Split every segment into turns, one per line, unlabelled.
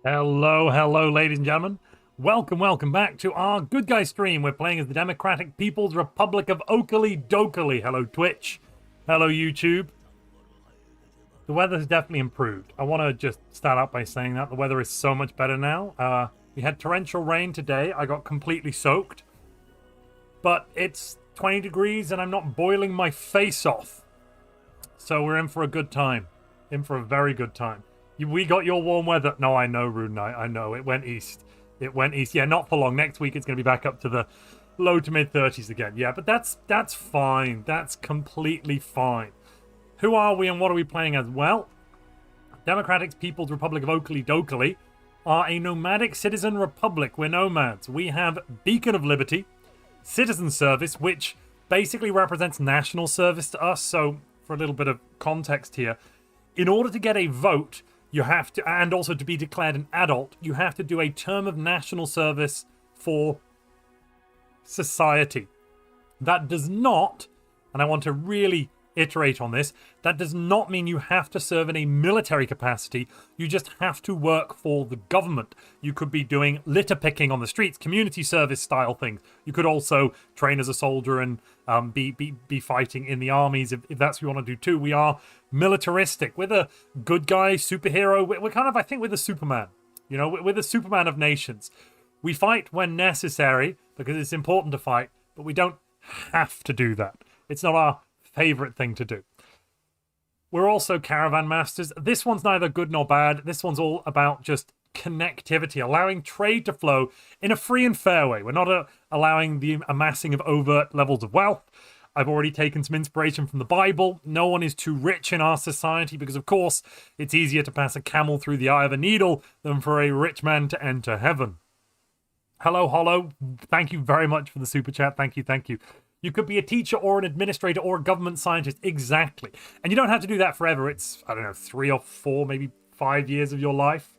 Hello, hello, ladies and gentlemen. Welcome back to our Good Guy stream. We're playing as the Democratic People's Republic of Oakley Dokley. Hello, Twitch. Hello, YouTube. The weather's definitely improved. I want to just start out by saying that the weather is so much better now. We had torrential rain today. I got completely soaked. But it's 20 degrees and I'm not boiling my face off. So we're in for a good time. In for a very good time. We got your warm weather. No, I know, Rune Knight. I know. It went east. It went east. Yeah, not for long. Next week it's going to be back up to the low to mid 30s again. Yeah, but that's fine. That's completely fine. Who are we and what are we playing as? Well, Democratic People's Republic of Oakley Dokley are a nomadic citizen republic. We're nomads. We have Beacon of Liberty, Citizen Service, which basically represents national service to us. So, for a little bit of context here, in order to get a vote, you have to, and also to be declared an adult, you have to do a term of national service for society. That does not, and I want to really iterate on this, that does not mean you have to serve in a military capacity. You just have to work for the government. You could be doing litter picking on the streets, community service style things. You could also train as a soldier and be fighting in the armies if that's what you want to do too. We are militaristic. We're the good guy superhero. We're kind of, I think, we're the Superman. You know, we're the Superman of nations. We fight when necessary because it's important to fight, but we don't have to do that. It's not our favorite thing to do. We're also caravan masters. This one's neither good nor bad. This one's all about just connectivity, allowing trade to flow in a free and fair way. We're not allowing the amassing of overt levels of wealth. I've already taken some inspiration from the Bible. No one is too rich in our society because, of course, it's easier to pass a camel through the eye of a needle than for a rich man to enter heaven. Hello, Hollow. Thank you very much for the super chat. Thank you, thank you. You could be a teacher or an administrator or a government scientist. Exactly. And you don't have to do that forever. It's, I don't know, 3 or 4, maybe 5 years of your life.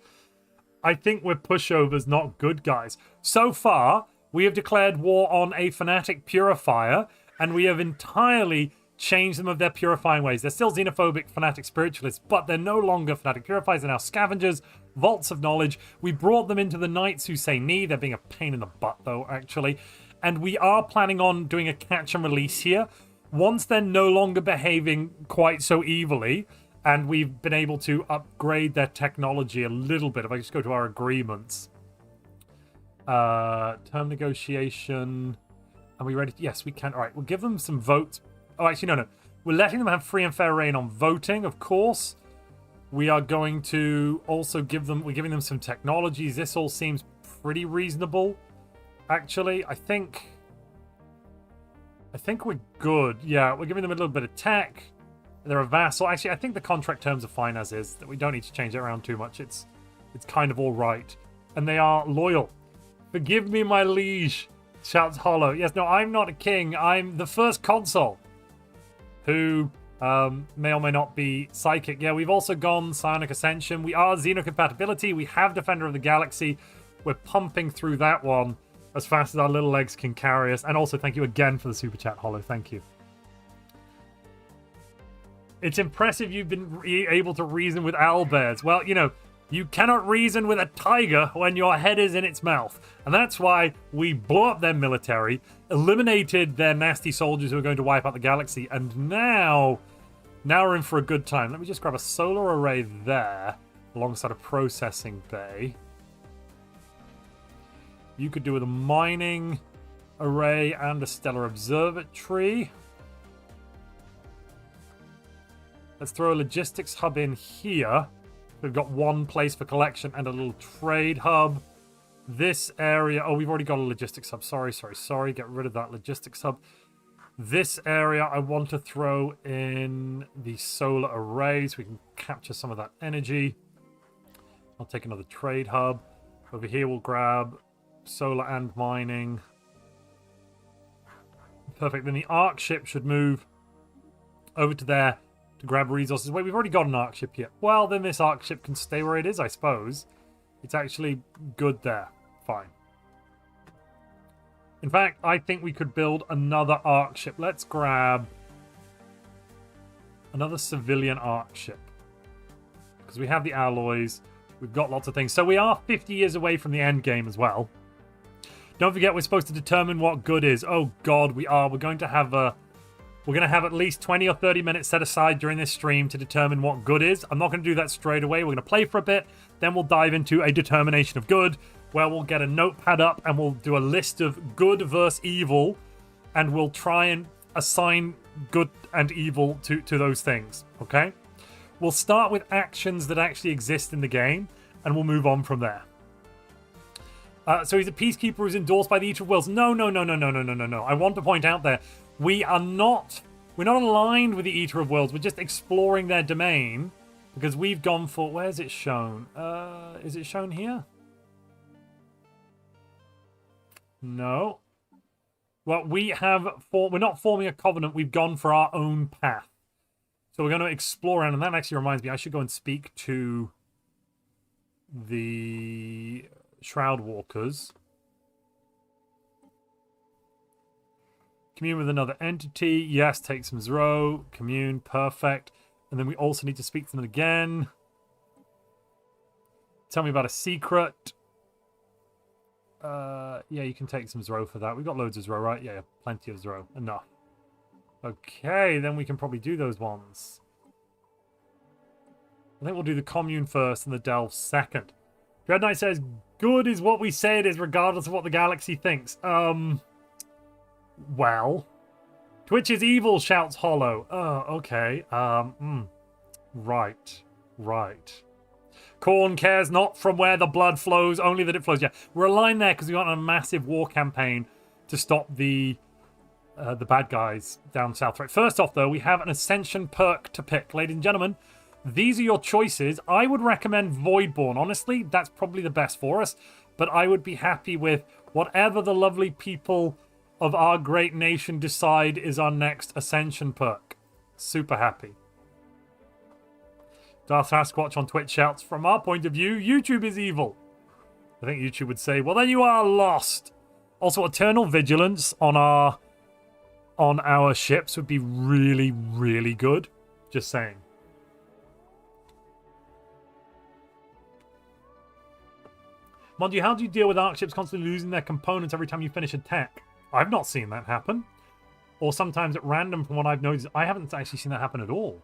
I think we're pushovers, not good guys. So far, we have declared war on a fanatic purifier, and we have entirely changed them of their purifying ways. They're still xenophobic fanatic spiritualists, but they're no longer fanatic purifiers. They're now scavengers, vaults of knowledge. We brought them into the Knights Who Say Knee. They're being a pain in the butt, though, actually. And we are planning on doing a catch and release here. Once they're no longer behaving quite so evilly, and we've been able to upgrade their technology a little bit. If I just go to our agreements. Term negotiation. Are we ready? Yes, we can. All right, we'll give them some votes. Oh, actually, no. We're letting them have free and fair reign on voting, of course. We are going to also give them... We're giving them some technologies. This all seems pretty reasonable. Actually, I think we're good. Yeah, we're giving them a little bit of tech. They're a vassal. Actually, I think the contract terms are fine as is. That we don't need to change it around too much. It's kind of all right. And they are loyal. Forgive me, my liege, shouts Hollow. Yes, no, I'm not a king. I'm the first consul, who may or may not be psychic. Yeah, we've also gone Psionic Ascension. We are Xenocompatibility. We have Defender of the Galaxy. We're pumping through that one as fast as our little legs can carry us. And also, thank you again for the super chat, Hollow. Thank you. It's impressive you've been able to reason with owlbears. Well, you know, you cannot reason with a tiger when your head is in its mouth. And that's why we blew up their military, eliminated their nasty soldiers who are going to wipe out the galaxy, and now we're in for a good time. Let me just grab a solar array there, alongside a processing bay. You could do with a mining array and a stellar observatory. Let's throw a logistics hub in here. We've got one place for collection and a little trade hub. This area... Oh, we've already got a logistics hub. Sorry. Get rid of that logistics hub. This area, I want to throw in the solar array so we can capture some of that energy. I'll take another trade hub. Over here, we'll grab solar and mining. Perfect. Then the Ark ship should move over to there to grab resources. Wait, we've already got an Ark ship here. Well, then this Ark ship can stay where it is, I suppose. It's actually good there. Fine. In fact, I think we could build another Ark ship. Let's grab another civilian Ark ship. Because we have the alloys. We've got lots of things. So we are 50 years away from the end game as well. Don't forget, we're supposed to determine what good is. Oh God, we are. We're going to have at least 20 or 30 minutes set aside during this stream to determine what good is. I'm not going to do that straight away. We're going to play for a bit. Then we'll dive into a determination of good, where we'll get a notepad up and we'll do a list of good versus evil. And we'll try and assign good and evil to those things. Okay? We'll start with actions that actually exist in the game. And we'll move on from there. So he's a peacekeeper who's endorsed by the Eater of Wills. No. I want to point out there, we're not aligned with the Eater of Wills. We're just exploring their domain because we've gone for, where's it shown? Is it shown here? No. Well, we're not forming a covenant. We've gone for our own path. So we're going to explore, and that actually reminds me, I should go and speak to the Shroud Walkers. Commune with another entity. Yes, take some Zero. Commune. Perfect. And then we also need to speak to them again. Tell me about a secret. Yeah, you can take some Zero for that. We've got loads of Zero, right? Yeah, plenty of Zero. Enough. Okay, then we can probably do those ones. I think we'll do the commune first and the delve second. Dread Knight says, good is what we say it is, regardless of what the galaxy thinks. Well. Twitch is evil, shouts Hollow. Oh, okay. Right. Khorne cares not from where the blood flows, only that it flows. Yeah, we're aligned there because we want a massive war campaign to stop the bad guys down south. Right. First off, though, we have an Ascension perk to pick. Ladies and gentlemen, these are your choices. I would recommend Voidborn. Honestly, that's probably the best for us. But I would be happy with whatever the lovely people of our great nation decide is our next Ascension perk. Super happy. Darth Sasquatch on Twitch shouts, from our point of view, YouTube is evil. I think YouTube would say, well, then you are lost. Also, Eternal Vigilance on our ships would be really, really good. Just saying. Montu, how do you deal with Arc ships constantly losing their components every time you finish a tech? I've not seen that happen. Or sometimes at random from what I've noticed. I haven't actually seen that happen at all.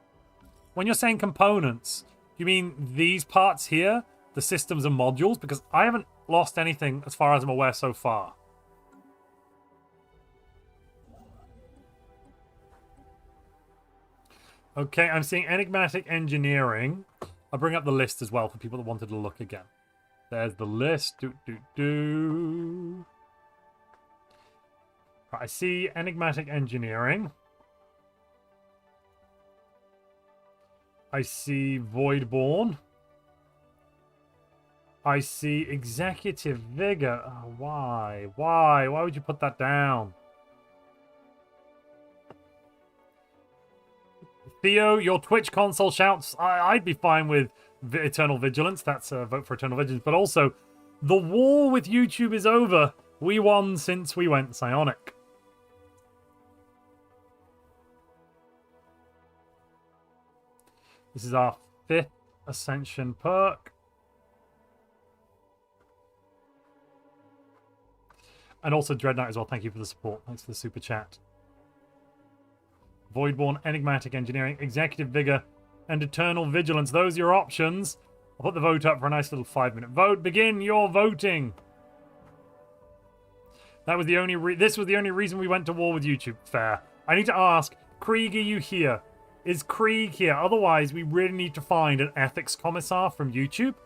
When you're saying components, you mean these parts here? The systems and modules? Because I haven't lost anything as far as I'm aware so far. Okay, I'm seeing enigmatic engineering. I'll bring up the list as well for people that wanted to look again. There's the list. Right, I see enigmatic engineering. I see Voidborn. I see Executive Vigor. Oh, why? Why? Why would you put that down? Theo, your Twitch console shouts, I'd be fine with Eternal Vigilance. That's a vote for Eternal Vigilance. But also, the war with YouTube is over. We won since we went psionic. This is our 5th Ascension perk. And also Dread Knight as well. Thank you for the support. Thanks for the super chat. Voidborn, Enigmatic Engineering, Executive Vigor, and Eternal Vigilance. Those are your options. I'll put the vote up for a nice little 5-minute vote. Begin your voting. That was the only this was the only reason we went to war with YouTube. Fair. I need to ask, Krieg, are you here? Is Krieg here? Otherwise, we really need to find an ethics commissar from YouTube.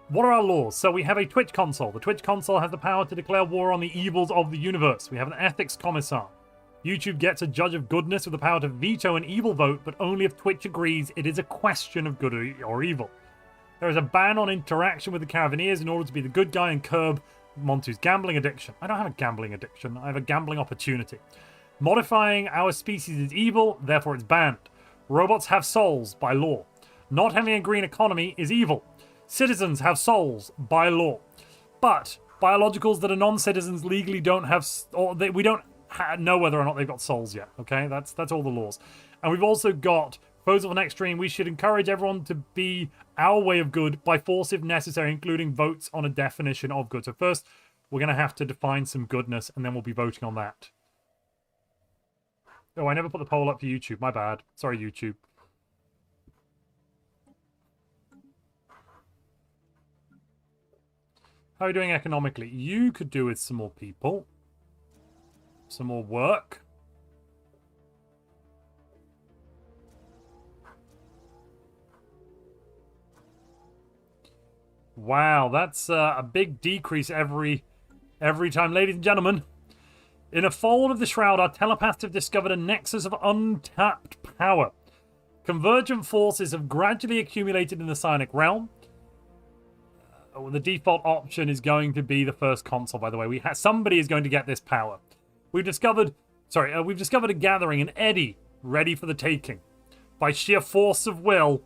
What are our laws? So we have a Twitch console. The Twitch console has the power to declare war on the evils of the universe. We have an ethics commissar. YouTube gets a judge of goodness with the power to veto an evil vote, but only if Twitch agrees it is a question of good or evil. There is a ban on interaction with the Caravanseers in order to be the good guy and curb Montu's gambling addiction. I don't have a gambling addiction. I have a gambling opportunity. Modifying our species is evil, therefore it's banned. Robots have souls by law. Not having a green economy is evil. Citizens have souls by law. But biologicals that are non-citizens legally don't have... we don't know whether or not they've got souls yet, okay? That's all the laws. And we've also got Proposal for next stream, we should encourage everyone to be our way of good by force if necessary, including votes on a definition of good. So first, we're going to have to define some goodness, and then we'll be voting on that. Oh, I never put the poll up for YouTube. My bad. Sorry, YouTube. How are you doing economically? You could do with some more people. Some more work. Wow, that's a big decrease every time. Ladies and gentlemen, in a fold of the Shroud, our telepaths have discovered a nexus of untapped power. Convergent forces have gradually accumulated in the psionic realm. The default option is going to be the first console, by the way. Somebody is going to get this power. We've discovered a gathering, an eddy, ready for the taking. By sheer force of will,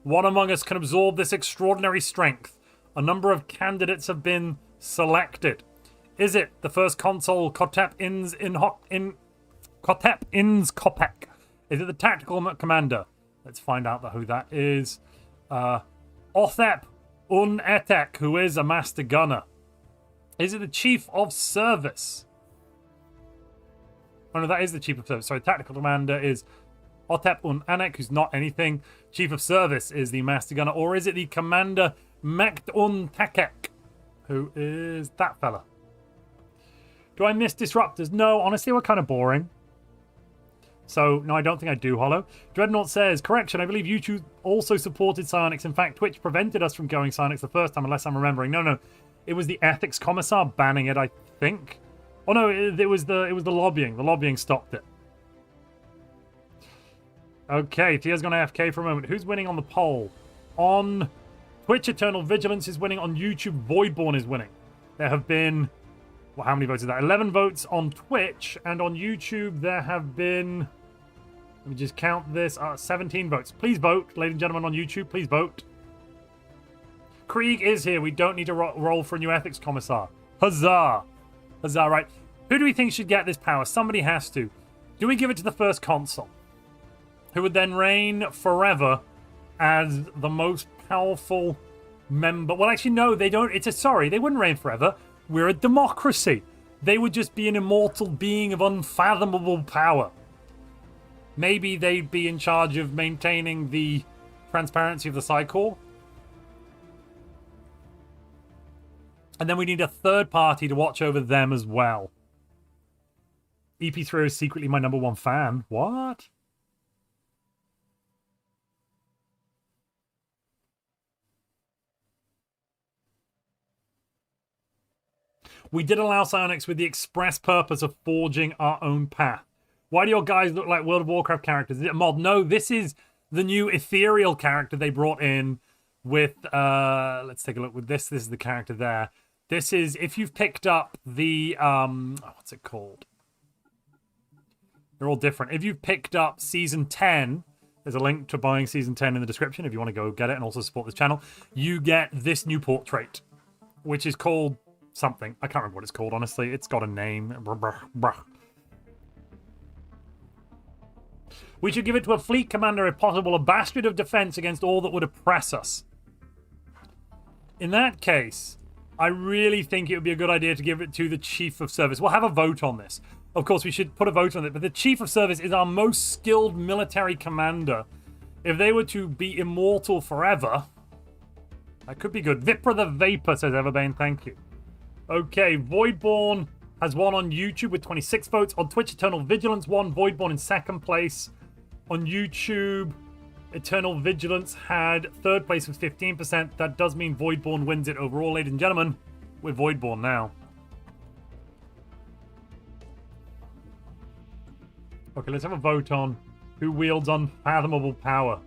one among us can absorb this extraordinary strength. A number of candidates have been selected. Is it the first consul Kotep Inns Kopek? Is it the tactical commander? Let's find out who that is. Othep Etek, who is a master gunner. Is it the chief of service? Oh no, that is the chief of service. Sorry, tactical commander is Othep Anek, who's not anything. Chief of service is the master gunner. Or is it the commander Mekt Takek, who is that fella? Do I miss disruptors? No, honestly, we're kind of boring. So, no, I don't think I do, Hollow. Dreadnought says, correction, I believe YouTube also supported psionics. In fact, Twitch prevented us from going psionics the first time, unless I'm remembering. No, it was the ethics commissar banning it, I think. Oh no, it was the lobbying. The lobbying stopped it. Okay, Thea's gone AFK for a moment. Who's winning on the poll? On Twitch, Eternal Vigilance is winning. On YouTube, Voidborn is winning. There have been... Well, how many votes is that? 11 votes on Twitch, and on YouTube there have been... Let me just count this. 17 votes. Please vote, ladies and gentlemen on YouTube. Please vote. Krieg is here. We don't need to roll for a new ethics commissar. Huzzah! Huzzah, right. Who do we think should get this power? Somebody has to. Do we give it to the first consul, who would then reign forever as the most powerful member? Well, actually, no, they don't. They wouldn't reign forever. We're a democracy. They would just be an immortal being of unfathomable power. Maybe they'd be in charge of maintaining the transparency of the Psy-Core. And then we need a third party to watch over them as well. EP3 is secretly my #1 fan. What? We did allow psionics with the express purpose of forging our own path. Why do your guys look like World of Warcraft characters? Is it a mod? No, this is the new ethereal character they brought in with... let's take a look with this. This is the character there. This is... If you've picked up the... what's it called? They're all different. If you've picked up Season 10... There's a link to buying Season 10 in the description if you want to go get it and also support this channel. You get this new portrait, which is called something. I can't remember what it's called, honestly. It's got a name. We should give it to a fleet commander, if possible, a bastard of defense against all that would oppress us. In that case, I really think it would be a good idea to give it to the Chief of Service. We'll have a vote on this. Of course, we should put a vote on it, but the Chief of Service is our most skilled military commander. If they were to be immortal forever, that could be good. Vipra the Vapor, says Everbane, thank you. Okay, Voidborn has won on YouTube with 26 votes. On Twitch, Eternal Vigilance won. Voidborn in second place. On YouTube, Eternal Vigilance had third place with 15%. That does mean Voidborn wins it overall, ladies and gentlemen. We're Voidborn now. Okay, let's have a vote on who wields unfathomable power.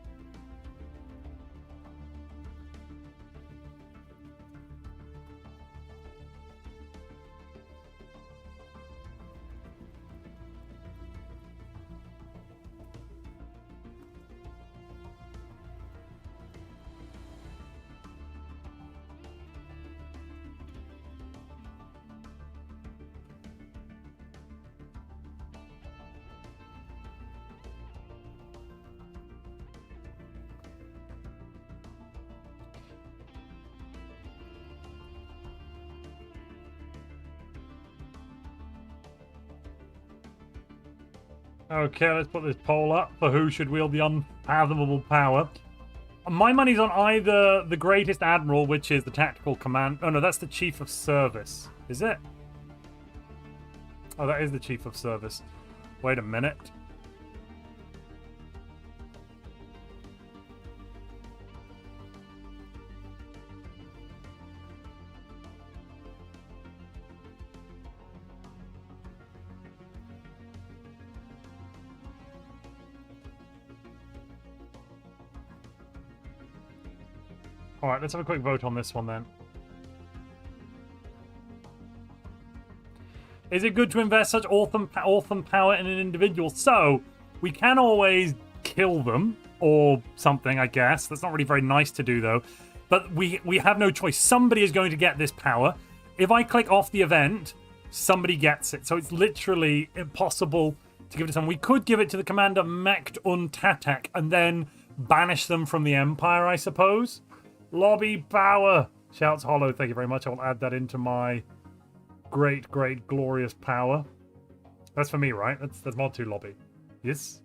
Okay, let's put this poll up for who should wield the unfathomable power. My money's on either the greatest admiral, which is the tactical command. Oh no, that's the chief of service. Is it? Oh, that is the chief of service. Wait a minute. All right, let's have a quick vote on this one then. Is it good to invest such awesome power in an individual? So, we can always kill them or something, I guess. That's not really very nice to do, though. But we have no choice. Somebody is going to get this power. If I click off the event, somebody gets it. So it's literally impossible to give it to someone. We could give it to the commander Mecht und Tatak and then banish them from the Empire, I suppose. Lobby power, shouts Hollow. Thank you very much. I'll add that into my great, glorious power. That's for me, right? That's Montu lobby. Yes.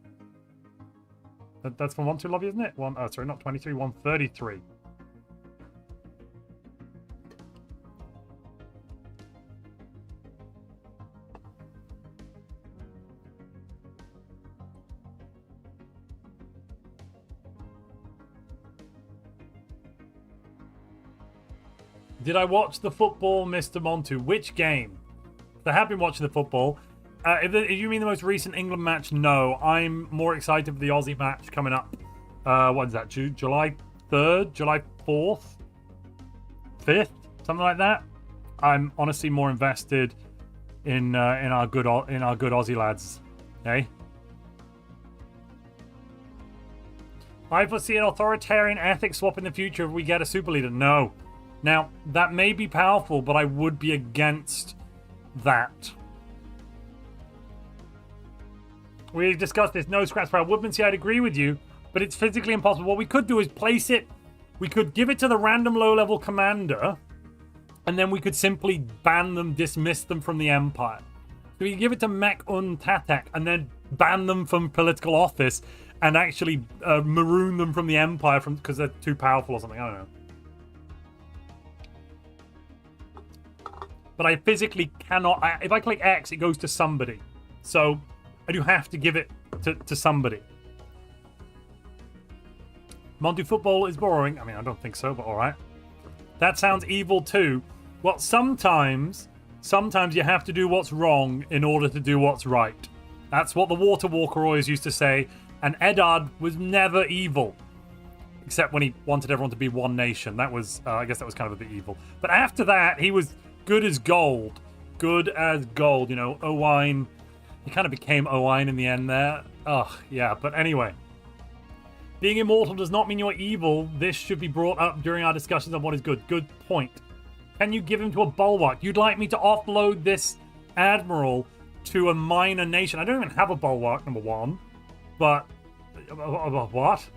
That's for Montu lobby, isn't it? Sorry, not 23, 133. Did I watch the football, Mr. Montu? Which game? I have been watching the football. If you mean the most recent England match, no. I'm more excited for the Aussie match coming up. What is that? July 3rd? July 4th? 5th? Something like that. I'm honestly more invested in our good Aussie lads. Okay? I foresee an authoritarian ethics swap in the future if we get a super leader. No. Now, that may be powerful, but I would be against that. We discussed this. No scraps for our woodmancy. I'd agree with you, but it's physically impossible. What we could do is place it. We could give it to the random low-level commander, and then we could simply ban them, dismiss them from the Empire. So we give it to Mecht und Tatak, and then ban them from political office, and actually maroon them from the Empire because they're too powerful or something. I don't know. But I physically cannot. If I click X, it goes to somebody. So I do have to give it to somebody. Montu football is boring. I mean, I don't think so, but all right. That sounds evil too. Well, sometimes you have to do what's wrong in order to do what's right. That's what the Water Walker always used to say. And Eddard was never evil. Except when he wanted everyone to be one nation. That was, I guess that was kind of a bit evil. But after that, he was good as gold. Good as gold. You know, Owain. He kind of became Owain in the end there. Ugh, yeah. But anyway. Being immortal does not mean you're evil. This should be brought up during our discussions on what is good. Good point. Can you give him to a bulwark? You'd like me to offload this admiral to a minor nation? I don't even have a bulwark, number one. But... what?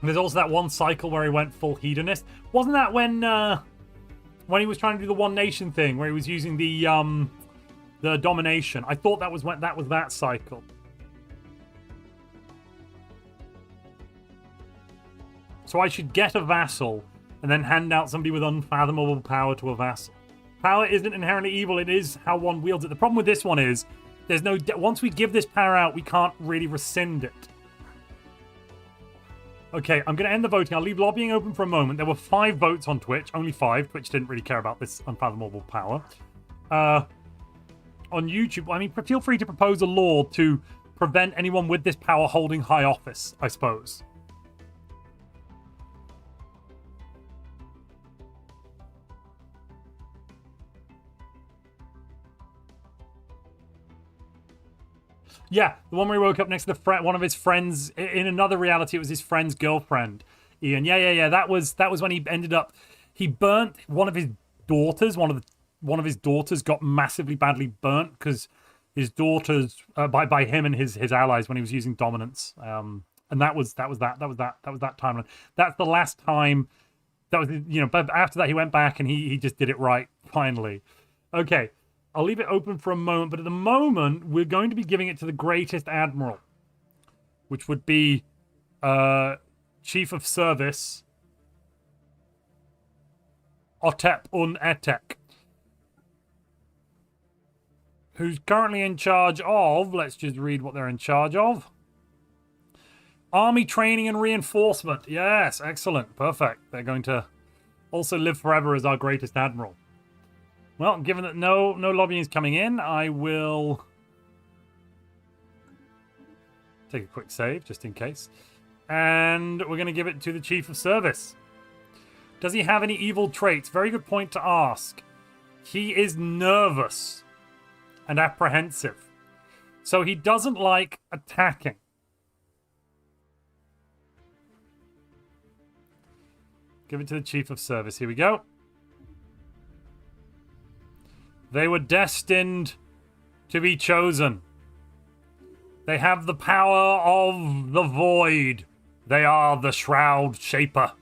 There's also that one cycle where he went full hedonist. Wasn't that when he was trying to do the One Nation thing, where he was using the domination? I thought that was that cycle. So I should get a vassal and then hand out somebody with unfathomable power to a vassal. Power isn't inherently evil; it is how one wields it. The problem with this one is there's no. Once we give this power out, we can't really rescind it. Okay, I'm going to end the voting. I'll leave lobbying open for a moment. There were 5 votes on Twitch. Only 5. Twitch didn't really care about this unfathomable power. On YouTube, I mean, feel free to propose a law to prevent anyone with this power holding high office, I suppose. Yeah, the one where he woke up next to one of his friends. In another reality, it was his friend's girlfriend, Ian. Yeah. That was when he ended up. He burnt one of his daughters. One of his daughters got massively badly burnt because his daughters by him and his allies when he was using dominance. And that was that timeline. That's the last time. That was, you know. But after that, he went back and he just did it right finally. Okay. I'll leave it open for a moment, but at the moment, we're going to be giving it to the greatest admiral, which would be Chief of Service Otep Un Etek, who's currently in charge of, let's just read what they're in charge of. Army training and reinforcement. Yes, excellent. Perfect. They're going to also live forever as our greatest admiral. Well, given that no lobbying is coming in, I will take a quick save, just in case. And we're going to give it to the Chief of Service. Does he have any evil traits? Very good point to ask. He is nervous and apprehensive. So he doesn't like attacking. Give it to the Chief of Service. Here we go. They were destined to be chosen. They have the power of the void. They are the Shroud Shaper.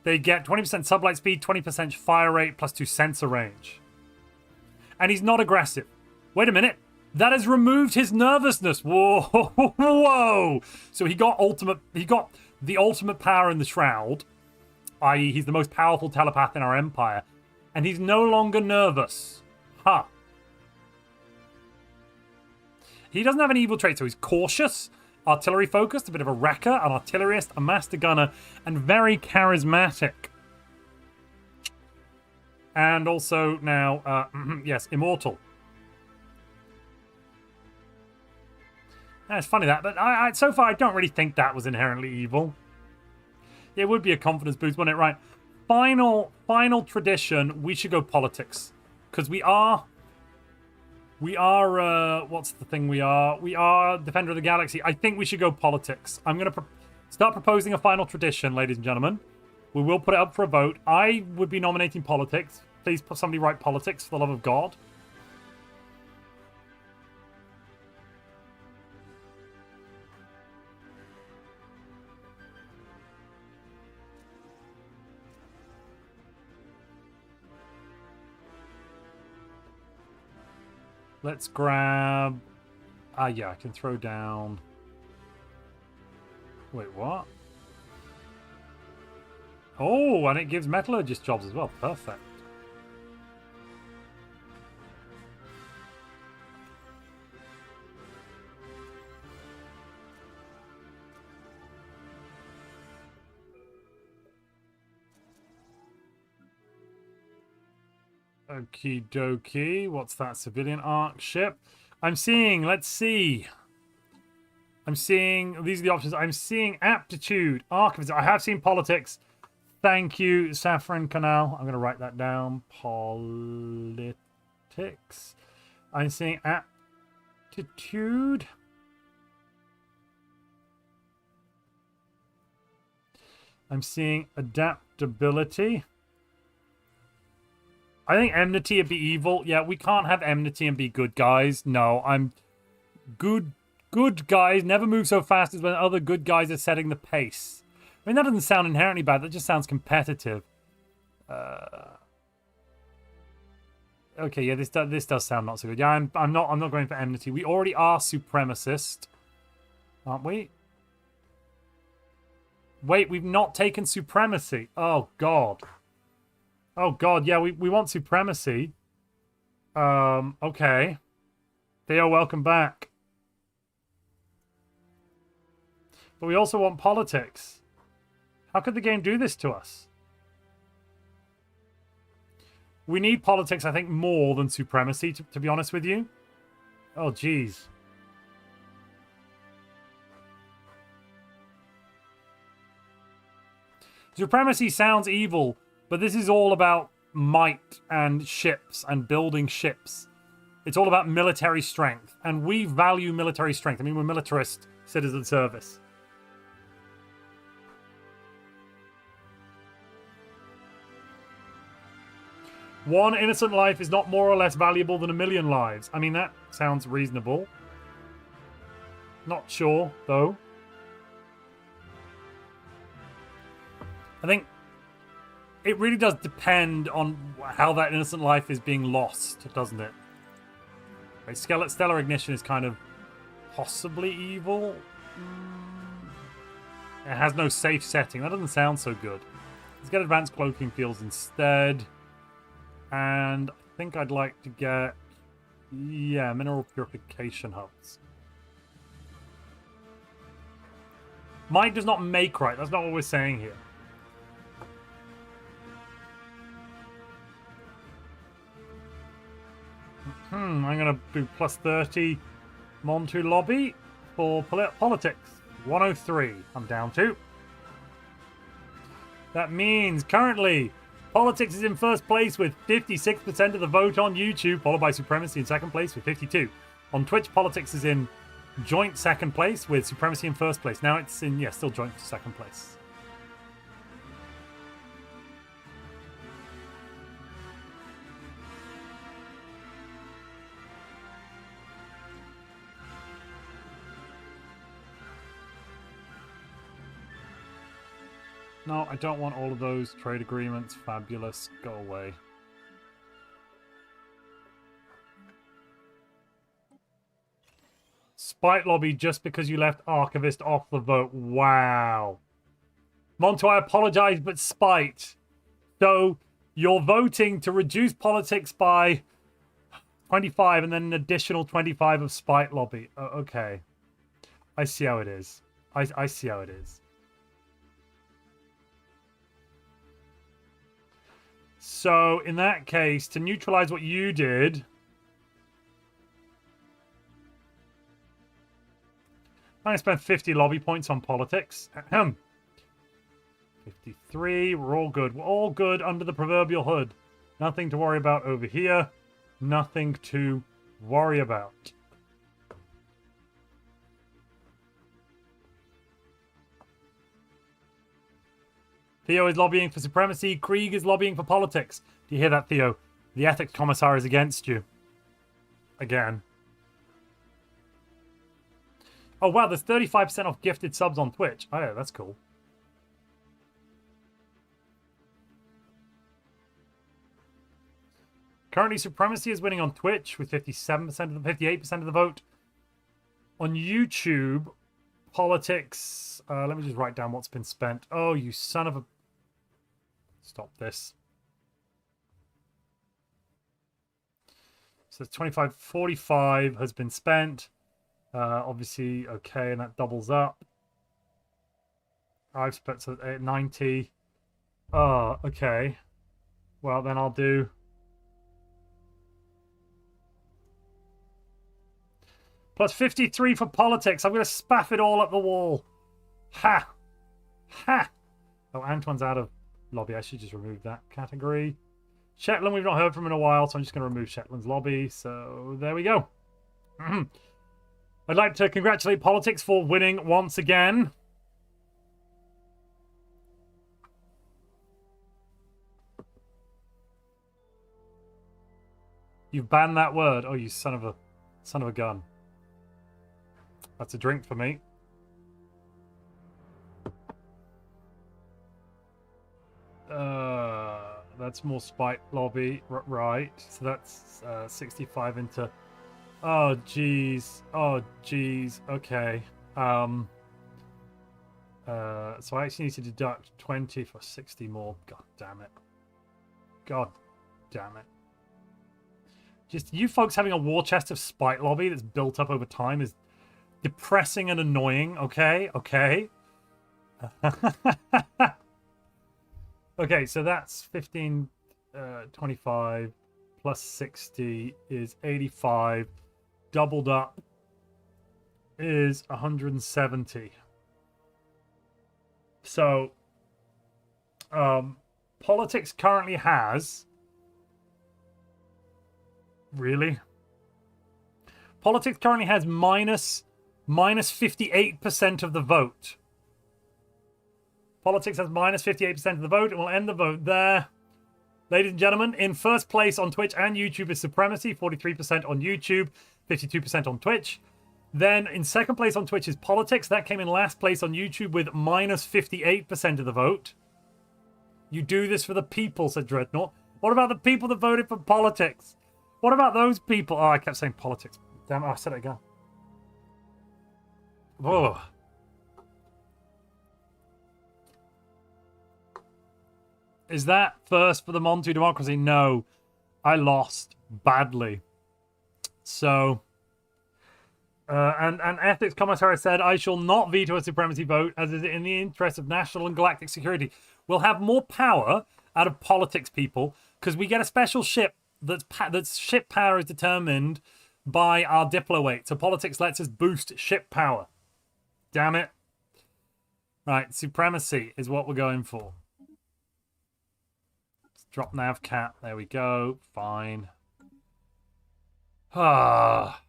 They get 20% sublight speed, 20% fire rate, plus 2 sensor range. And he's not aggressive. Wait a minute. That has removed his nervousness. Whoa. Whoa. So he got the ultimate power in the Shroud, i.e. he's the most powerful telepath in our empire. And he's no longer nervous. Huh. He doesn't have any evil traits, so he's cautious, artillery focused, a bit of a wrecker, an artillerist, a master gunner, and very charismatic. And also now, yes, immortal. It's funny that, but so far I don't really think that was inherently evil. It would be a confidence boost, wouldn't it? Right. Final tradition, we should go politics. Because we are, what's the thing we are? We are Defender of the Galaxy. I think we should go politics. I'm going to start proposing a final tradition, ladies and gentlemen. We will put it up for a vote. I would be nominating politics. Please put somebody write politics, for the love of God. Let's grab... yeah, I can throw down... Wait, what? Oh, and it gives metallurgist jobs as well. Perfect. Okie dokie. What's that? Civilian arc ship. I'm seeing, let's see. I'm seeing, these are the options. I'm seeing aptitude, archivist. I have seen politics. Thank you, Saffron Canal. I'm going to write that down. Politics. I'm seeing aptitude. I'm seeing adaptability. I think enmity would be evil. Yeah, we can't have enmity and be good guys. No, I'm good guys never move so fast as when other good guys are setting the pace. I mean, that doesn't sound inherently bad. That just sounds competitive. Okay, yeah, this does sound not so good. Yeah, I'm not going for enmity. We already are supremacist, aren't we? Wait, we've not taken supremacy. Oh God. Oh God, yeah, we want supremacy. Okay. Theo, welcome back. But we also want politics. How could the game do this to us? We need politics, I think, more than supremacy, to be honest with you. Oh, geez. Supremacy sounds evil, but this is all about might and ships and building ships. It's all about military strength, and we value military strength. I mean, we're militarist citizen service. One innocent life is not more or less valuable than 1,000,000 lives. I mean, that sounds reasonable. Not sure, though. I think it really does depend on how that innocent life is being lost, doesn't it? Right, stellar ignition is kind of possibly evil. It has no safe setting. That doesn't sound so good. Let's get advanced cloaking fields instead. And I think I'd like to get, yeah, mineral purification hubs. Might does not make right. That's not what we're saying here. I'm going to do plus 30 Montu lobby for politics. 103 I'm down to. That means currently politics is in first place with 56% of the vote on YouTube, followed by supremacy in second place with 52. On Twitch, politics is in joint second place with supremacy in first place. Now it's in, yeah, still joint second place. No, I don't want all of those trade agreements. Fabulous. Go away. Spite lobby just because you left Archivist off the vote. Wow. Montu, I apologize, but spite. So you're voting to reduce politics by 25 and then an additional 25 of spite lobby. Okay. I see how it is. I see how it is. So, in that case, to neutralize what you did, I'm going to spend 50 lobby points on politics. 53, we're all good. We're all good under the proverbial hood. Nothing to worry about over here. Nothing to worry about. Theo is lobbying for supremacy. Krieg is lobbying for politics. Do you hear that, Theo? The ethics commissar is against you. Again. Oh, wow, there's 35% off gifted subs on Twitch. Oh, yeah, that's cool. Currently, supremacy is winning on Twitch with 57% of the 58% of the vote. On YouTube, politics. Let me just write down what's been spent. Oh, you son of a... Stop this. So 25, 45 has been spent. Obviously, okay, and that doubles up. I've spent 90. Oh, okay. Well, then I'll do... Plus 53 for politics. I'm going to spaff it all up the wall. Ha! Ha! Oh, Antoine's out of lobby. I should just remove that category. Shetland, we've not heard from in a while, so I'm just going to remove Shetland's lobby. So there we go. I'd like to congratulate politics for winning once again. You've banned that word. Oh, you son of a gun. That's a drink for me. That's more spite lobby, right? So that's 65 into. Oh jeez. Oh jeez. Okay. So I actually need to deduct 20 for 60 more. God damn it. God damn it. Just you folks having a war chest of spite lobby that's built up over time is depressing and annoying, okay? Okay. Okay, so that's 15, 25 plus 60 is 85. Doubled up is 170. So, politics currently has... Really? Politics currently has minus 58% of the vote. Politics has minus 58% of the vote, and we'll end the vote there. Ladies and gentlemen, in first place on Twitch and YouTube is Supremacy, 43% on YouTube, 52% on Twitch. Then in second place on Twitch is Politics. That came in last place on YouTube with minus 58% of the vote. You do this for the people, said Dreadnought. What about the people that voted for politics? What about those people? Oh, I kept saying politics. Damn it, I said it again. Oh. Is that first for the Montu democracy? No. I lost badly. So... and Ethics Commissary said, I shall not veto a supremacy vote as is in the interest of national and galactic security. We'll have more power out of politics, people, because we get a special ship that's ship power is determined by our diplo weight. So politics lets us boost ship power. Damn it. Right, supremacy is what we're going for. Let's drop nav cap. There we go. Fine. Ah.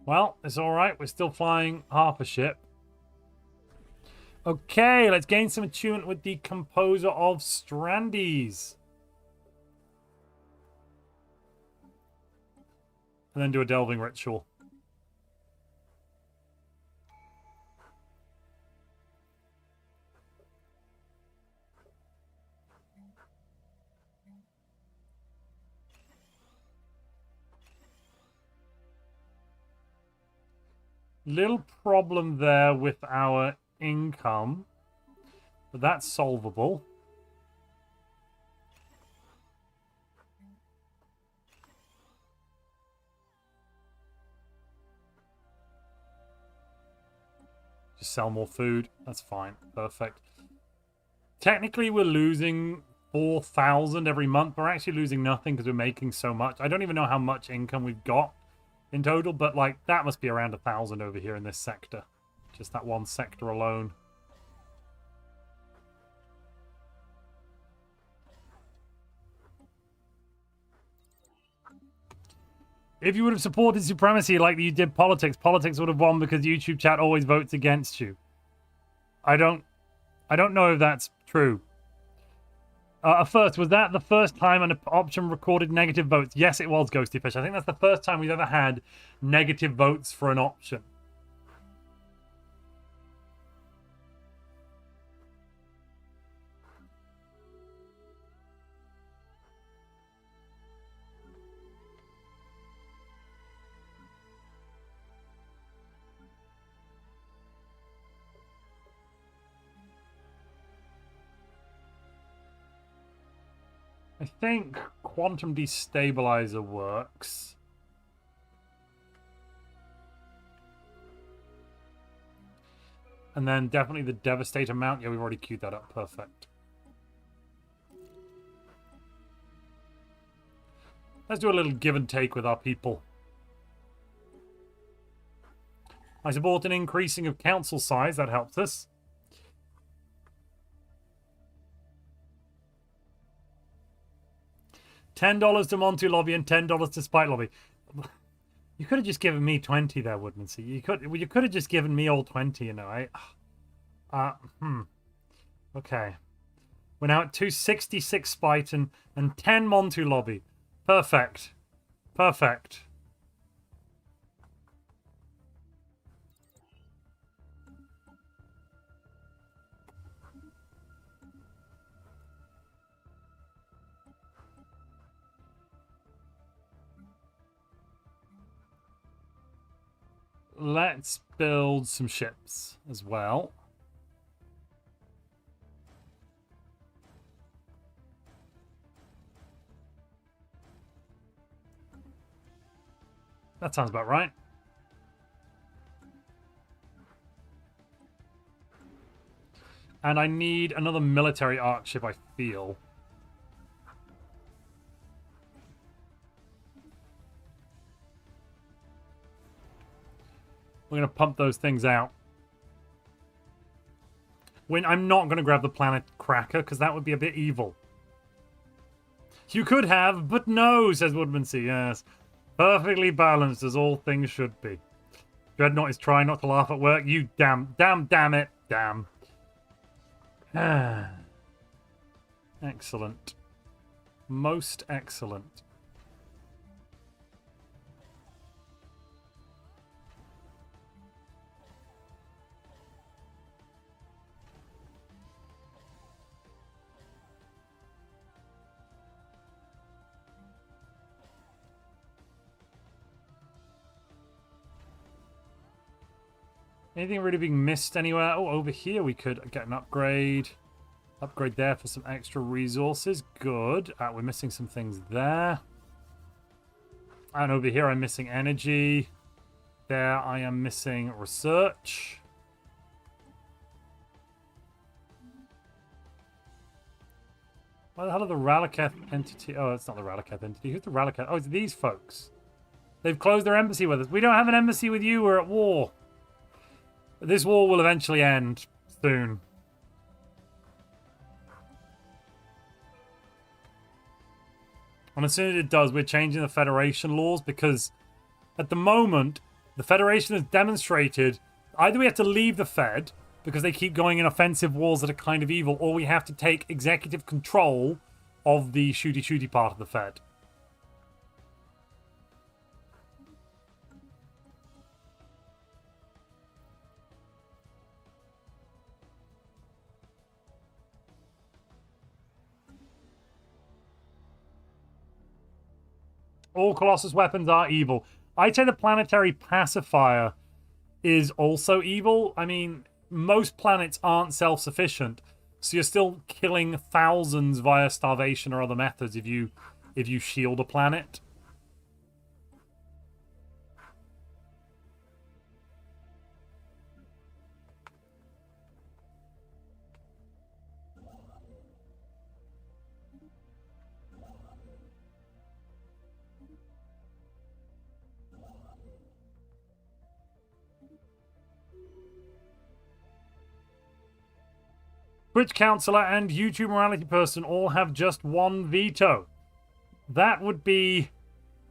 Well, it's all right. We're still flying half a ship. Okay, let's gain some attunement with the composer of Strandies. And then do a delving ritual. Little problem there with our income, but that's solvable. Just sell more food. That's fine. Perfect. Technically, we're losing 4,000 every month. We're actually losing nothing because we're making so much. I don't even know how much income we've got in total, but like that must be around 1,000 over here in this sector. Just that one sector alone. If you would have supported supremacy like you did politics, politics would have won because YouTube chat always votes against you. I don't know if that's true. First, was that the first time an option recorded negative votes? Yes, it was, Ghosty Fish. I think that's the first time we've ever had negative votes for an option. I think quantum destabilizer works. And then definitely the Devastator mount. Yeah, we've already queued that up. Perfect. Let's do a little give and take with our people. I support an increasing of council size. That helps us. $10 to Montu lobby and $10 to Spite lobby. You could have just given me 20 there, Woodmansey. You could have just given me all 20, you know. Okay. We're now at 266 Spite and 10 Montu lobby. Perfect. Perfect. Let's build some ships as well. That sounds about right. And I need another military arc ship, I feel. We're going to pump those things out. I'm not going to grab the planet cracker, because that would be a bit evil. You could have, but no, says Woodmansey. Yes. Perfectly balanced, as all things should be. Dreadnought is trying not to laugh at work. You damn it. Damn. Excellent. Most excellent. Anything really being missed anywhere? Oh, over here we could get an upgrade. Upgrade there for some extra resources. Good. We're missing some things there. And over here I'm missing energy. There I am missing research. Why the hell are the Ralaketh entity? Oh, it's not the Ralaketh entity. Who's the Ralaketh? Oh, it's these folks. They've closed their embassy with us. We don't have an embassy with you. We're at war. This war will eventually end soon. And as soon as it does, we're changing the Federation laws because at the moment, the Federation has demonstrated either we have to leave the Fed because they keep going in offensive wars that are kind of evil, or we have to take executive control of the shooty-shooty part of the Fed. All Colossus weapons are evil. I'd say the planetary pacifier is also evil. I mean, most planets aren't self-sufficient, so you're still killing thousands via starvation or other methods if you shield a planet. Twitch counselor and YouTube morality person all have just one veto. That would be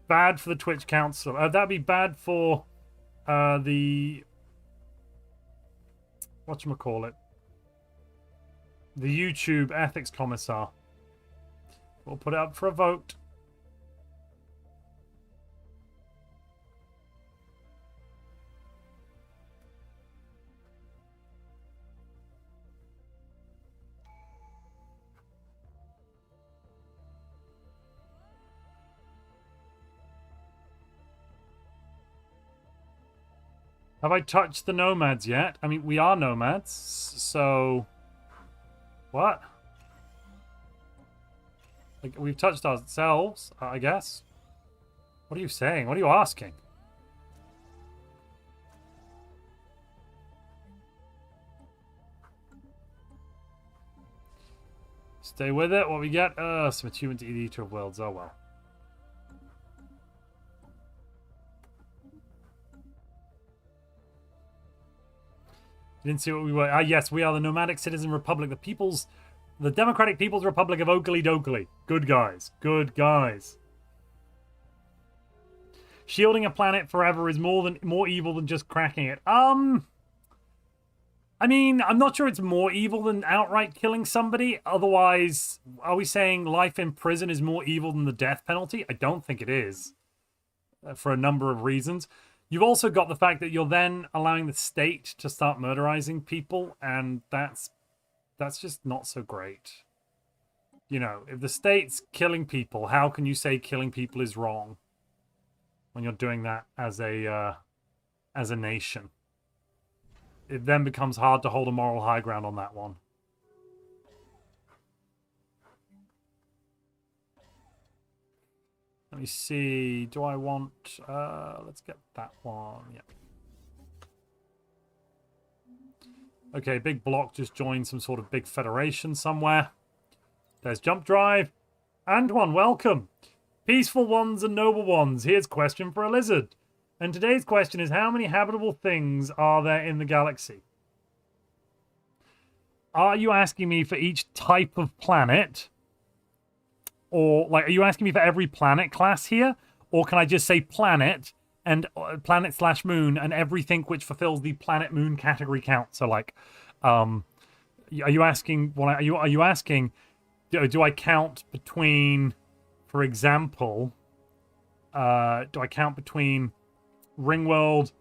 bad for the Twitch counselor. That'd be bad for the whatchamacallit? The YouTube ethics commissar. We'll put it up for a vote. Have I touched the Nomads yet? I mean, we are Nomads, so... What? Like, we've touched ourselves, I guess. What are you saying? What are you asking? Stay with it. What we get? Some achievement to Eater of Worlds. Oh, well. You didn't see what we were. Ah, yes, we are the Nomadic Citizen Republic. The Democratic People's Republic of Oakley Dokley. Good guys. Good guys. Shielding a planet forever is more evil than just cracking it. I mean, I'm not sure it's more evil than outright killing somebody. Otherwise, are we saying life in prison is more evil than the death penalty? I don't think it is. For a number of reasons. You've also got the fact that you're then allowing the state to start murderizing people, and that's just not so great. You know, if the state's killing people, how can you say killing people is wrong when you're doing that as a nation? It then becomes hard to hold a moral high ground on that one. Let me see. Do I want... let's get that one. Yeah. Okay, big block just joined some sort of big federation somewhere. There's Jump Drive. And one, welcome. Peaceful ones and noble ones. Here's question for a lizard. And today's question is, how many habitable things are there in the galaxy? Are you asking me for each type of planet? Or, like, are you asking me for every planet class here? Or can I just say planet and planet/moon and everything which fulfills the planet-moon category count? So, like, are you asking? What are you asking? Do I count between, for example, do I count between Ringworld,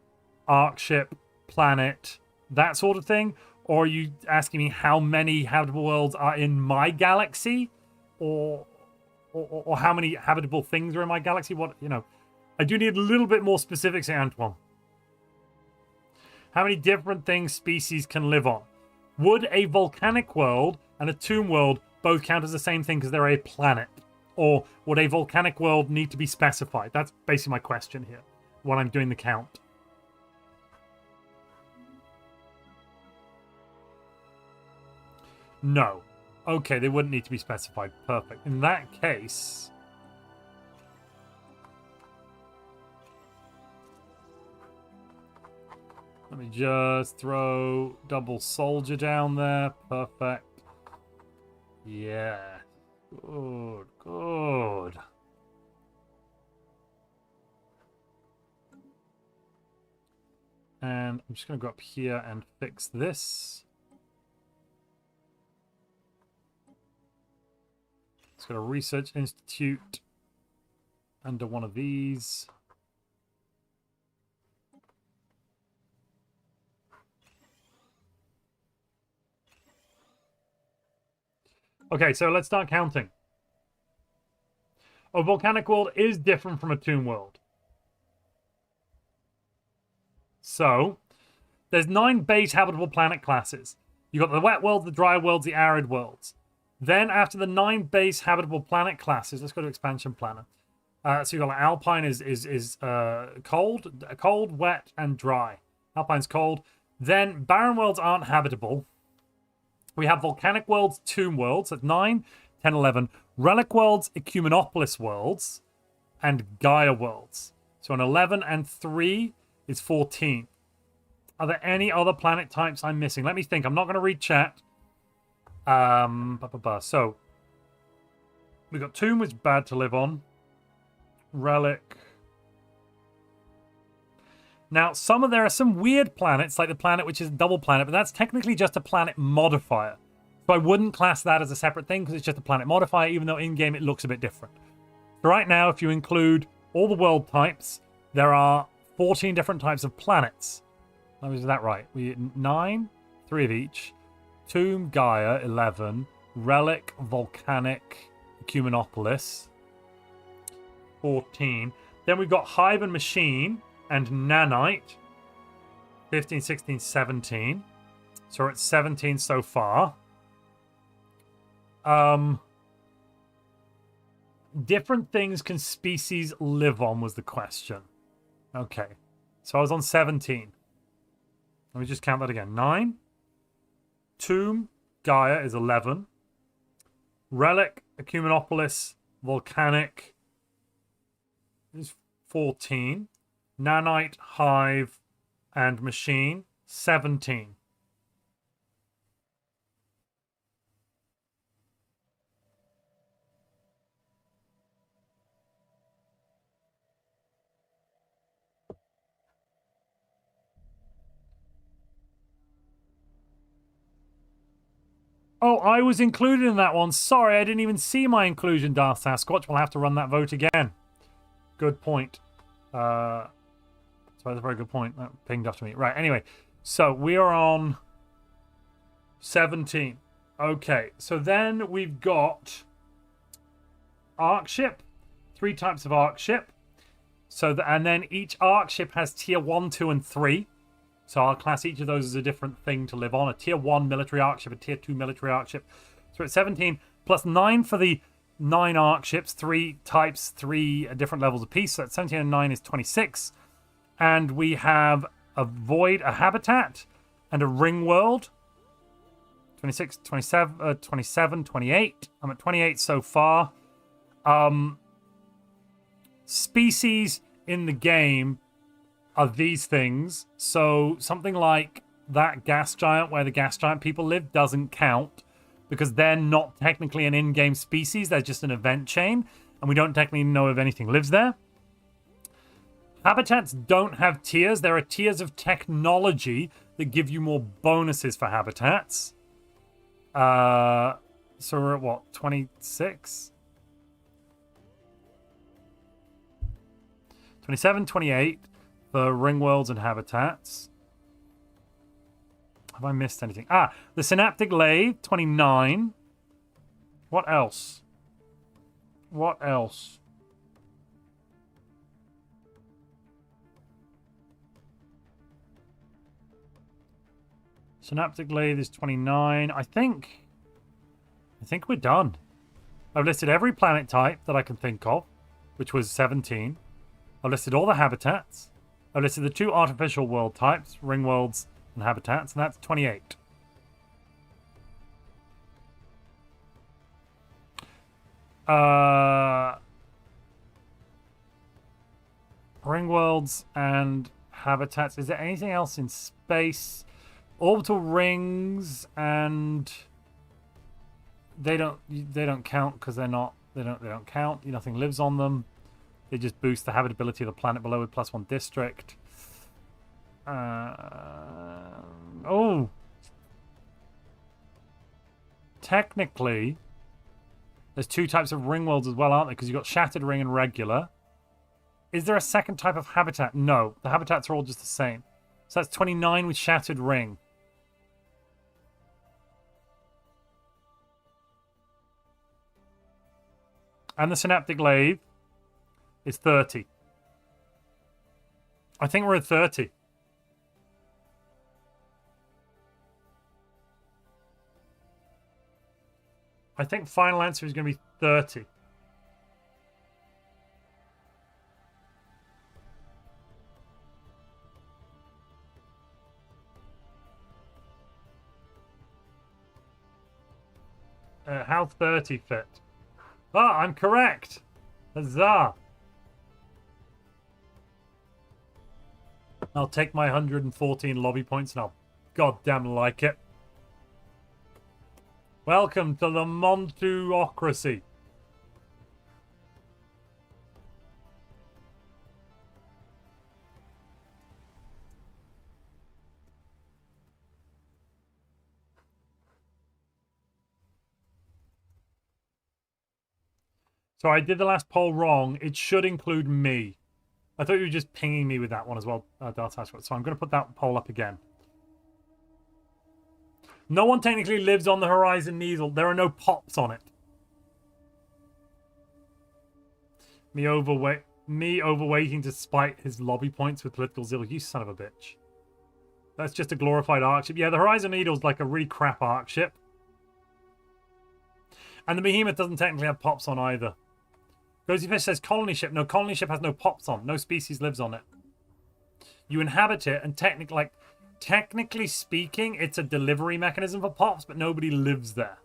Arkship, Planet, that sort of thing? Or are you asking me how many habitable worlds are in my galaxy? Or how many habitable things are in my galaxy? What, I do need a little bit more specifics here, Antoine. How many different things species can live on? Would a volcanic world and a tomb world both count as the same thing because they're a planet? Or would a volcanic world need to be specified? That's basically my question here when I'm doing the count. No. Okay, they wouldn't need to be specified. Perfect. In that case... let me just throw double soldier down there. Perfect. Yeah. Good, good. And I'm just going to go up here and fix this. Let's go to Research Institute under one of these. Okay, so let's start counting. A volcanic world is different from a tomb world. So, there's 9 base habitable planet classes. You've got the wet worlds, the dry worlds, the arid worlds. Then, after the 9 base habitable planet classes, let's go to Expansion Planner. So you've got like Alpine is cold, wet, and dry. Alpine's cold. Then, barren worlds aren't habitable. We have volcanic worlds, tomb worlds, that's 9, 10, 11. Relic worlds, Ecumenopolis worlds, and Gaia worlds. So an 11 and 3 is 14. Are there any other planet types I'm missing? Let me think. I'm not going to read chat. So, we've got tomb, which is bad to live on. Relic. Now, there are some weird planets, like the planet which is a double planet, but that's technically just a planet modifier. So I wouldn't class that as a separate thing because it's just a planet modifier, even though in-game it looks a bit different. So right now, if you include all the world types, there are 14 different types of planets. Is that right? 9, 3 of each. Tomb, Gaia, 11. Relic, Volcanic, Ecumenopolis, 14. Then we've got Hive and Machine and Nanite, 15, 16, 17. So we're at 17 so far. Different things can species live on was the question. Okay. So I was on 17. Let me just count that again. 9. Tomb, Gaia is 11. Relic, Ecumenopolis, Volcanic is 14. Nanite, Hive, and Machine, 17. Oh, I was included in that one. Sorry, I didn't even see my inclusion, Darth Sasquatch. We'll have to run that vote again. Good point. So that's a very good point. That pinged after me. Right, anyway. So we are on 17. Okay, so then we've got Arkship. 3 types of Arkship. And then each Arkship has tier 1, 2, and 3. So I'll class each of those as a different thing to live on. A tier 1 military Arkship, a tier 2 military Arkship. So it's 17 plus 9 for the 9 Arkships. 3 types, 3 different levels of peace. So that's 17 and 9 is 26. And we have a void, a habitat, and a ring world. 26, 27, 28. I'm at 28 so far. Species in the game are these things. So something like that gas giant where the gas giant people live doesn't count because they're not technically an in-game species. They're just an event chain, and we don't technically know if anything lives there. Habitats don't have tiers. There are tiers of technology that give you more bonuses for habitats. So we're at what, 26? 27, 28 for ring worlds and habitats. Have I missed anything? Ah, the synaptic lathe, 29. What else? What else? Synaptic lathe is 29. I think we're done. I've listed every planet type that I can think of, which was 17. I've listed all the habitats. I've listed the 2 artificial world types, ring worlds and habitats, and that's 28. Ring worlds and habitats. Is there anything else in space? Orbital rings, and they don't count because they don't count. Nothing lives on them. They just boost the habitability of the planet below with +1 district. Oh, technically, there's 2 types of ring worlds as well, aren't there? Because you've got shattered ring and regular. Is there a second type of habitat? No, the habitats are all just the same. So that's 29 with shattered ring. And the synaptic lathe is 30. I think we're at 30. I think final answer is going to be 30. How 30 fit? Ah, I'm correct. Huzzah. I'll take my 114 lobby points and I'll goddamn like it. Welcome to the Montuocracy. So I did the last poll wrong. It should include me. I thought you were just pinging me with that one as well, Darth Ashford. So I'm going to put that poll up again. No one technically lives on the Horizon Needle. There are no pops on it. Me overweighting to spite his lobby points with political zeal. You son of a bitch. That's just a glorified arc ship. Yeah, the Horizon Needle's like a really crap arc ship. And the Behemoth doesn't technically have pops on either. Ghostyfish says colony ship. No, colony ship has no pops on. No species lives on it. You inhabit it, and technically speaking, it's a delivery mechanism for pops, but nobody lives there.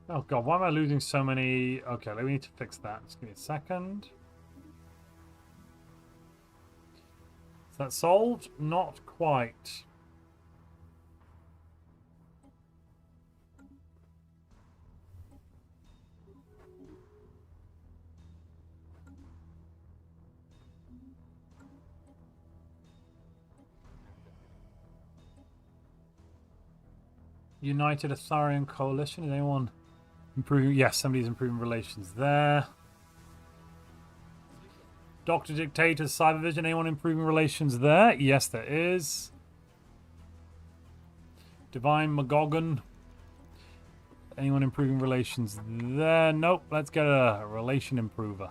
Oh god, why am I losing so many? Okay, we need to fix that. Just give me a second. Is that solved? Not quite. United Atharian Coalition. Is anyone improving? Yes, somebody's improving relations there. Dr. Dictator's Cybervision. Anyone improving relations there? Yes, there is. Divine Magogon. Anyone improving relations there? Nope. Let's get a relation improver.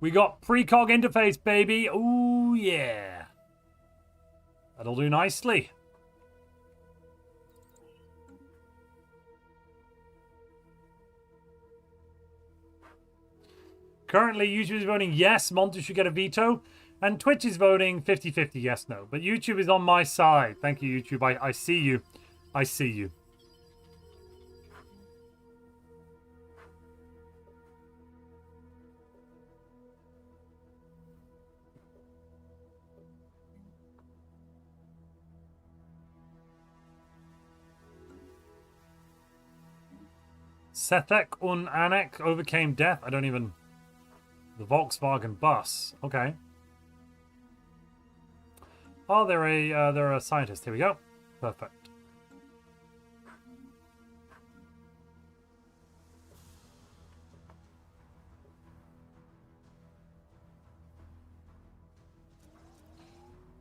We got precog interface, baby. Ooh, yeah. That'll do nicely. Currently, YouTube is voting yes, Montu should get a veto. And Twitch is voting 50-50 yes, no. But YouTube is on my side. Thank you, YouTube. I see you. I see you. Sethek und Anek overcame death. I don't even... The Volkswagen bus. Okay. Oh, they're a scientist. Here we go. Perfect.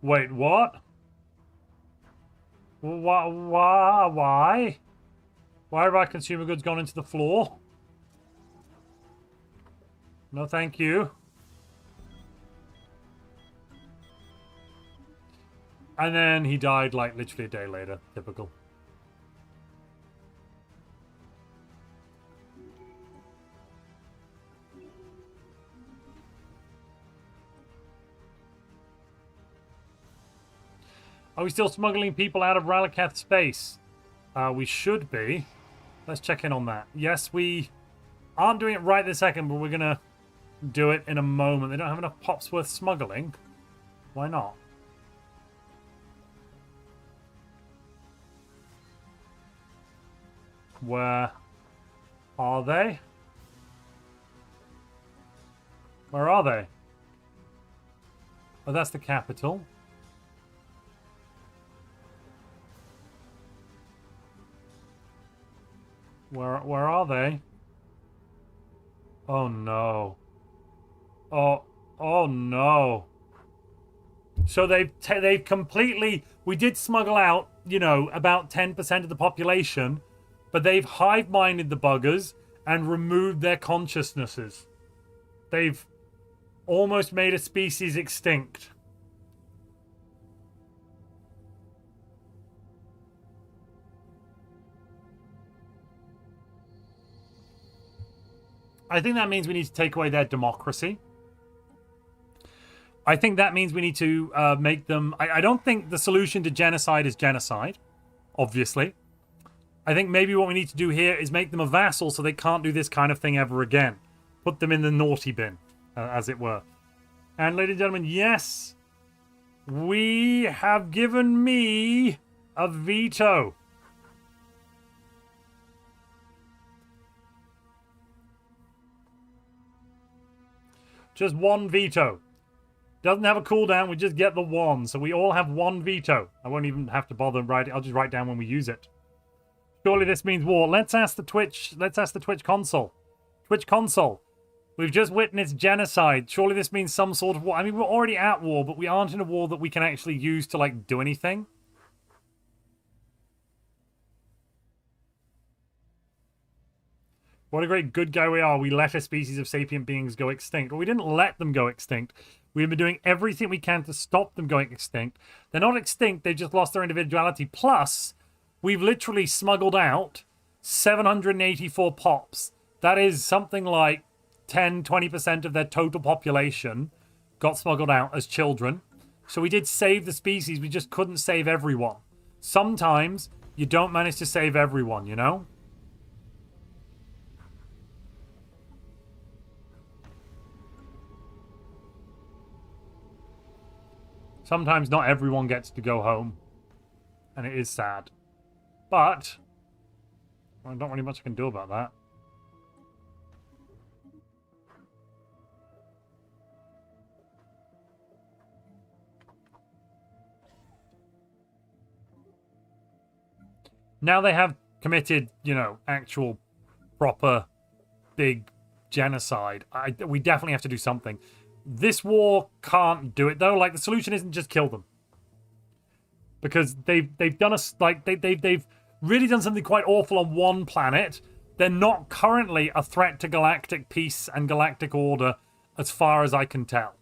Wait, what? Why? Why have our consumer goods gone into the floor? No, thank you. And then he died, like, literally a day later. Typical. Are we still smuggling people out of Ralakath space? We should be. Let's check in on that. Yes, we aren't doing it right this second, but we're going to do it in a moment. They don't have enough pops worth smuggling. Why not? Where are they? Where are they? Oh, that's the capital. Where are they? Oh no. Oh no. So they've completely... We did smuggle out, you know, about 10% of the population, but they've hive-minded the buggers and removed their consciousnesses. They've almost made a species extinct. I think that means we need to take away their democracy. I think that means we need to make them... I don't think the solution to genocide is genocide, obviously. I think maybe what we need to do here is make them a vassal so they can't do this kind of thing ever again. Put them in the naughty bin, as it were. And ladies and gentlemen, yes, we have given me a veto. Just one veto. Doesn't have a cooldown, we just get the one. So we all have one veto. I won't even have to bother writing. I'll just write down when we use it. Surely this means war. Let's ask the Twitch console. Twitch console. We've just witnessed genocide. Surely this means some sort of war. I mean, we're already at war, but we aren't in a war that we can actually use to, like, do anything. What a great good guy we are. We let a species of sapient beings go extinct. Well, we didn't let them go extinct. We've been doing everything we can to stop them going extinct. They're not extinct. They've just lost their individuality. Plus, we've literally smuggled out 784 pops. That is something like 10-20% of their total population got smuggled out as children. So we did save the species. We just couldn't save everyone. Sometimes you don't manage to save everyone, you know? Sometimes not everyone gets to go home. And it is sad. But there's not really much I can do about that. Now they have committed, you know, actual proper big genocide. We definitely have to do something. This war can't do it though. Like, the solution isn't just kill them, because they've done us, like, they've really done something quite awful on one planet. They're not currently a threat to galactic peace and galactic order, as far as I can tell.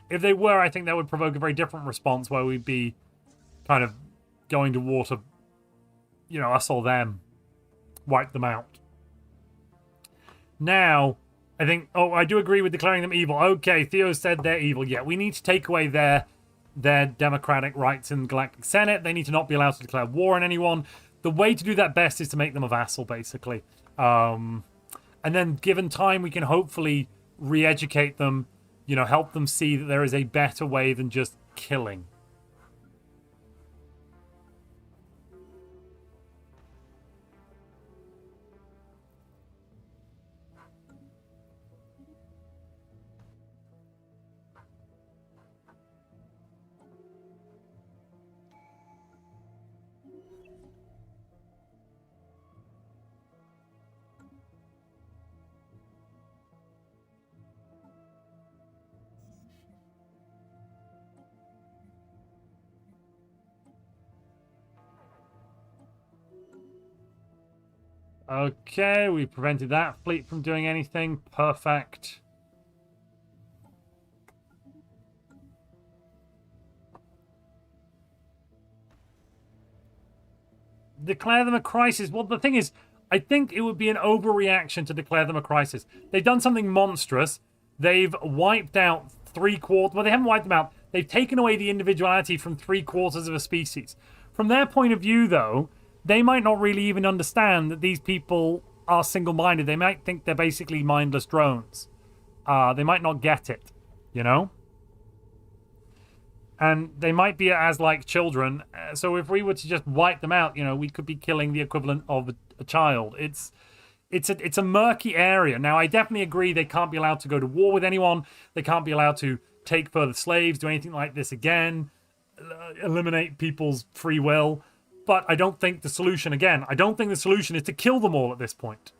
If they were, I think that would provoke a very different response, where we'd be kind of going to war to, you know, us or them. Wipe them out. Now, I think... Oh, I do agree with declaring them evil. Okay, Theo said they're evil. Yeah, we need to take away their democratic rights in the Galactic Senate. They need to not be allowed to declare war on anyone. The way to do that best is to make them a vassal, basically. And then, given time, we can hopefully re-educate them, you know, help them see that there is a better way than just killing. Okay, we prevented that fleet from doing anything. Perfect. Declare them a crisis. Well, the thing is, I think it would be an overreaction to declare them a crisis. They've done something monstrous. They've wiped out 3/4... Well, they haven't wiped them out. They've taken away the individuality from 3/4 of a species. From their point of view, though, they might not really even understand that these people are single-minded. They might think they're basically mindless drones. They might not get it, you know? And they might be as like children. So if we were to just wipe them out, you know, we could be killing the equivalent of a child. It's a murky area. Now, I definitely agree they can't be allowed to go to war with anyone. They can't be allowed to take further slaves, do anything like this again, eliminate people's free will. But I don't think the solution, again, I don't think the solution is to kill them all at this point.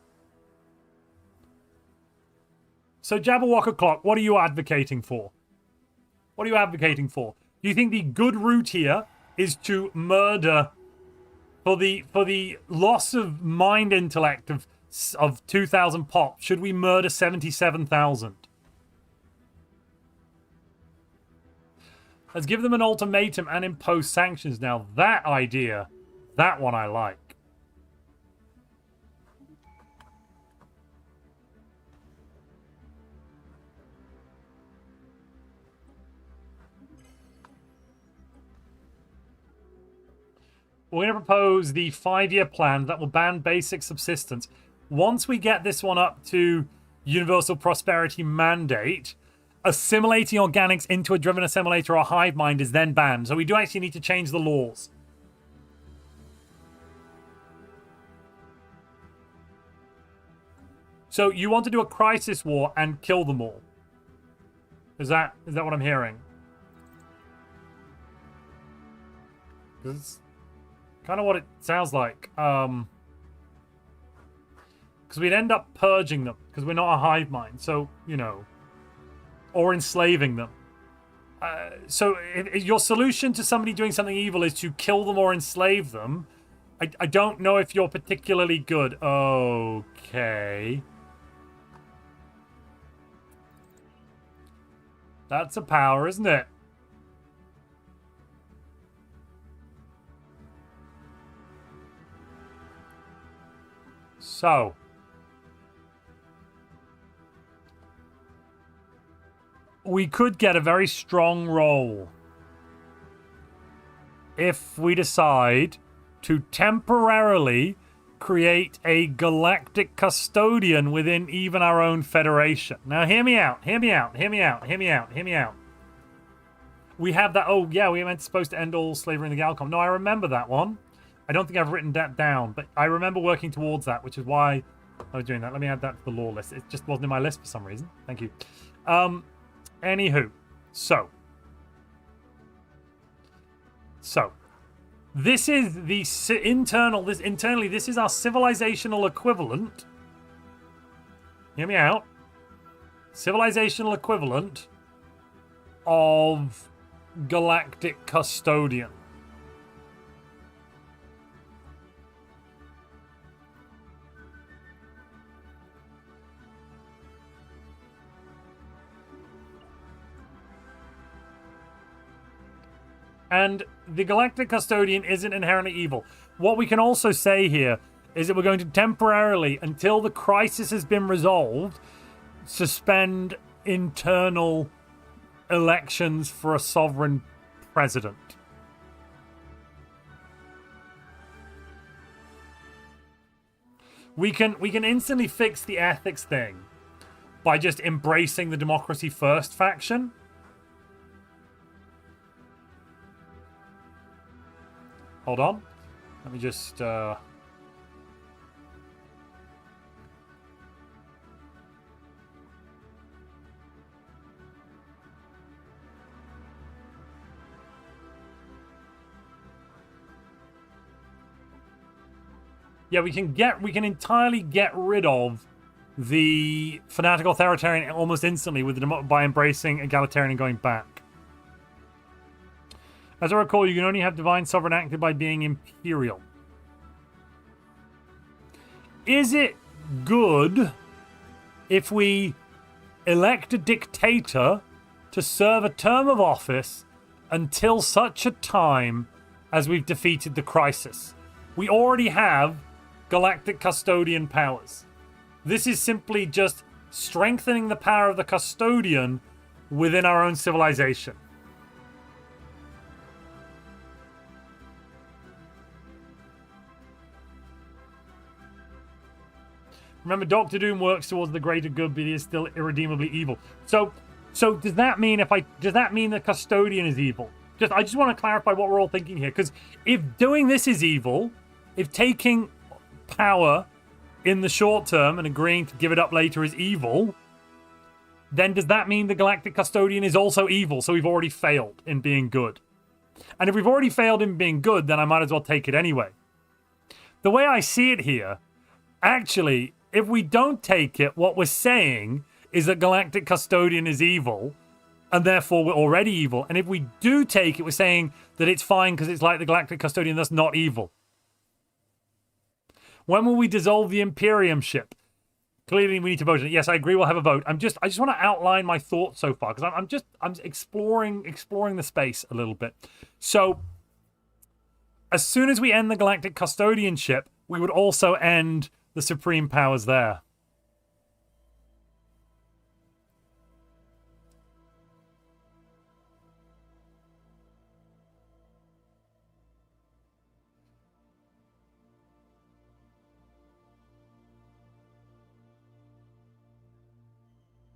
So, Jabberwocker Clock, what are you advocating for? What are you advocating for? Do you think the good route here is to murder for the loss of mind intellect of 2,000 pop? Should we murder 77,000? Let's give them an ultimatum and impose sanctions. Now that idea, that one I like. We're going to propose the 5-year plan that will ban basic subsistence. Once we get this one up to Universal Prosperity Mandate, assimilating organics into a driven assimilator or hive mind is then banned. So we do actually need to change the laws. So you want to do a crisis war and kill them all? Is that what I'm hearing? It's kind of what it sounds like. Because we'd end up purging them because we're not a hive mind. So, you know, or enslaving them. So if your solution to somebody doing something evil is to kill them or enslave them, I don't know if you're particularly good. Okay. That's a power, isn't it? So. We could get a very strong roll if we decide to temporarily create a galactic custodian within even our own federation. Now, hear me out, hear me out, hear me out, hear me out, hear me out. We have that, oh yeah, we were supposed to end all slavery in the Galcom. No, I remember that one. I don't think I've written that down, but I remember working towards that, which is why I was doing that. Let me add that to the law list. It just wasn't in my list for some reason. Thank you. Anywho, so this is the internally this is our civilizational equivalent. Hear me out. Civilizational equivalent of galactic custodian. And the Galactic Custodian isn't inherently evil. What we can also say here is that we're going to temporarily, until the crisis has been resolved, suspend internal elections for a sovereign president. We can instantly fix the ethics thing by just embracing the democracy first faction. Hold on. Let me just yeah, we can entirely get rid of the fanatical authoritarian almost instantly with by embracing egalitarian and going back. As I recall, you can only have divine sovereign active by being imperial. Is it good if we elect a dictator to serve a term of office until such a time as we've defeated the crisis? We already have galactic custodian powers. This is simply just strengthening the power of the custodian within our own civilization. Remember, Doctor Doom works towards the greater good, but he is still irredeemably evil. So does that mean the custodian is evil? I just want to clarify what we're all thinking here, because if doing this is evil, if taking power in the short term and agreeing to give it up later is evil, then does that mean the galactic custodian is also evil? So we've already failed in being good. And if we've already failed in being good, then I might as well take it anyway. The way I see it here, actually, if we don't take it, what we're saying is that galactic custodian is evil, and therefore we're already evil. And if we do take it, we're saying that it's fine because it's like the galactic custodian that's not evil. When will we dissolve the Imperiumship? Clearly, we need to vote on it. Yes, I agree. We'll have a vote. I just want to outline my thoughts so far because I'm exploring the space a little bit. So, as soon as we end the galactic custodianship, we would also end the supreme powers there.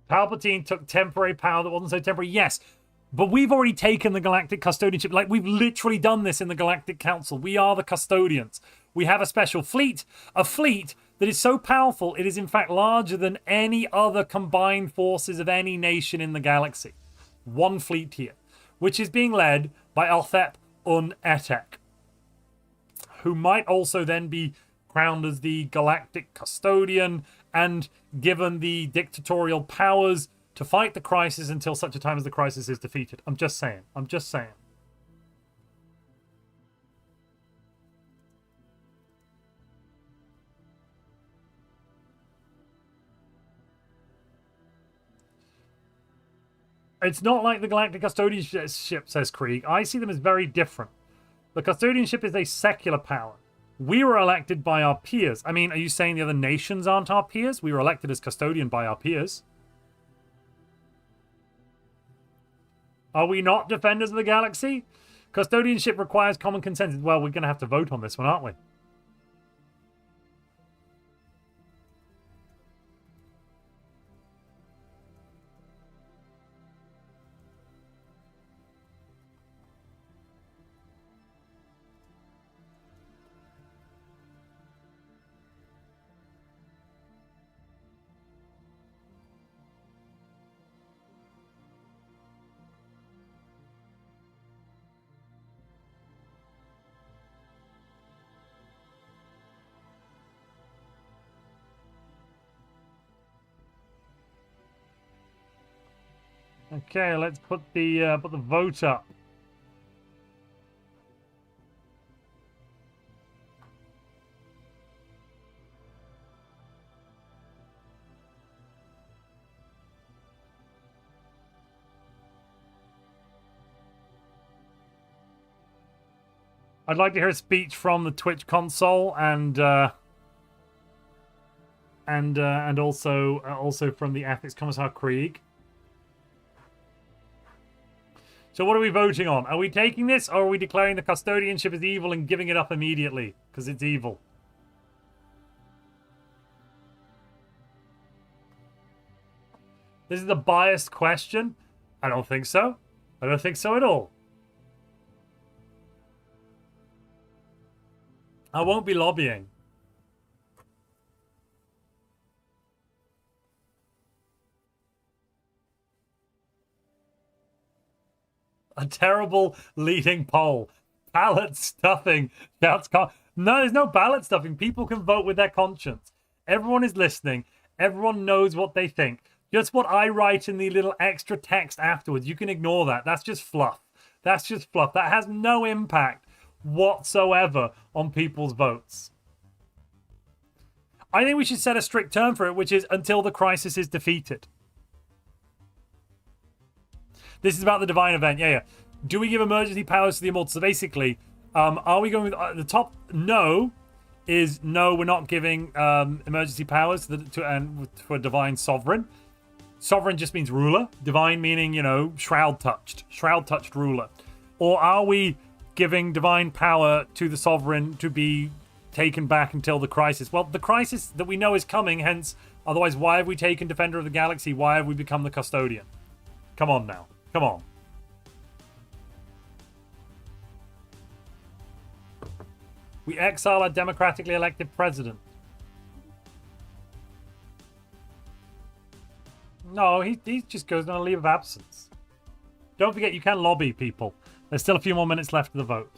Palpatine took temporary power that wasn't so temporary. Yes, but we've already taken the galactic custodianship. Like, we've literally done this in the Galactic Council. We are the custodians. We have a special fleet. A fleet that is so powerful, it is in fact larger than any other combined forces of any nation in the galaxy. One fleet here, which is being led by Althep Un Etek, who might also then be crowned as the galactic custodian and given the dictatorial powers to fight the crisis until such a time as the crisis is defeated. I'm just saying. It's not like the galactic custodianship, says Krieg. I see them as very different. The custodianship is a secular power. We were elected by our peers. I mean, are you saying the other nations aren't our peers? We were elected as custodian by our peers. Are we not defenders of the galaxy? Custodianship requires common consensus. Well, we're going to have to vote on this one, aren't we? Okay, let's put the vote up. I'd like to hear a speech from the Twitch console and and also from the Ethics Commissar Krieg. So what are we voting on? Are we taking this, or are we declaring the custodianship as evil and giving it up immediately because it's evil? This is a biased question. I don't think so. I don't think so at all. I won't be lobbying. A terrible leading poll. Ballot stuffing. No, there's no ballot stuffing. People can vote with their conscience. Everyone is listening. Everyone knows what they think. Just what I write in the little extra text afterwards, you can ignore that. That's just fluff. That's just fluff. That has no impact whatsoever on people's votes. I think we should set a strict term for it, which is until the crisis is defeated. This is about the divine event. Yeah. Do we give emergency powers to the immortals? So basically, are we going with the top? No, is no. We're not giving emergency powers for divine sovereign. Sovereign just means ruler. Divine meaning, shroud touched ruler. Or are we giving divine power to the sovereign to be taken back until the crisis? Well, the crisis that we know is coming. Hence, otherwise, why have we taken Defender of the Galaxy? Why have we become the custodian? Come on now. Come on. We exile our democratically elected president. No, he just goes on a leave of absence. Don't forget, you can lobby people. There's still a few more minutes left of the vote.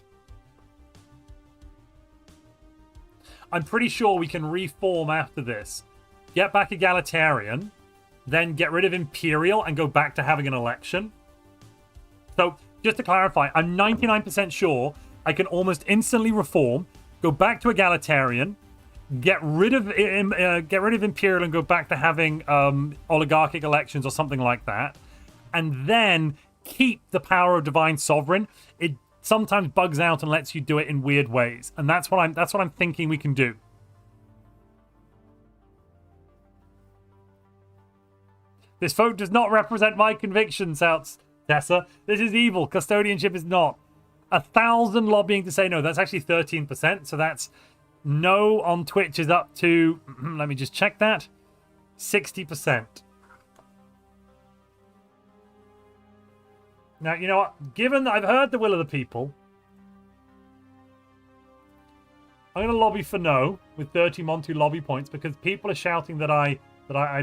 I'm pretty sure we can reform after this. Get back egalitarian, then get rid of imperial and go back to having an election. So, just to clarify, I'm 99% sure I can almost instantly reform, go back to egalitarian, get rid of imperial and go back to having oligarchic elections or something like that, and then keep the power of divine sovereign. It sometimes bugs out and lets you do it in weird ways, and that's what I'm thinking we can do. This vote does not represent my convictions, Tessa. This is evil. Custodianship is not. 1,000 lobbying to say no. That's actually 13%. So that's no on Twitch is up to, let me just check that, 60%. Now, you know what? Given that I've heard the will of the people, I'm going to lobby for no with 30 Montu lobby points because people are shouting that I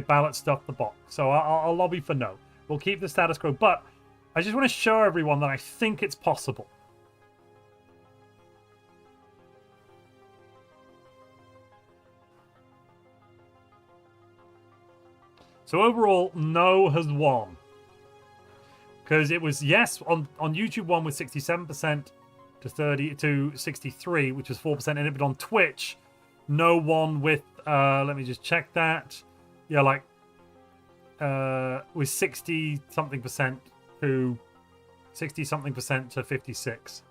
ballot stuffed the box. So I'll lobby for no. We'll keep the status quo. But I just want to show everyone that I think it's possible. So overall, no has won. Because it was yes on YouTube won with 67% to 63, which was 4% in it. But on Twitch, no won with let me just check that. Yeah, like with 60-something% to 60-something% to 56.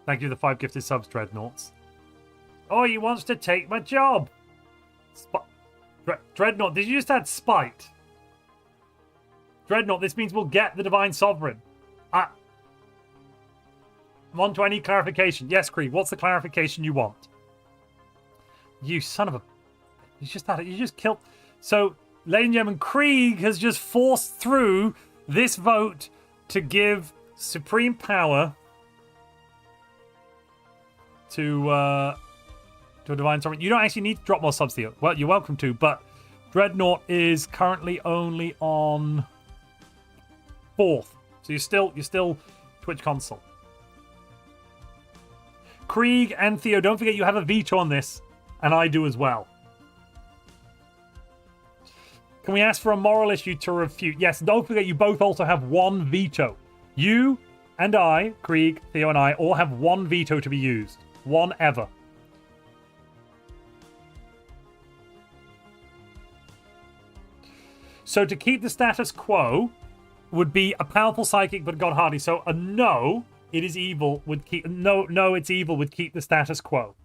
Thank you for the 5 gifted subs, Dreadnoughts. Oh, he wants to take my job. Dreadnought, did you just add spite? Dreadnought, this means we'll get the Divine Sovereign. Montu, I need clarification. Yes, Creed, what's the clarification you want? You son of a... You just had it. You just killed... So, ladies and gentlemen, Krieg has just forced through this vote to give supreme power to a divine sovereign. You don't actually need to drop more subs here. Well, you're welcome to, but Dreadnought is currently only on 4th. So you're still Twitch console. Krieg and Theo, don't forget you have a veto on this, and I do as well. Can we ask for a moral issue to refute? Yes, don't forget you both also have 1 veto. You and I, Krieg, Theo and I, all have 1 veto to be used. 1 ever. So to keep the status quo would be a powerful psychic but God hardy. So a no, it is evil would keep no, it's evil would keep the status quo.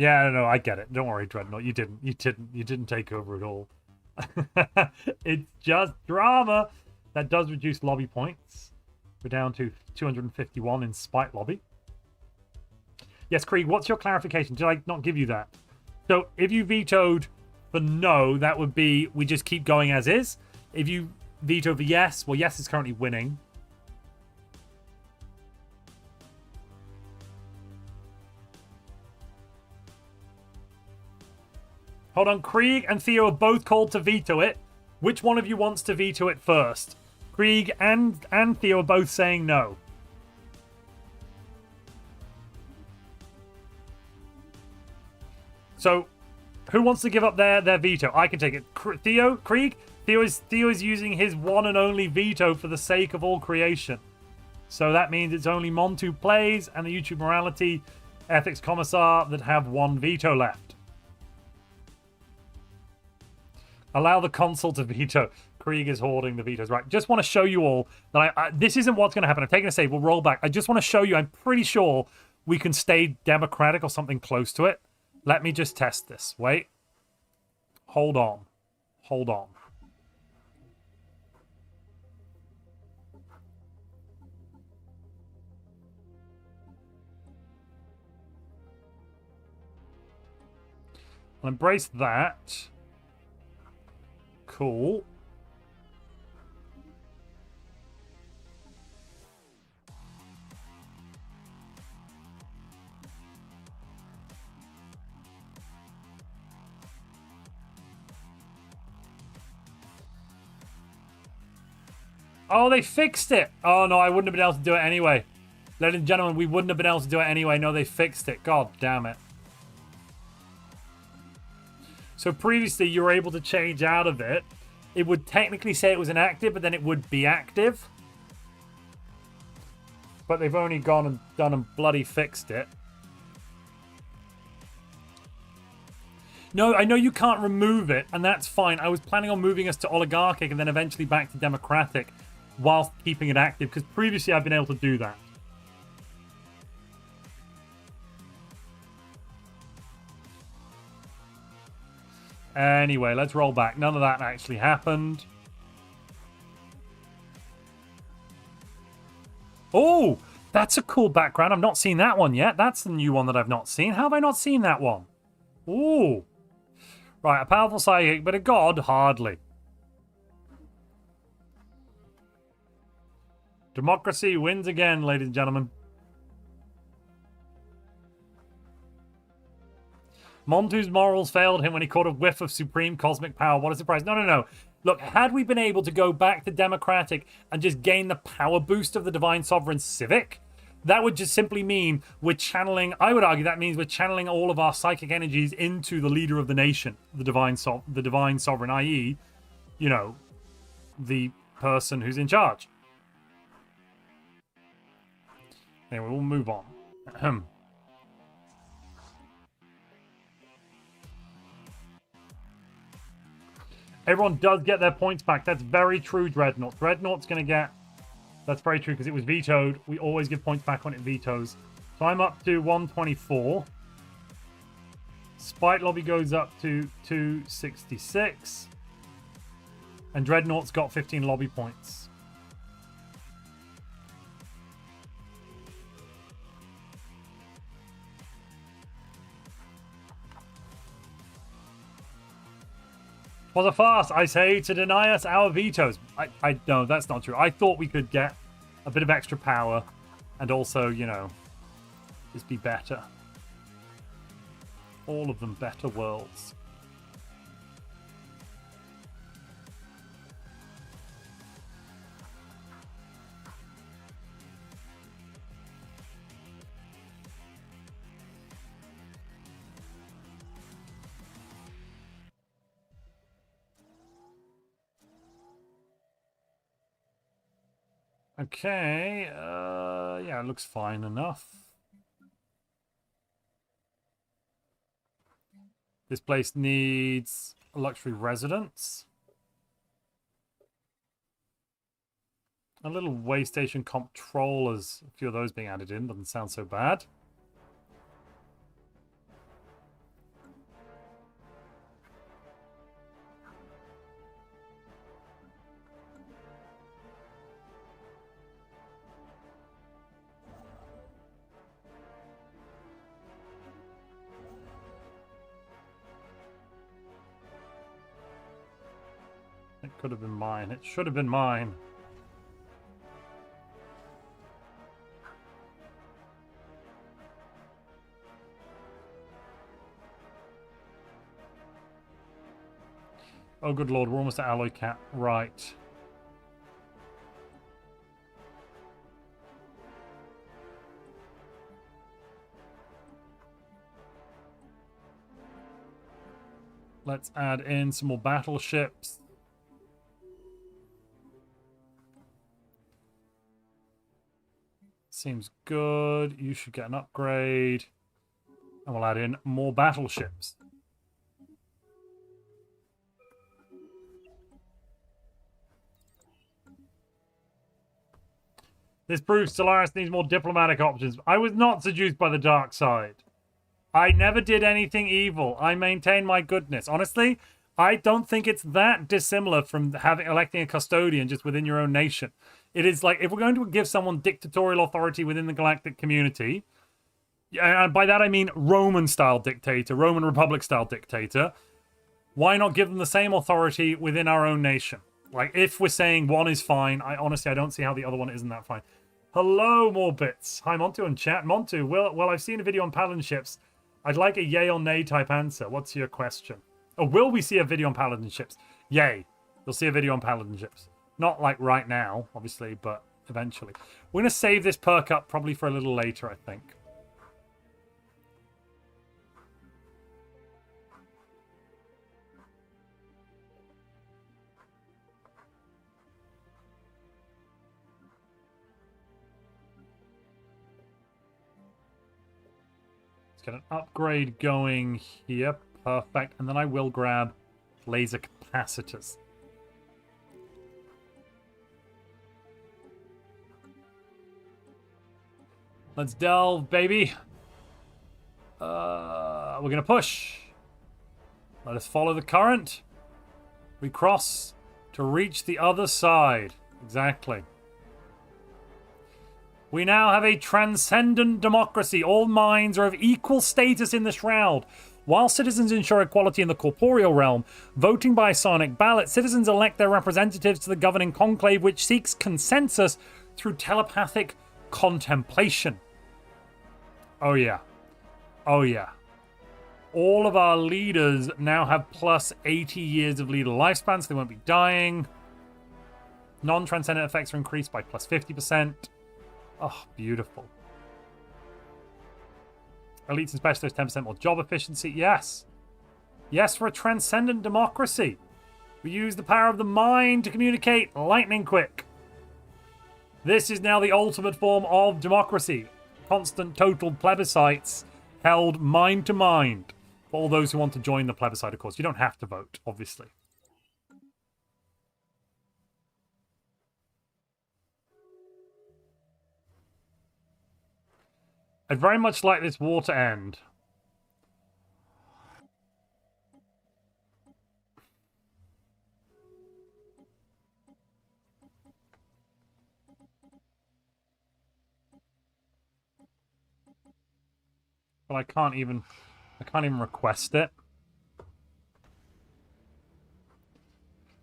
Yeah, no, I get it. Don't worry, Dreadnought. You didn't take over at all. It's just drama. That does reduce lobby points. We're down to 251 in Spite Lobby. Yes, Krieg, what's your clarification? Did I not give you that? So if you vetoed for no, that would be we just keep going as is. If you veto for yes, well, yes is currently winning. Hold on, Krieg and Theo are both called to veto it. Which one of you wants to veto it first? Krieg and Theo are both saying no. So, who wants to give up their veto? I can take it. Theo? Krieg? Theo is using his one and only veto for the sake of all creation. So that means it's only MONTUPLAYS and the YouTube Morality Ethics Commissar that have one veto left. Allow the console to veto. Krieg is hoarding the vetoes. Right, just want to show you all that this isn't what's going to happen. I'm taking a save. We'll roll back. I just want to show you. I'm pretty sure we can stay democratic or something close to it. Let me just test this. Wait. Hold on. Hold on. I'll embrace that. Cool. Oh, they fixed it. Oh, no, I wouldn't have been able to do it anyway. Ladies and gentlemen, we wouldn't have been able to do it anyway. No, they fixed it. God damn it. So previously, you were able to change out of it. It would technically say it was inactive, but then it would be active. But they've only gone and done and bloody fixed it. No, I know you can't remove it, and that's fine. I was planning on moving us to oligarchic and then eventually back to democratic whilst keeping it active, because previously I've been able to do that. Anyway, let's roll back. None of that actually happened. Oh, that's a cool background. I've not seen that one yet. That's the new one that I've not seen. How have I not seen that one? Ooh. Right, a powerful psychic, but a god? Hardly. Democracy wins again, ladies and gentlemen. Montu's morals failed him when he caught a whiff of supreme cosmic power. What a surprise. No, no, no. Look, had we been able to go back to democratic and just gain the power boost of the Divine Sovereign Civic, that would just simply mean we're channeling, I would argue that means we're channeling all of our psychic energies into the leader of the nation, the Divine Sovereign, i.e., you know, the person who's in charge. Anyway, we'll move on. Everyone does get their points back. That's very true, Dreadnought. Dreadnought's going to get... That's very true because it was vetoed. We always give points back when it vetoes. So I'm up to 124. Spite Lobby goes up to 266. And Dreadnought's got 15 lobby points. Was a farce, I say, to deny us our vetoes. I no, that's not true. I thought we could get a bit of extra power and also, you know, just be better. All of them better worlds. Okay, yeah, it looks fine enough. This place needs a luxury residence. A little way station comptrollers, a few of those being added in, doesn't sound so bad. Could have been mine. It should have been mine. Oh, good lord, we're almost at alloy cap. Right. Let's add in some more battleships. Seems good. You should get an upgrade. And we'll add in more battleships. This proves Stellaris needs more diplomatic options. I was not seduced by the dark side. I never did anything evil. I maintain my goodness. Honestly, I don't think it's that dissimilar from electing a custodian just within your own nation. It is like, if we're going to give someone dictatorial authority within the galactic community, and by that I mean Roman-style dictator, Roman Republic-style dictator, why not give them the same authority within our own nation? Like, if we're saying one is fine, I don't see how the other one isn't that fine. Hello, more bits. Hi, Montu and chat. Montu, well, I've seen a video on paladin ships. I'd like a yay or nay type answer. What's your question? Oh, will we see a video on paladin ships? Yay. You'll see a video on paladin ships. Not like right now, obviously, but eventually. We're going to save this perk up probably for a little later, I think. Let's get an upgrade going here. Perfect. And then I will grab laser capacitors. Let's delve, baby. We're going to push. Let us follow the current. We cross to reach the other side. Exactly. We now have a transcendent democracy. All minds are of equal status in the Shroud. While citizens ensure equality in the corporeal realm, voting by sonic ballot, citizens elect their representatives to the governing conclave, which seeks consensus through telepathic contemplation. Oh yeah. Oh yeah. All of our leaders now have plus 80 years of leader lifespan, so they won't be dying. Non-transcendent effects are increased by plus 50%. Oh, beautiful. Elites and specialists, 10% more job efficiency. Yes. Yes, for a transcendent democracy. We use the power of the mind to communicate lightning quick. This is now the ultimate form of democracy. Constant total plebiscites held mind to mind. For all those who want to join the plebiscite, of course. You don't have to vote, obviously. I'd very much like this war to end. But I can't even request it.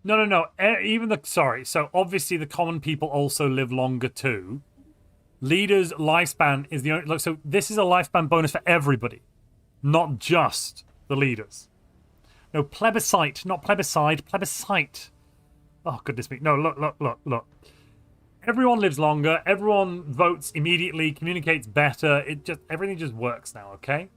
No. Sorry. So obviously the common people also live longer too. Leaders' lifespan is the only... Look, so this is a lifespan bonus for everybody, not just the leaders. No, plebiscite, not plebiscite, plebiscite. Oh, goodness me. No, look. Everyone lives longer. Everyone votes immediately, communicates better. Everything just works now, okay?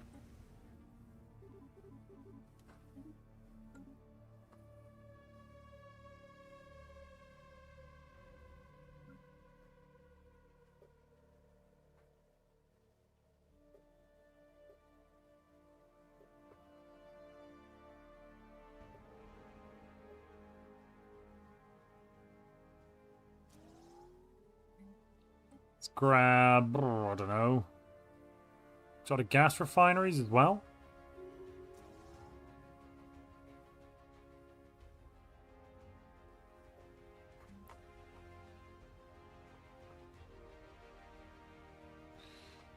Let's grab, I don't know, sort of gas refineries as well.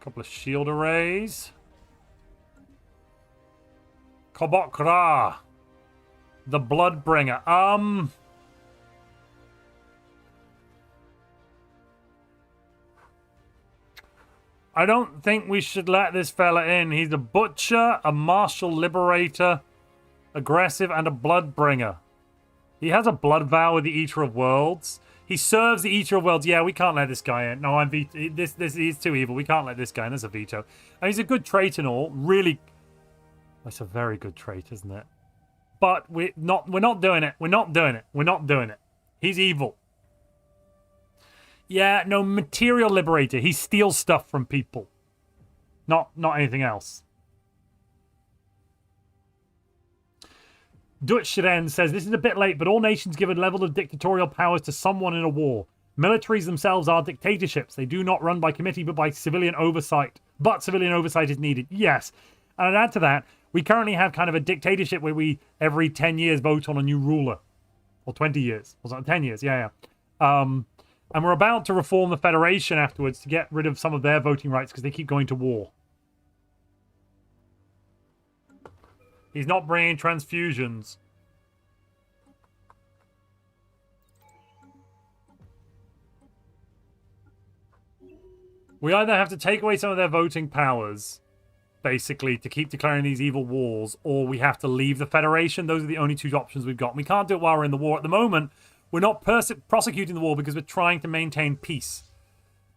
A couple of shield arrays. Kobokra, the Bloodbringer. I don't think we should let this fella in. He's a butcher, a martial liberator, aggressive, and a bloodbringer. He has a blood vow with the Eater of Worlds. He serves the Eater of Worlds. Yeah, we can't let this guy in. No, he's too evil. We can't let this guy in. There's a veto. And he's a good trait and all. Really, that's a very good trait, isn't it? But we're not doing it. We're not doing it. We're not doing it. He's evil. Yeah, no, material liberator. He steals stuff from people. Not anything else. Dutch Shiren says, this is a bit late, but all nations give a level of dictatorial powers to someone in a war. Militaries themselves are dictatorships. They do not run by committee, but by civilian oversight. But civilian oversight is needed. Yes. And I'd add to that, we currently have kind of a dictatorship where we, every 10 years, vote on a new ruler. Or 20 years. Or 10 years, yeah. And we're about to reform the Federation afterwards to get rid of some of their voting rights because they keep going to war. He's not bringing transfusions. We either have to take away some of their voting powers, basically, to keep declaring these evil wars, or we have to leave the Federation. Those are the only two options we've got. We can't do it while we're in the war. At the moment, we're not prosecuting the war because we're trying to maintain peace.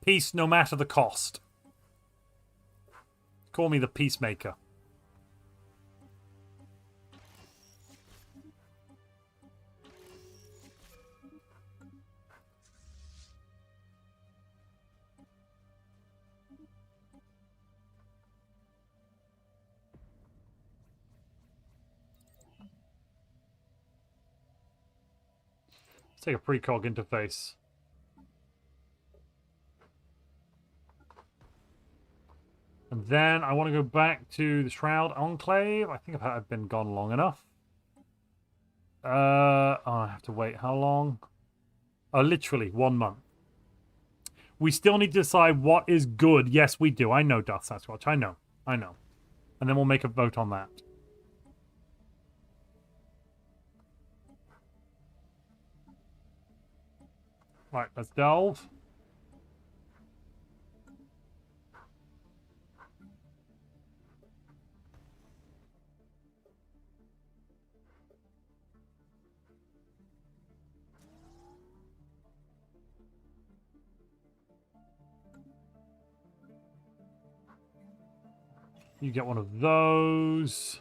Peace no matter the cost. Call me the peacemaker. Let's take a precog interface. And then I want to go back to the Shroud Enclave. I think I've been gone long enough. Oh, I have to wait. How long? Oh, literally 1 month. We still need to decide what is good. Yes, we do. I know, Darth Sasquatch. I know. And then we'll make a vote on that. Right, let's delve. You get one of those.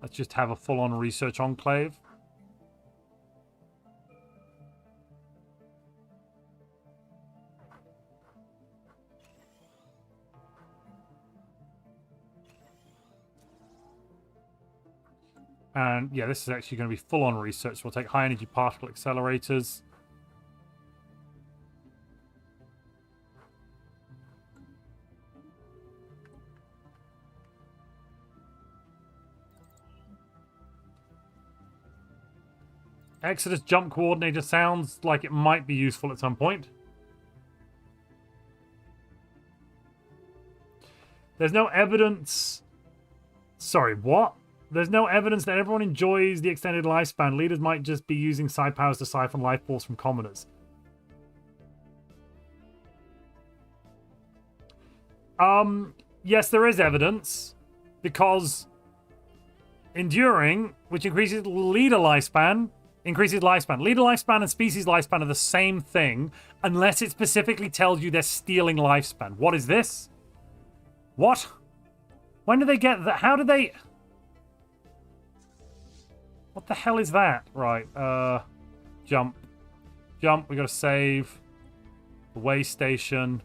Let's just have a full-on research enclave. And yeah, this is actually going to be full-on research. We'll take high-energy particle accelerators. Exodus jump coordinator sounds like it might be useful at some point. There's no evidence... Sorry, what? There's no evidence that everyone enjoys the extended lifespan. Leaders might just be using side powers to siphon life force from commoners. Yes, there is evidence. Because enduring, which increases leader lifespan, increases lifespan. Leader lifespan and species lifespan are the same thing, unless it specifically tells you they're stealing lifespan. What is this? What? When do they get that? How do they... What the hell is that? Right, jump. Jump, we gotta save. The way station.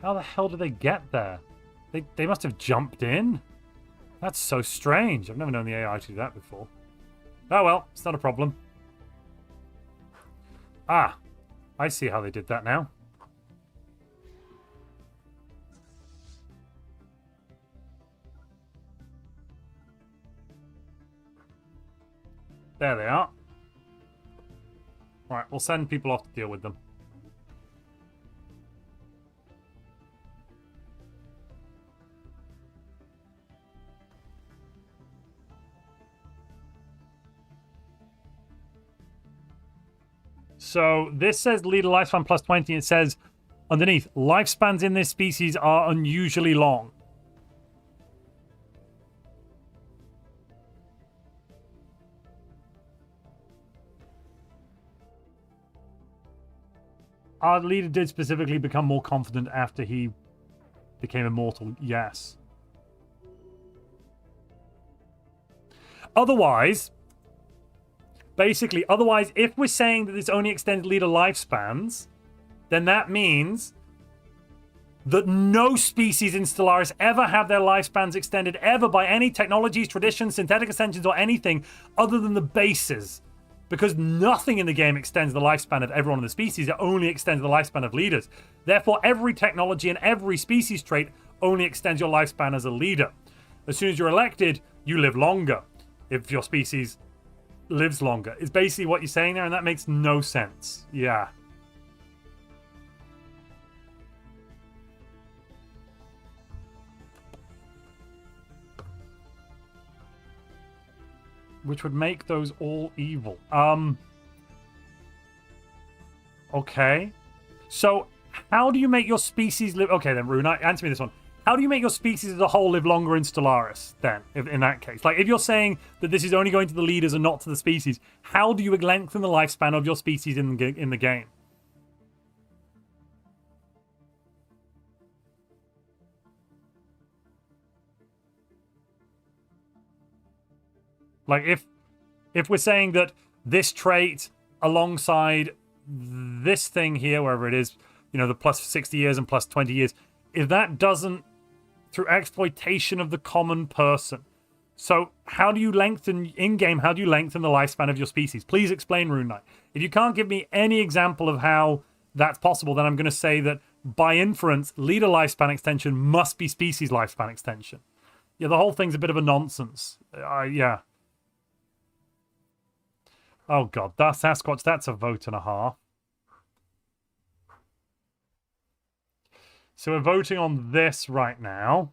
How the hell do they get there? They must have jumped in? That's so strange. I've never known the AI to do that before. Oh well, it's not a problem. Ah, I see how they did that now. There they are. Right, we'll send people off to deal with them. So this says leader lifespan plus 20. It says underneath, lifespans in this species are unusually long. Our leader did specifically become more confident after he became immortal. Yes. Otherwise, basically, if we're saying that this only extends leader lifespans, then that means that no species in Stellaris ever have their lifespans extended ever by any technologies, traditions, synthetic ascensions, or anything other than the bases. Because nothing in the game extends the lifespan of everyone in the species, it only extends the lifespan of leaders. Therefore, every technology and every species trait only extends your lifespan as a leader. As soon as you're elected, you live longer. If your species lives longer. It's basically what you're saying there, and that makes no sense. Yeah. Which would make those all evil. Okay. So, how do you make your species live... Okay, then, Rune, answer me this one. How do you make your species as a whole live longer in Stellaris, then, in that case? Like, if you're saying that this is only going to the leaders and not to the species, how do you lengthen the lifespan of your species in the game? Like, if we're saying that this trait alongside this thing here, wherever it is, you know, the plus 60 years and plus 20 years, if that doesn't, through exploitation of the common person. So how do you lengthen, in-game, how do you lengthen the lifespan of your species? Please explain, Rune Knight. If you can't give me any example of how that's possible, then I'm going to say that by inference, leader lifespan extension must be species lifespan extension. Yeah, the whole thing's a bit of a nonsense. Yeah. Oh god, that's Sasquatch, that's a vote and a half. So we're voting on this right now.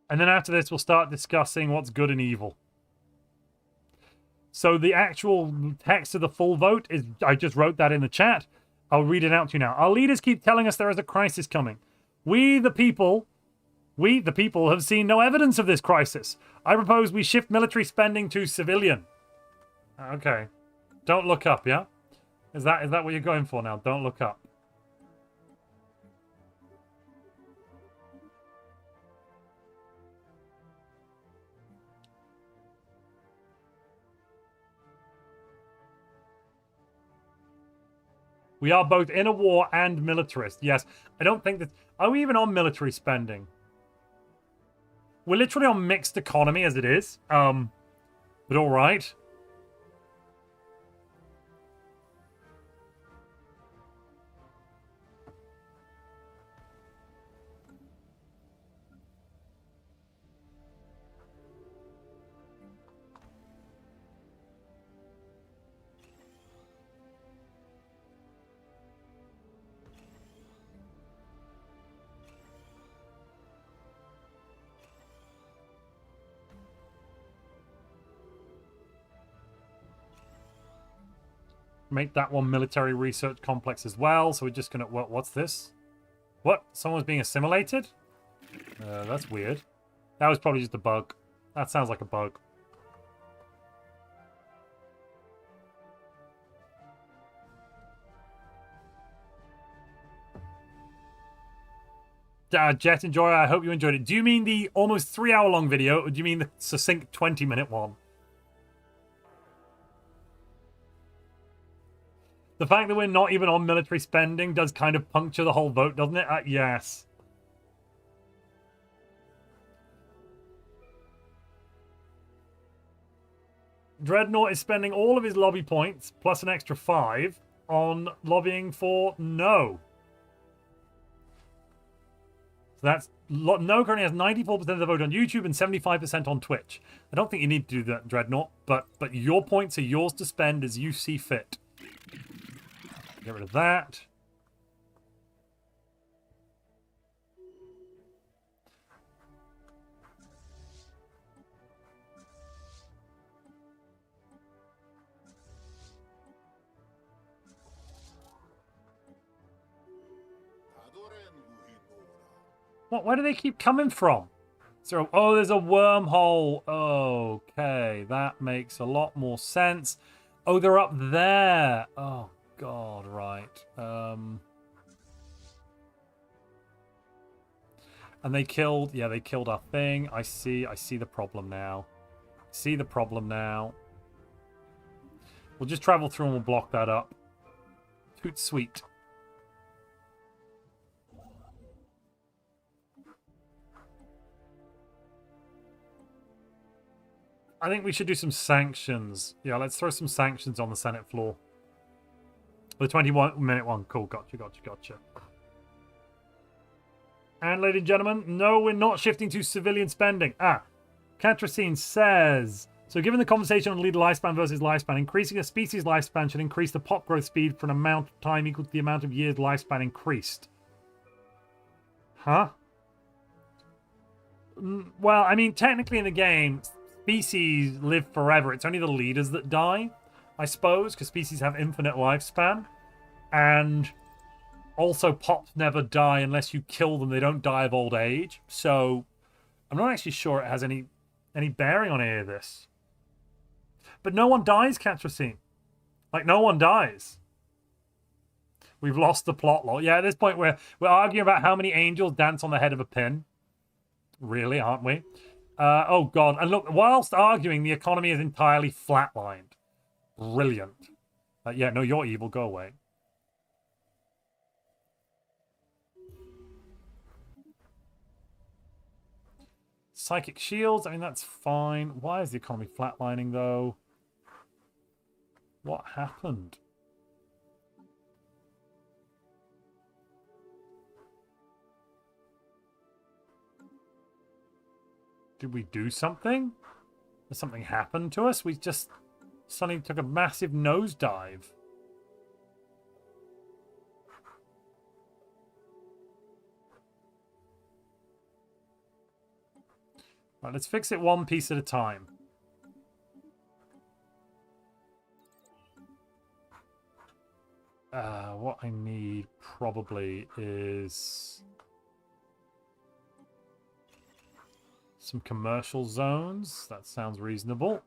And then after this, we'll start discussing what's good and evil. So the actual text of the full vote is, I just wrote that in the chat. I'll read it out to you now. Our leaders keep telling us there is a crisis coming. We, the people, have seen no evidence of this crisis. I propose we shift military spending to civilian. Okay. Don't look up, yeah? Is that what you're going for now? Don't look up. We are both in a war and militarist. Yes. I don't think that... Are we even on military spending? We're literally on mixed economy as it is. But all right. Make that one military research complex as well. So we're just gonna... What's this? What? Someone's being assimilated? That's weird. That was probably just a bug. That sounds like a bug. Jet Enjoyer, I hope you enjoyed it. Do you mean the almost 3-hour-long video, or do you mean the succinct 20-minute one? The fact that we're not even on military spending does kind of puncture the whole vote, doesn't it? Yes. Dreadnought is spending all of his lobby points, plus an extra 5, on lobbying for no. So that's... No currently has 94% of the vote on YouTube and 75% on Twitch. I don't think you need to do that, Dreadnought, but your points are yours to spend as you see fit. Get rid of that. What? Where do they keep coming from? So, oh, there's a wormhole. Okay, that makes a lot more sense. Oh, they're up there. Oh, God, right. And they killed, yeah, they killed our thing. I see the problem now. See the problem now. We'll just travel through and we'll block that up. Toot sweet. I think we should do some sanctions. Yeah, let's throw some sanctions on the Senate floor. The 21-minute one. Cool, gotcha. And, ladies and gentlemen, no, we're not shifting to civilian spending. Catracine says... So given the conversation on leader lifespan versus lifespan, increasing a species lifespan should increase the pop growth speed for an amount of time equal to the amount of years lifespan increased. Huh? Well, I mean, technically in the game, species live forever. It's only the leaders that die, I suppose, because species have infinite lifespan. And also pops never die unless you kill them. They don't die of old age. So I'm not actually sure it has any bearing on any of this. But no one dies, Catracine. Like, no one dies. We've lost the plot law. Yeah, at this point, we're arguing about how many angels dance on the head of a pin. Really, aren't we? Oh, God. And look, whilst arguing, the economy is entirely flatlined. Brilliant. Yeah, no, you're evil. Go away. Psychic shields. I mean, that's fine. Why is the economy flatlining, though? What happened? Did we do something? Did something happen to us? We just suddenly took a massive nosedive. Right, let's fix it one piece at a time. What I need probably is some commercial zones. That sounds reasonable.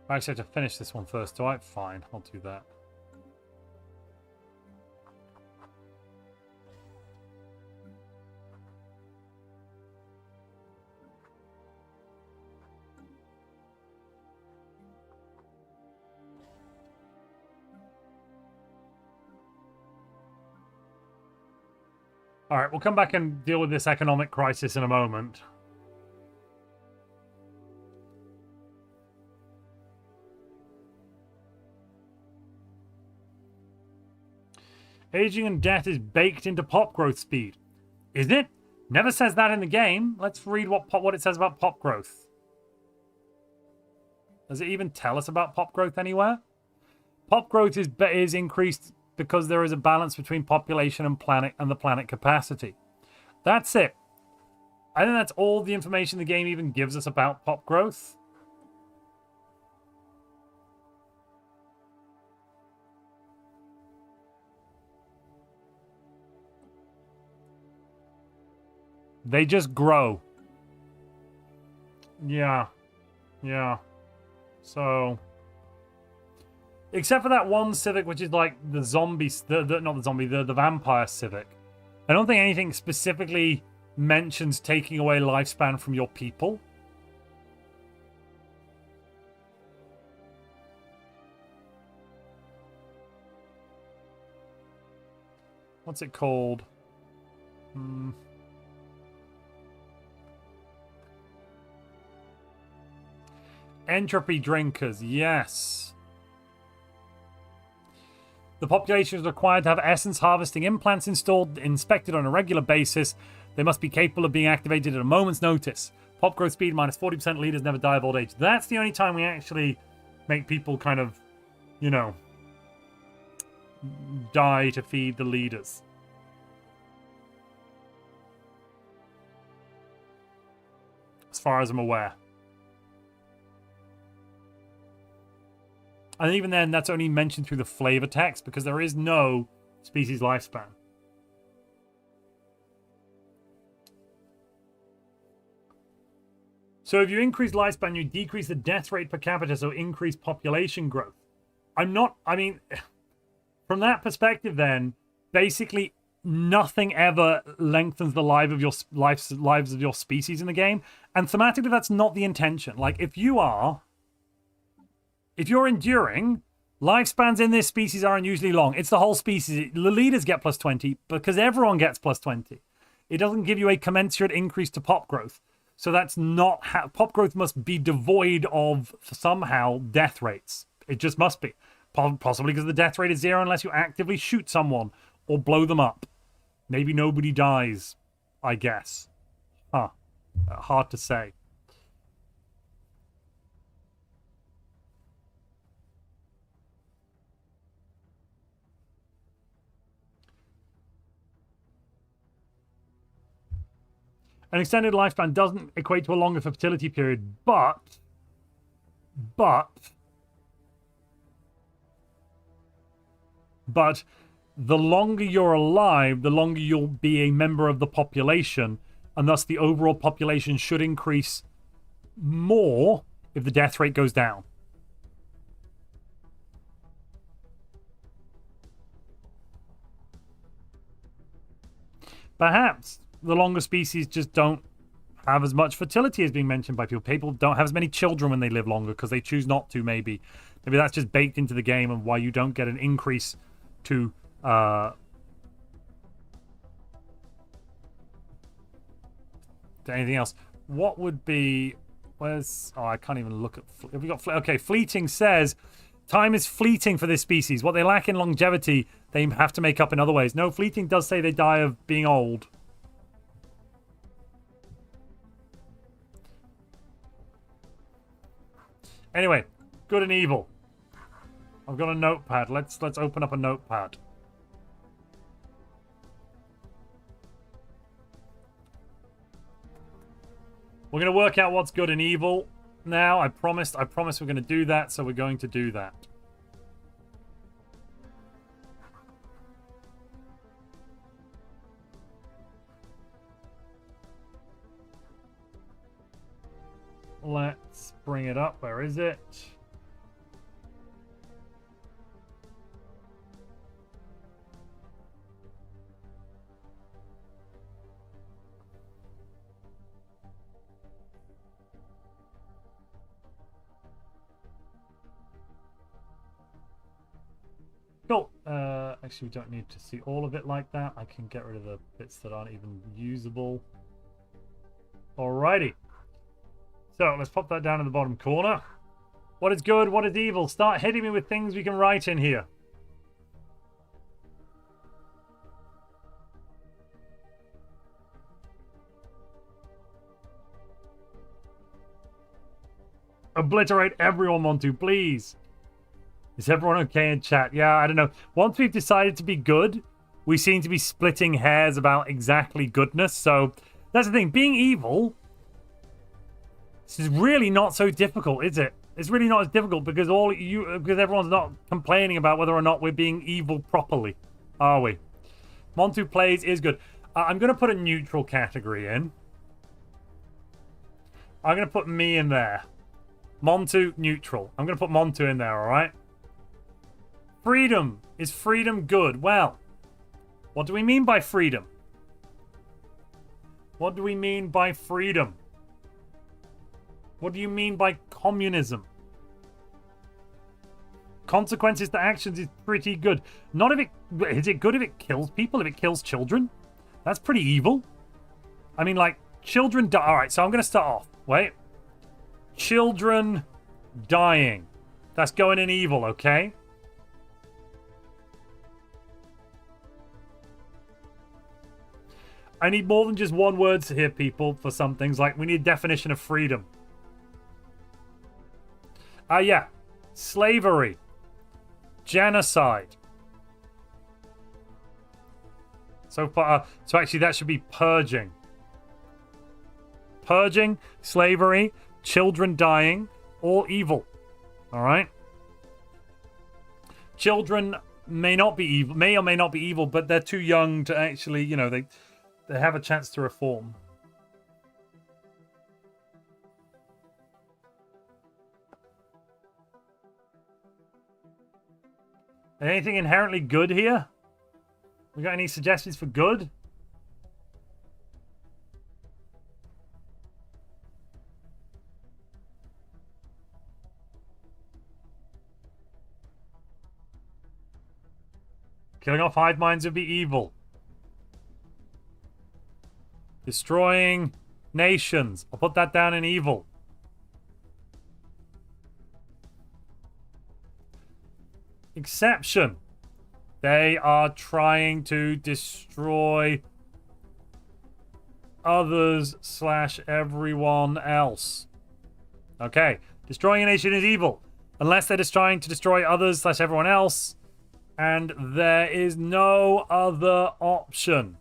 I actually have to finish this one first, do I? Fine, I'll do that. All right, we'll come back and deal with this economic crisis in a moment. Aging and death is baked into pop growth speed. Is it? Never says that in the game. Let's read what it says about pop growth. Does it even tell us about pop growth anywhere? Pop growth is increased because there is a balance between population and the planet capacity. That's it. I think that's all the information the game even gives us about pop growth. They just grow. Yeah. So, except for that one civic, which is like the zombie, the vampire civic. I don't think anything specifically mentions taking away lifespan from your people. What's it called? Entropy drinkers, yes. The population is required to have essence harvesting implants installed, inspected on a regular basis. They must be capable of being activated at a moment's notice. Pop growth speed minus 40%. Leaders never die of old age. That's the only time we actually make people kind of, you know, die to feed the leaders. As far as I'm aware. And even then, that's only mentioned through the flavor text because there is no species lifespan. So if you increase lifespan, you decrease the death rate per capita, so increase population growth. I mean, from that perspective then, basically nothing ever lengthens the lives of your species in the game. And thematically, that's not the intention. Like, if you're enduring, lifespans in this species aren't usually long. It's the whole species. The leaders get plus 20 because everyone gets plus 20. It doesn't give you a commensurate increase to pop growth. So that's not how pop growth must be devoid of somehow death rates. It just must be. Possibly because the death rate is 0 unless you actively shoot someone or blow them up. Maybe nobody dies, I guess. Huh. Hard to say. An extended lifespan doesn't equate to a longer fertility period, but the longer you're alive, the longer you'll be a member of the population, and thus the overall population should increase more if the death rate goes down. Perhaps the longer species just don't have as much fertility as being mentioned by people. People don't have as many children when they live longer because they choose not to, maybe. Maybe that's just baked into the game and why you don't get an increase to... anything else. What would be... Where's... Oh, I can't even look at... Have we got... Okay, fleeting says... Time is fleeting for this species. What they lack in longevity, they have to make up in other ways. No, fleeting does say they die of being old. Anyway, good and evil. I've got a notepad. Let's open up a notepad. We're going to work out what's good and evil now. I promised we're going to do that, so we're going to do that. Let's bring it up. Where is it? Cool. Actually, we don't need to see all of it like that. I can get rid of the bits that aren't even usable. Alrighty. So let's pop that down in the bottom corner. What is good? What is evil? Start hitting me with things we can write in here. Obliterate everyone, Montu, please. Is everyone okay in chat? Yeah, I don't know. Once we've decided to be good, we seem to be splitting hairs about exactly goodness. So that's the thing. Being evil... This is really not so difficult, is it? It's really not as difficult because everyone's not complaining about whether or not we're being evil properly, are we? MONTUPLAYS is good. I'm going to put a neutral category in. I'm going to put me in there. Montu, neutral. I'm going to put Montu in there, all right? Freedom. Is freedom good? Well, what do we mean by freedom? What do we mean by freedom? What do you mean by communism? Consequences to actions is pretty good. Not if it... Is it good if it kills people? If it kills children? That's pretty evil. I mean, like, children die... Alright, so I'm going to start off. Wait. Children dying. That's going in evil, okay? I need more than just one word here, people, for some things. Like, we need a definition of freedom. Yeah. Slavery. Genocide. So far, so actually that should be purging. Purging, slavery, children dying, all evil. All right? Children may not be evil, may or may not be evil, but they're too young to actually, you know, they have a chance to reform. Anything inherently good here? We got any suggestions for good? Killing off hive minds would be evil. Destroying nations. I'll put that down in evil. Exception. They are trying to destroy others / everyone else. Okay. Destroying a nation is evil. Unless they're just trying to destroy others / everyone else. And there is no other option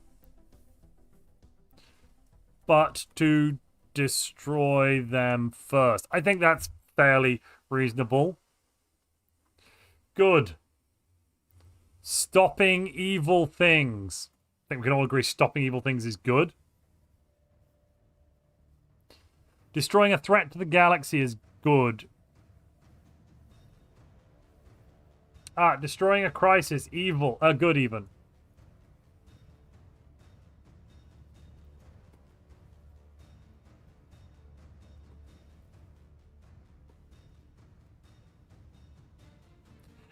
but to destroy them first. I think that's fairly reasonable. Good. Stopping evil things. I think we can all agree stopping evil things is good. Destroying a threat to the galaxy is good. Destroying a crisis, evil. Good even.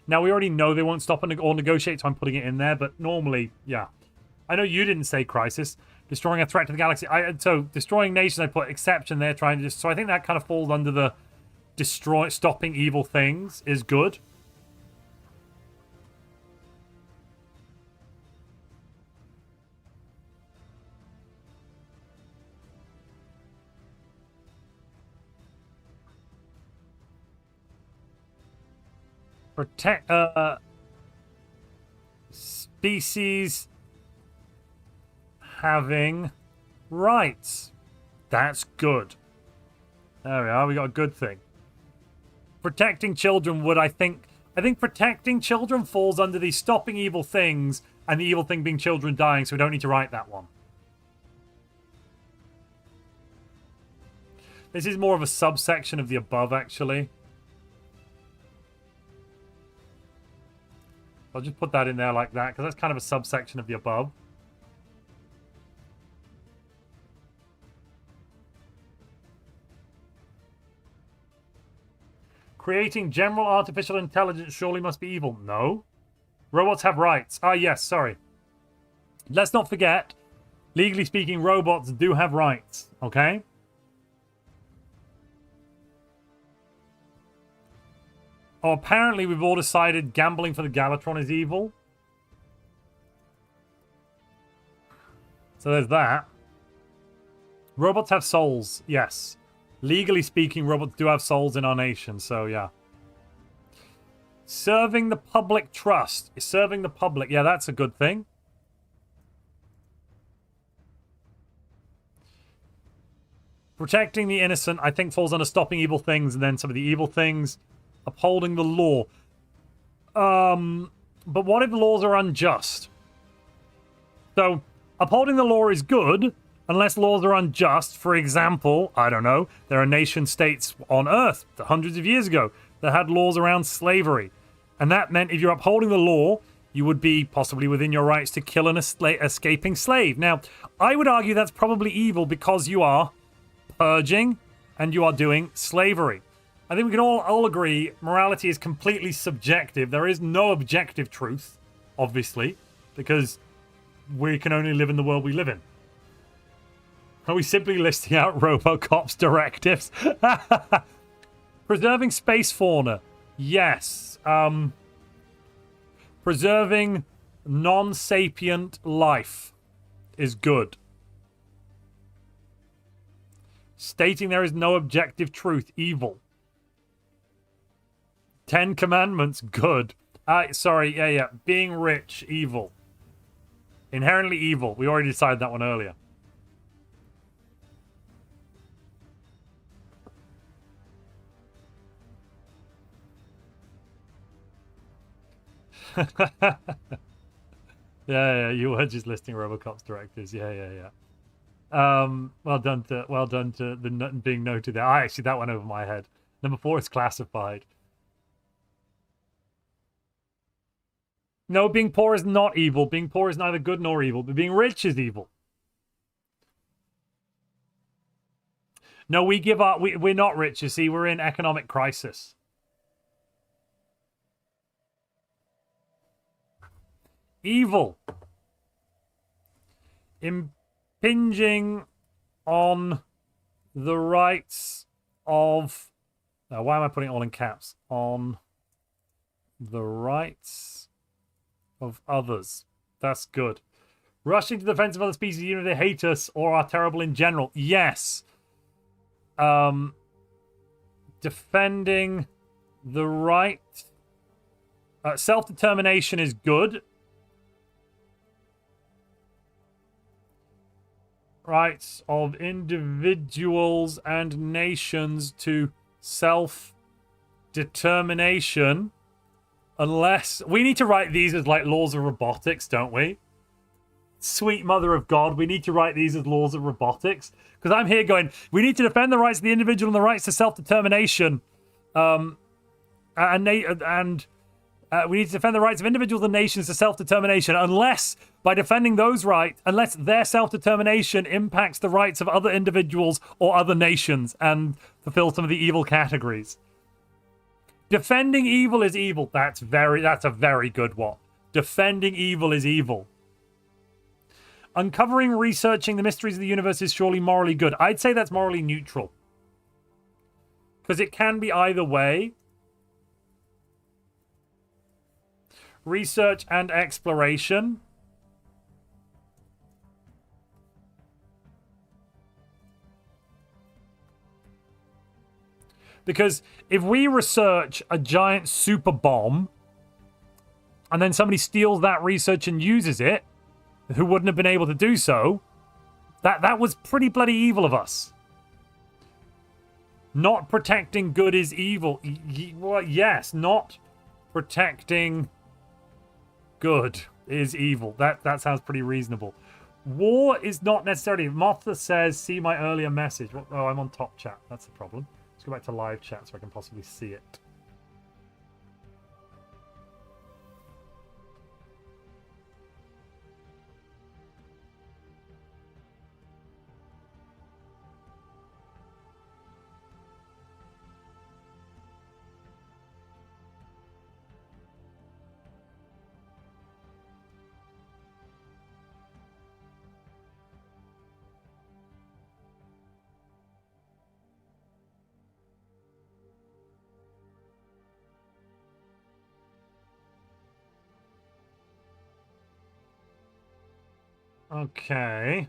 Now, we already know they won't stop or negotiate, so I'm putting it in there, but normally, yeah. I know you didn't say crisis. Destroying a threat to the galaxy. So, destroying nations, I put exception there, trying to just... So, I think that kind of falls under the stopping evil things is good. Protect species having rights. That's good. There we are. We got a good thing. Protecting children would, I think protecting children falls under the stopping evil things and the evil thing being children dying, so we don't need to write that one. This is more of a subsection of the above, actually. I'll just put that in there like that, because that's kind of a subsection of the above. Creating general artificial intelligence surely must be evil. No. Robots have rights. Yes, sorry. Let's not forget, legally speaking, robots do have rights, okay? Oh, apparently we've all decided gambling for the Galatron is evil. So there's that. Robots have souls, yes. Legally speaking, robots do have souls in our nation, so yeah. Serving the public trust. Serving the public, yeah, that's a good thing. Protecting the innocent, I think, falls under stopping evil things, and then some of the evil things. Upholding the law. But what if laws are unjust? So, upholding the law is good, unless laws are unjust. For example, I don't know, there are nation-states on Earth hundreds of years ago that had laws around slavery. And that meant if you're upholding the law, you would be possibly within your rights to kill an escaping slave. Now, I would argue that's probably evil because you are purging and you are doing slavery. I think we can all agree morality is completely subjective. There is no objective truth, obviously, because we can only live in the world we live in. Are we simply listing out RoboCop's directives? Preserving space fauna. Yes. Preserving non-sapient life is good. Stating there is no objective truth, evil. 10 Commandments, good. Sorry, yeah. Being rich, evil. Inherently evil. We already decided that one earlier. Yeah, you were just listing Robocop's directives. Yeah. Well done to the being noted there. Actually, that went over my head. Number 4 is classified. No, being poor is not evil. Being poor is neither good nor evil, but being rich is evil. No, we give up. We're not rich, you see. We're in economic crisis. Evil. Impinging on the rights of... Now, why am I putting it all in caps? On the rights of others. That's good. Rushing to the defense of other species, even if they hate us or are terrible in general. Yes. Defending the right... self-determination is good. Rights of individuals and nations to self-determination. Unless... We need to write these as like laws of robotics, don't we? Sweet mother of God, we need to write these as laws of robotics. Because I'm here going, we need to defend the rights of the individual and the rights to self-determination. We need to defend the rights of individuals and nations to self-determination, unless, by defending those rights, unless their self-determination impacts the rights of other individuals or other nations and fulfill some of the evil categories. Defending evil is evil. That's a very good one. Defending evil is evil. Uncovering, researching the mysteries of the universe is surely morally good. I'd say that's morally neutral. Because it can be either way. Research and exploration. Because if we research a giant super bomb and then somebody steals that research and uses it, who wouldn't have been able to do so, that was pretty bloody evil of us. Not protecting good is evil. Well, yes, not protecting good is evil. That sounds pretty reasonable. War is not necessarily... Martha says, see my earlier message. Oh, I'm on top chat. That's the problem. Let's go back to live chat so I can possibly see it. Okay.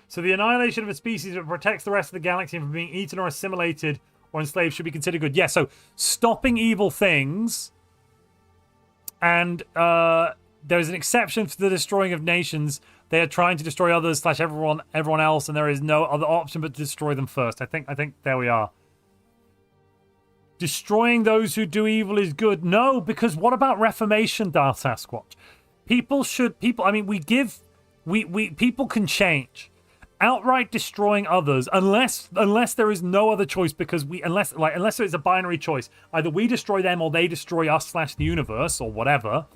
So the annihilation of a species that protects the rest of the galaxy from being eaten or assimilated or enslaved should be considered good. Yeah, so stopping evil things. And there's an exception for the destroying of nations. They are trying to destroy others / everyone else, and there is no other option but to destroy them first. I think there we are. Destroying those who do evil is good. No, because what about reformation, Darth Sasquatch? People can change. Outright destroying others, unless there is no other choice, because unless there is a binary choice, either we destroy them or they destroy us / the universe or whatever.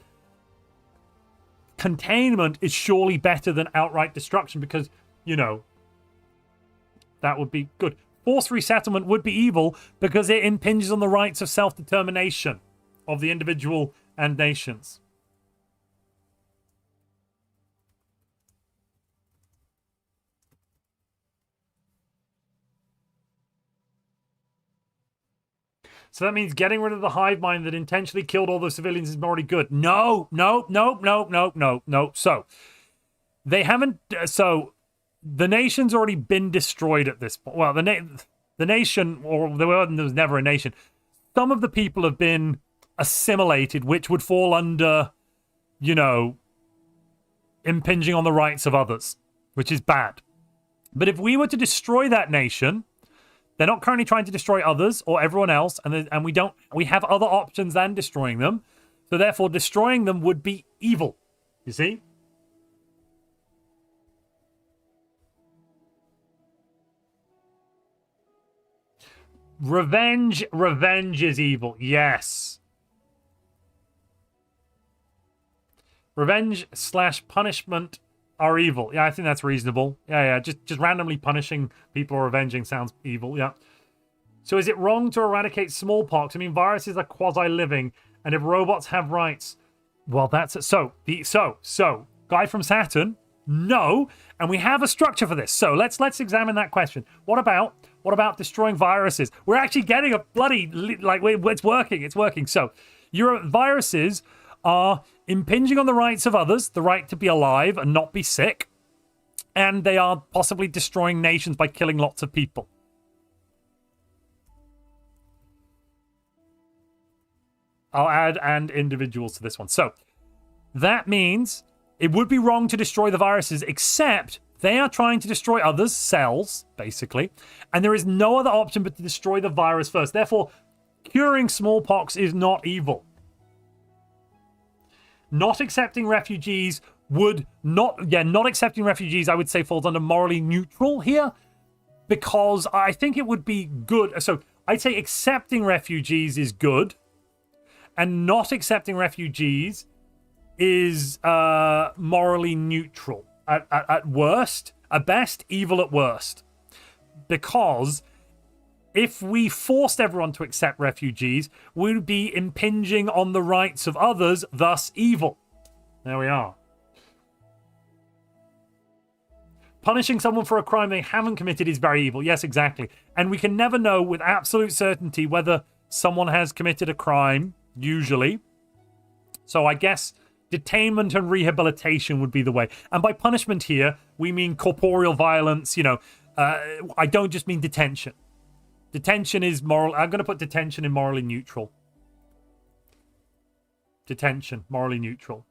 Containment is surely better than outright destruction, because, you know, that would be good. Forced resettlement would be evil because it impinges on the rights of self-determination of the individual and nations. So that means getting rid of the hive mind that intentionally killed all those civilians is morally good. No. So they haven't. So the nation's already been destroyed at this point. Well, the nation, or there was never a nation. Some of the people have been assimilated, which would fall under, you know, impinging on the rights of others, which is bad. But if we were to destroy that nation, they're not currently trying to destroy others or everyone else, and we have other options than destroying them. So therefore, destroying them would be evil. You see? Revenge is evil. Yes. Revenge / punishment are evil. Yeah, I think that's reasonable. Yeah. Just randomly punishing people or avenging sounds evil. Yeah. So is it wrong to eradicate smallpox? I mean, viruses are quasi-living, and if robots have rights, well, that's it. So guy from Saturn, no, and we have a structure for this. So let's examine that question. What about destroying viruses? We're actually getting a bloody it's working. So your viruses are impinging on the rights of others, the right to be alive and not be sick, and they are possibly destroying nations by killing lots of people. I'll add "and individuals" to this one. So that means it would be wrong to destroy the viruses, except they are trying to destroy others' cells, basically, and there is no other option but to destroy the virus first. Therefore, curing smallpox is not evil. Not accepting refugees not accepting refugees, I would say, falls under morally neutral here, because I think it would be good. So I'd say accepting refugees is good, and not accepting refugees is morally neutral at worst. At best, evil at worst. Because if we forced everyone to accept refugees, we would be impinging on the rights of others, thus evil. There we are. Punishing someone for a crime they haven't committed is very evil. Yes, exactly. And we can never know with absolute certainty whether someone has committed a crime, usually. So I guess detainment and rehabilitation would be the way. And by punishment here, we mean corporeal violence. You know, I don't just mean detention. Detention is moral. I'm going to put detention in morally neutral. Detention, morally neutral.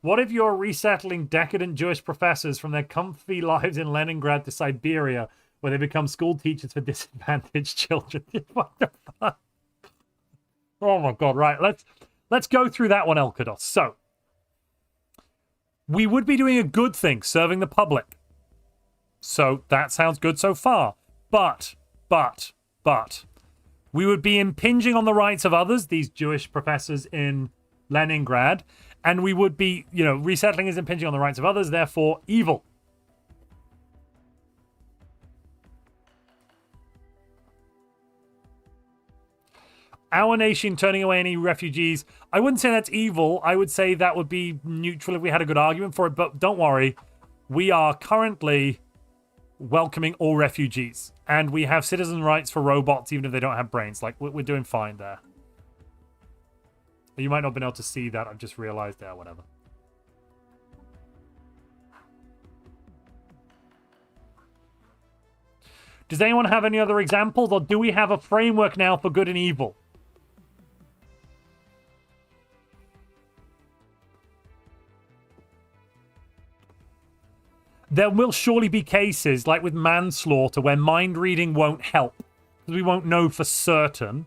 What if you're resettling decadent Jewish professors from their comfy lives in Leningrad to Siberia, where they become school teachers for disadvantaged children? What the fuck? Oh my god! Right, let's go through that one, Elkados. So we would be doing a good thing, serving the public. So that sounds good so far. But we would be impinging on the rights of others, these Jewish professors in Leningrad, and we would be, you know, resettling is impinging on the rights of others, therefore evil. Our nation turning away any refugees, I wouldn't say that's evil. I would say that would be neutral if we had a good argument for it. But don't worry, we are currently welcoming all refugees. And we have citizen rights for robots, even if they don't have brains. Like, we're doing fine there. You might not have been able to see that. I've just realized there, whatever. Does anyone have any other examples? Or do we have a framework now for good and evil? There will surely be cases, like with manslaughter, where mind reading won't help, because we won't know for certain.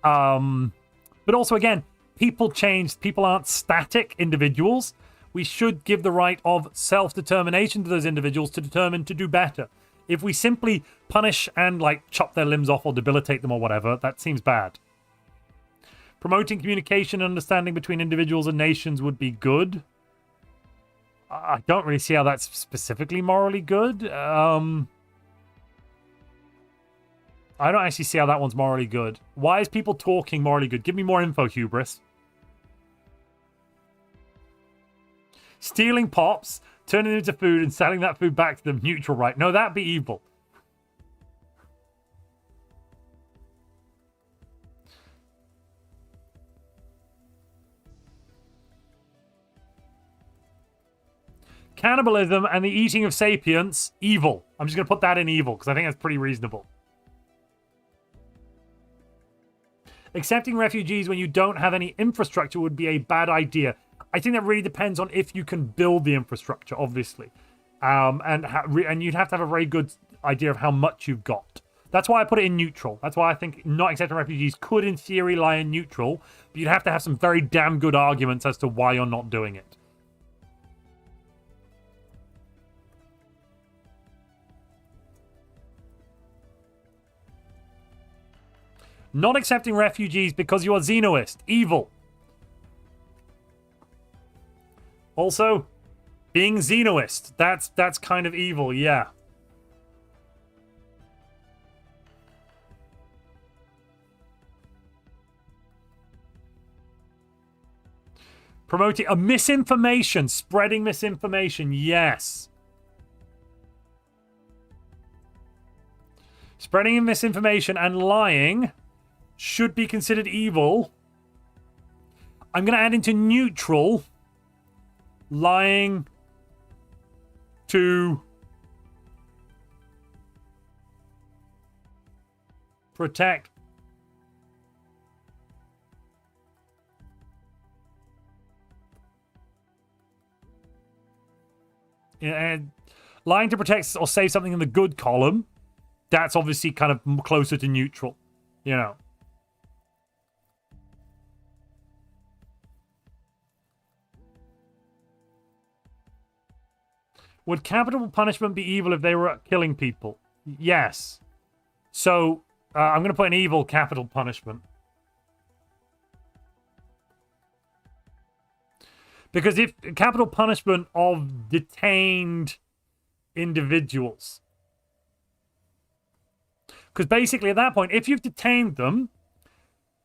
But also, again, people change. People aren't static individuals. We should give the right of self-determination to those individuals to determine to do better. If we simply punish and, like, chop their limbs off or debilitate them or whatever, that seems bad. Promoting communication and understanding between individuals and nations would be good. I don't really see how that's specifically morally good. I don't actually see how that one's morally good. Why is people talking morally good? Give me more info, Hubris. Stealing pops, turning them into food, and selling that food back to them. Neutral, right? No, that'd be evil. Cannibalism and the eating of sapients, evil. I'm just going to put that in evil because I think that's pretty reasonable. Accepting refugees when you don't have any infrastructure would be a bad idea. I think that really depends on if you can build the infrastructure, obviously. And you'd have to have a very good idea of how much you've got. That's why I put it in neutral. That's why I think not accepting refugees could, in theory, lie in neutral. But you'd have to have some very damn good arguments as to why you're not doing it. Not accepting refugees because you are xenoist. Evil. Also, being xenoist. That's kind of evil, yeah. Promoting a misinformation. Spreading misinformation, yes. Spreading misinformation and lying should be considered evil. I'm going to add into neutral lying to protect and lying to protect or save something in the good column. That's obviously kind of closer to neutral, you know. Would capital punishment be evil if they were killing people? Yes. So, I'm going to put an evil capital punishment. Because if capital punishment of detained individuals. Because basically at that point, if you've detained them,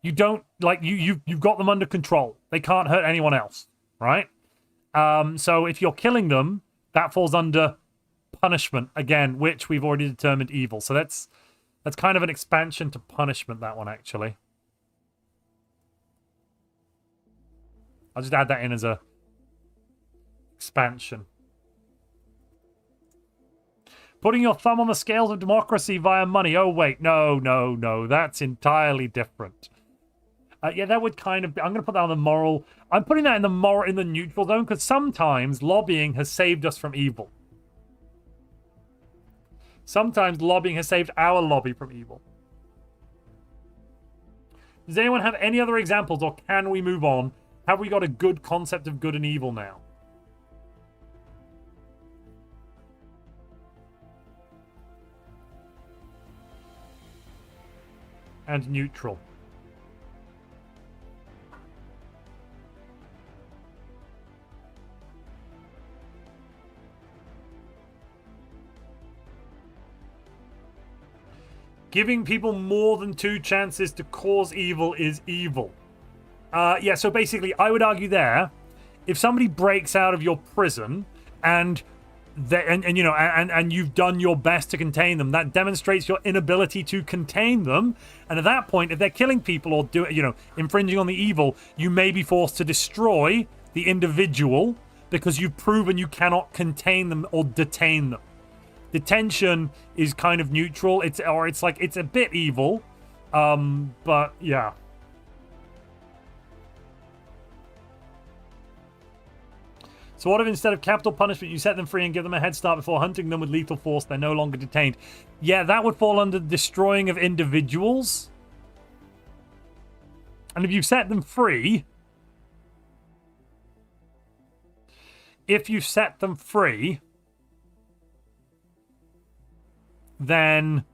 you don't, like, you've got them under control. They can't hurt anyone else, right? So if you're killing them, that falls under punishment, again, which we've already determined evil. So that's kind of an expansion to punishment, that one, actually. I'll just add that in as a expansion. Putting your thumb on the scales of democracy via money. Oh, wait. No. That's entirely different. Yeah, that would kind of be... I'm going to put that on the moral... I'm putting that in the neutral zone because sometimes lobbying has saved us from evil. Sometimes lobbying has saved our lobby from evil. Does anyone have any other examples, or can we move on? Have we got a good concept of good and evil now? And neutral. Giving people more than 2 chances to cause evil is evil. Yeah, so basically, I would argue there, if somebody breaks out of your prison and you've done your best to contain them, that demonstrates your inability to contain them. And at that point, if they're killing people or infringing on the evil, you may be forced to destroy the individual because you've proven you cannot contain them or detain them. Detention is kind of neutral. It's a bit evil, but yeah. So what if instead of capital punishment, you set them free and give them a head start before hunting them with lethal force? They're no longer detained. Yeah, that would fall under destroying of individuals. And if you set them free, then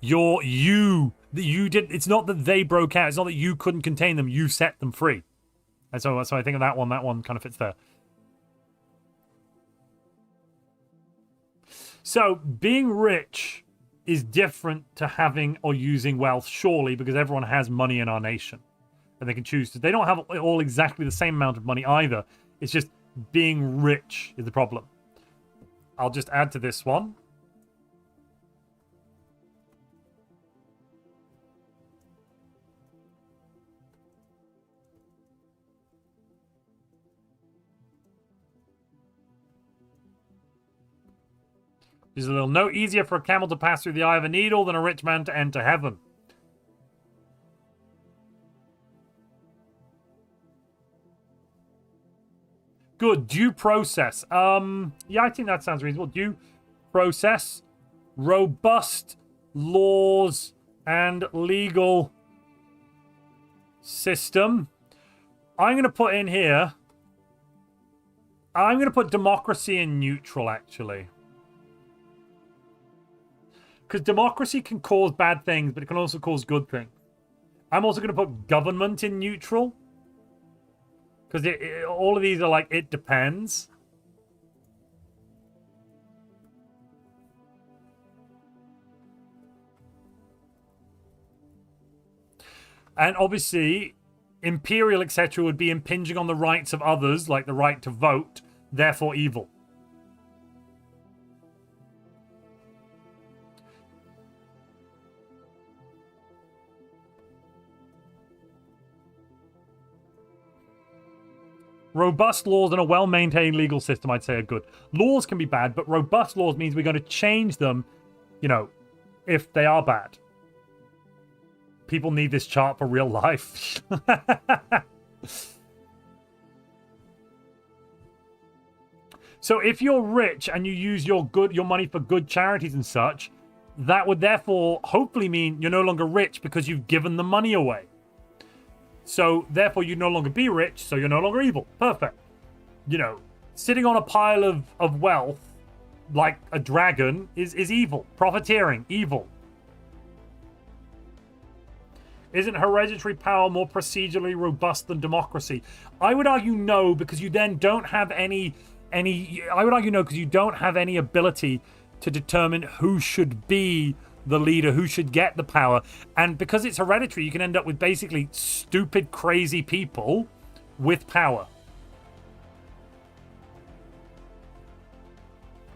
it's not that they broke out. It's not that you couldn't contain them. You set them free. And so I think of that one kind of fits there. So being rich is different to having or using wealth, surely, because everyone has money in our nation. And they can choose to. They don't have all exactly the same amount of money either. It's just being rich is the problem. I'll just add to this one. Just a little note. Easier for a camel to pass through the eye of a needle than a rich man to enter heaven. Good. Due process. Yeah, I think that sounds reasonable. Due process. Robust laws and legal system. I'm going to put in here. I'm going to put democracy in neutral, actually. Because democracy can cause bad things, but it can also cause good things. I'm also going to put government in neutral. Because all of these are like, it depends. And obviously, imperial, etc., would be impinging on the rights of others, like the right to vote, therefore evil. Robust laws and a well-maintained legal system, I'd say, are good. Laws can be bad, but robust laws means we're going to change them, you know, if they are bad. People need this chart for real life. So if you're rich and you use your money for good charities and such, that would therefore hopefully mean you're no longer rich because you've given the money away. So therefore you'd no longer be rich, so you're no longer evil. Perfect. You know, sitting on a pile of wealth like a dragon is evil. Profiteering, evil. Isn't hereditary power more procedurally robust than democracy? I would argue no, because you then don't have any I would argue no, because you don't have any ability to determine who should be the leader, who should get the power. And because it's hereditary, you can end up with basically stupid, crazy people with power.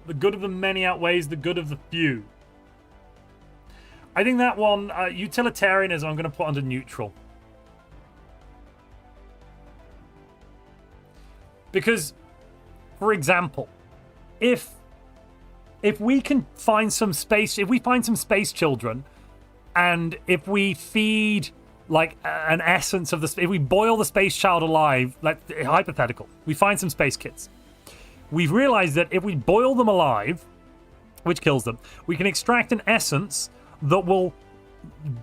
The good of the many outweighs the good of the few. I think that one, utilitarianism, I'm going to put under neutral. Because, for example, if we can find some space, if we find some space children, and if we feed like an essence of the, if we boil the space child alive, like hypothetical, we find some space kids. We've realized that if we boil them alive, which kills them, we can extract an essence that will,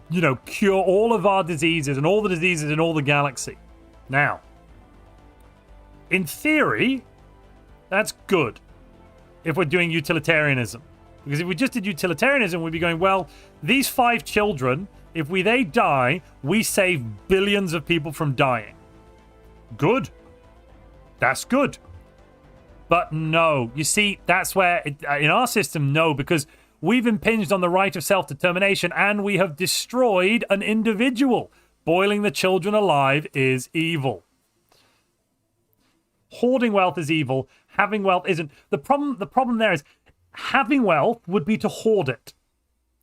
you know, cure all of our diseases and all the diseases in all the galaxy. Now, in theory, that's good if we're doing utilitarianism. Because if we just did utilitarianism, we'd be going, well, these 5 children, if they die, we save billions of people from dying. Good. That's good. But no. You see, that's where, in our system, no, because we've impinged on the right of self-determination and we have destroyed an individual. Boiling the children alive is evil. Hoarding wealth is evil. Having wealth isn't. The problem there is having wealth would be to hoard it.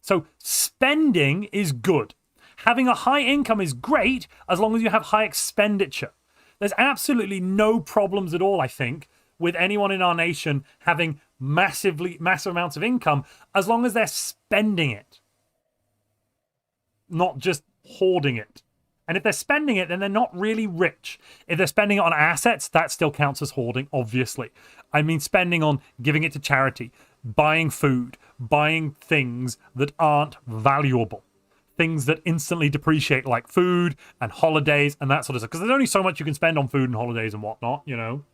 So spending is good. Having a high income is great as long as you have high expenditure. There's absolutely no problems at all, I think, with anyone in our nation having massive amounts of income as long as they're spending it, not just hoarding it. And if they're spending it, then they're not really rich. If they're spending it on assets, that still counts as hoarding, obviously. I mean, spending on giving it to charity, buying food, buying things that aren't valuable, things that instantly depreciate, like food and holidays and that sort of stuff. Because there's only so much you can spend on food and holidays and whatnot, you know.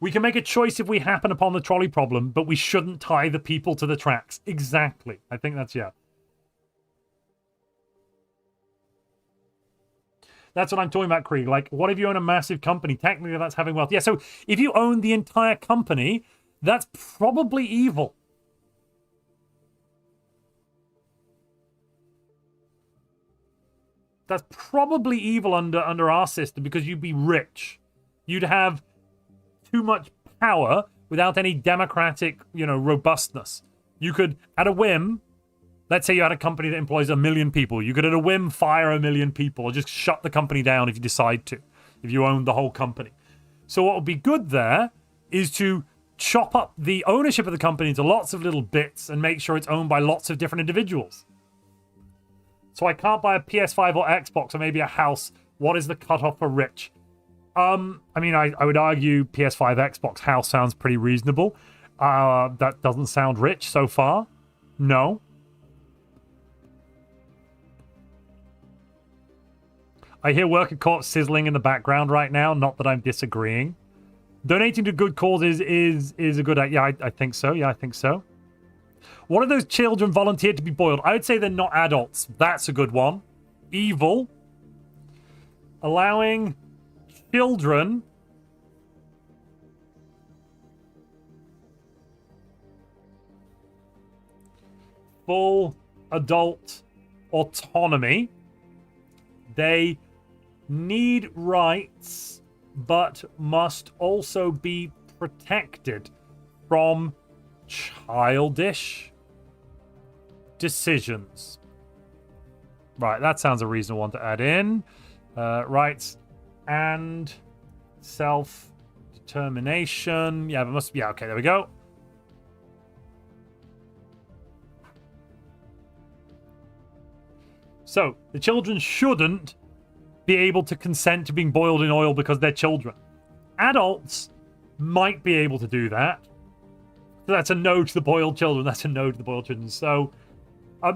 We can make a choice if we happen upon the trolley problem, but we shouldn't tie the people to the tracks. Exactly. I think that's, yeah. That's what I'm talking about, Krieg. Like, what if you own a massive company? Technically, that's having wealth. Yeah, so if you own the entire company, that's probably evil. That's probably evil under our system because you'd be rich. You'd have too much power without any democratic, you know, robustness. You could, at a whim, let's say you had a company that employs 1 million people. You could, at a whim, fire 1 million people or just shut the company down if you decide to, if you owned the whole company. So what would be good there is to chop up the ownership of the company into lots of little bits and make sure it's owned by lots of different individuals. So I can't buy a PS5 or Xbox or maybe a house. What is the cutoff for rich? I mean, I would argue PS5, Xbox, house sounds pretty reasonable. That doesn't sound rich so far. No. I hear worker corpse sizzling in the background right now. Not that I'm disagreeing. Donating to good causes is a good... Yeah, I think so. Yeah, I think so. What are those children volunteered to be boiled? I would say they're not adults. That's a good one. Evil. Allowing children... full adult autonomy. They need rights, but must also be protected from childish decisions. Right, that sounds a reasonable one to add in. Rights and self-determination. Yeah, there must be... Yeah, okay, there we go. So, the children shouldn't be able to consent to being boiled in oil because they're children. Adults might be able to do that. So that's a no to the boiled children. That's a no to the boiled children. So,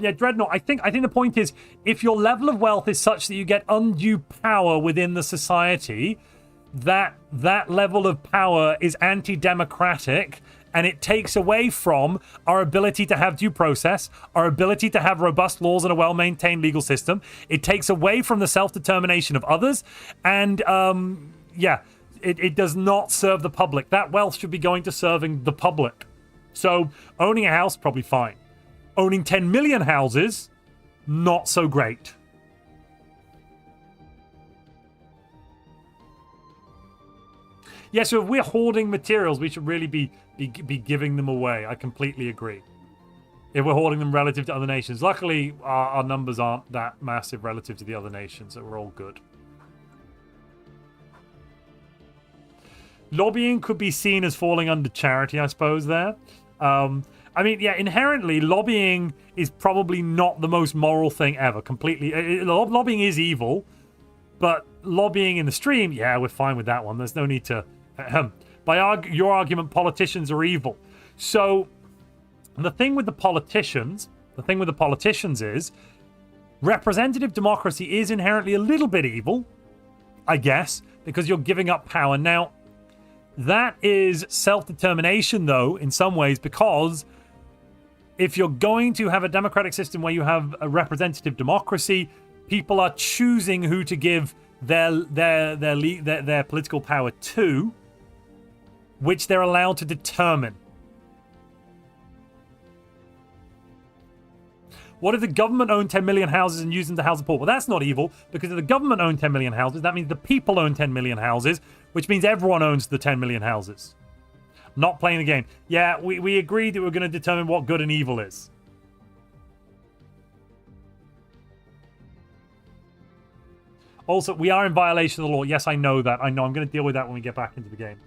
yeah, Dreadnought, I think the point is, if your level of wealth is such that you get undue power within the society, that level of power is anti-democratic, and it takes away from our ability to have due process, our ability to have robust laws and a well-maintained legal system. It takes away from the self-determination of others, and yeah, it does not serve the public. That wealth should be going to serving the public. So owning a house, probably fine. Owning 10 million houses, not so great. Yeah, so if we're hoarding materials, we should really be giving them away. I completely agree. If we're hoarding them relative to other nations. Luckily, our numbers aren't that massive relative to the other nations, so we're all good. Lobbying could be seen as falling under charity, I suppose, there. I mean, yeah, inherently, lobbying is probably not the most moral thing ever. Completely. Lobbying is evil, but lobbying in the stream, yeah, we're fine with that one. There's no need to... By your argument, politicians are evil. So, the thing with the politicians is, representative democracy is inherently a little bit evil, I guess, because you're giving up power. Now, that is self-determination, though, in some ways, because if you're going to have a democratic system where you have a representative democracy, people are choosing who to give their political power to, which they're allowed to determine. What if the government owned 10 million houses and used them to house the poor? Well, that's not evil, because if the government owned 10 million houses, that means the people own 10 million houses, which means everyone owns the 10 million houses. Not playing the game. Yeah, we agreed that we're going to determine what good and evil is. Also, we are in violation of the law. Yes, I know that. I know. I'm going to deal with that when we get back into the game.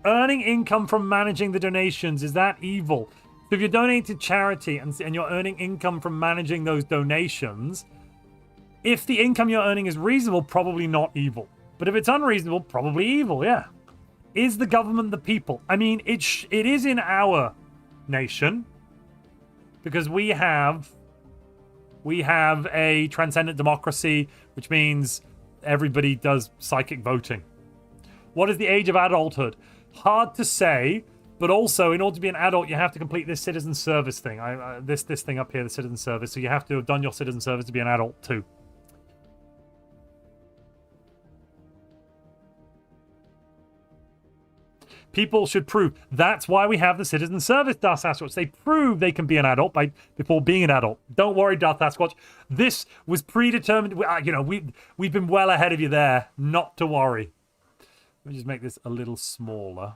Earning income from managing the donations, is that evil? So if you're donating to charity and you're earning income from managing those donations, if the income you're earning is reasonable, probably not evil. But if it's unreasonable, probably evil, yeah. Is the government the people? I mean, it is in our nation, because we have a transcendent democracy, which means everybody does psychic voting. What is the age of adulthood? Hard to say, but also in order to be an adult, you have to complete this citizen service thing. This thing up here, the citizen service. So you have to have done your citizen service to be an adult too. People should prove. That's why we have the citizen service, Darth Sasquatch. They prove they can be an adult before being an adult. Don't worry, Darth Sasquatch. This was predetermined. You know, we've been well ahead of you there. Not to worry. Let me just make this a little smaller.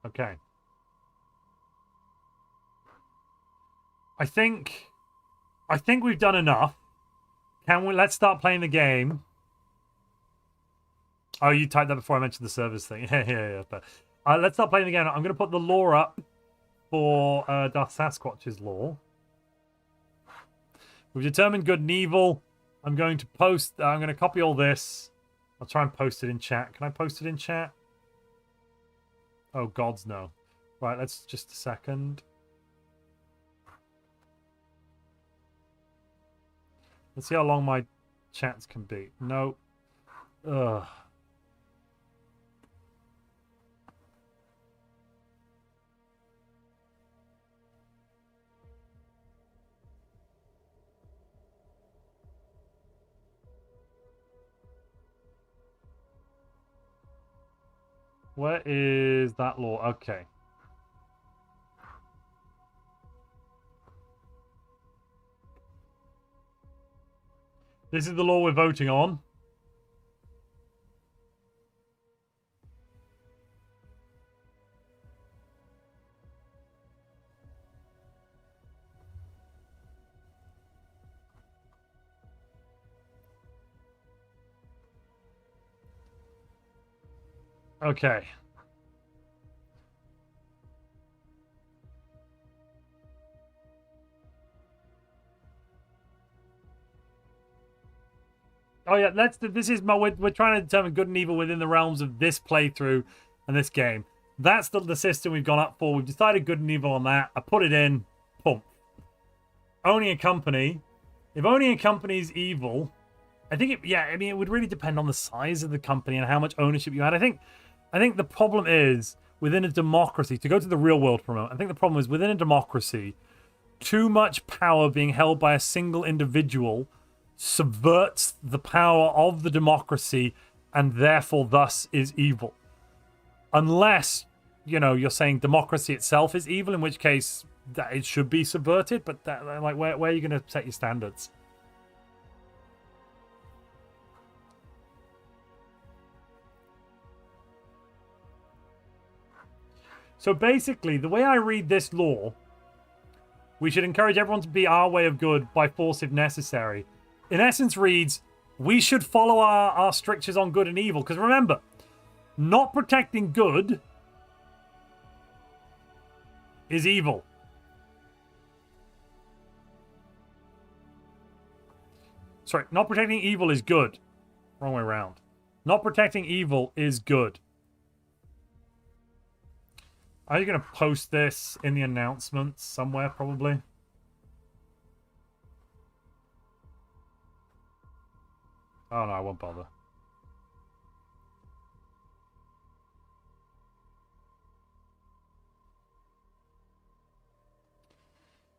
Okay. I think we've done enough. Can we? Let's start playing the game. Oh, you typed that before I mentioned the service thing. Yeah. But let's start playing the game. I'm going to put the lore up for Darth Sasquatch's lore. We've determined good and evil. I'm going to post. I'm going to copy all this. I'll try and post it in chat. Can I post it in chat? Oh, gods, no. Right, let's just a second. Let's see how long my chats can be. No. Ugh. Where is that law? Okay. This is the law we're voting on. Okay. Oh yeah, this is my. We're trying to determine good and evil within the realms of this playthrough and this game. That's the system we've gone up for. We've decided good and evil on that. I put it in. Pump. Owning a company. If owning a company is evil, I think it would really depend on the size of the company and how much ownership you had. I think the problem is within a democracy, to go to the real world for a moment, I think the problem is within a democracy, too much power being held by a single individual subverts the power of the democracy and therefore thus is evil. Unless, you're saying democracy itself is evil, in which case that it should be subverted, but where are you going to set your standards? So basically, the way I read this law, we should encourage everyone to be our way of good by force if necessary. In essence reads, we should follow our strictures on good and evil. Because remember, not protecting good is evil. Sorry, not protecting evil is good. Wrong way around. Not protecting evil is good. Are you going to post this in the announcements somewhere, probably? Oh, no, I won't bother.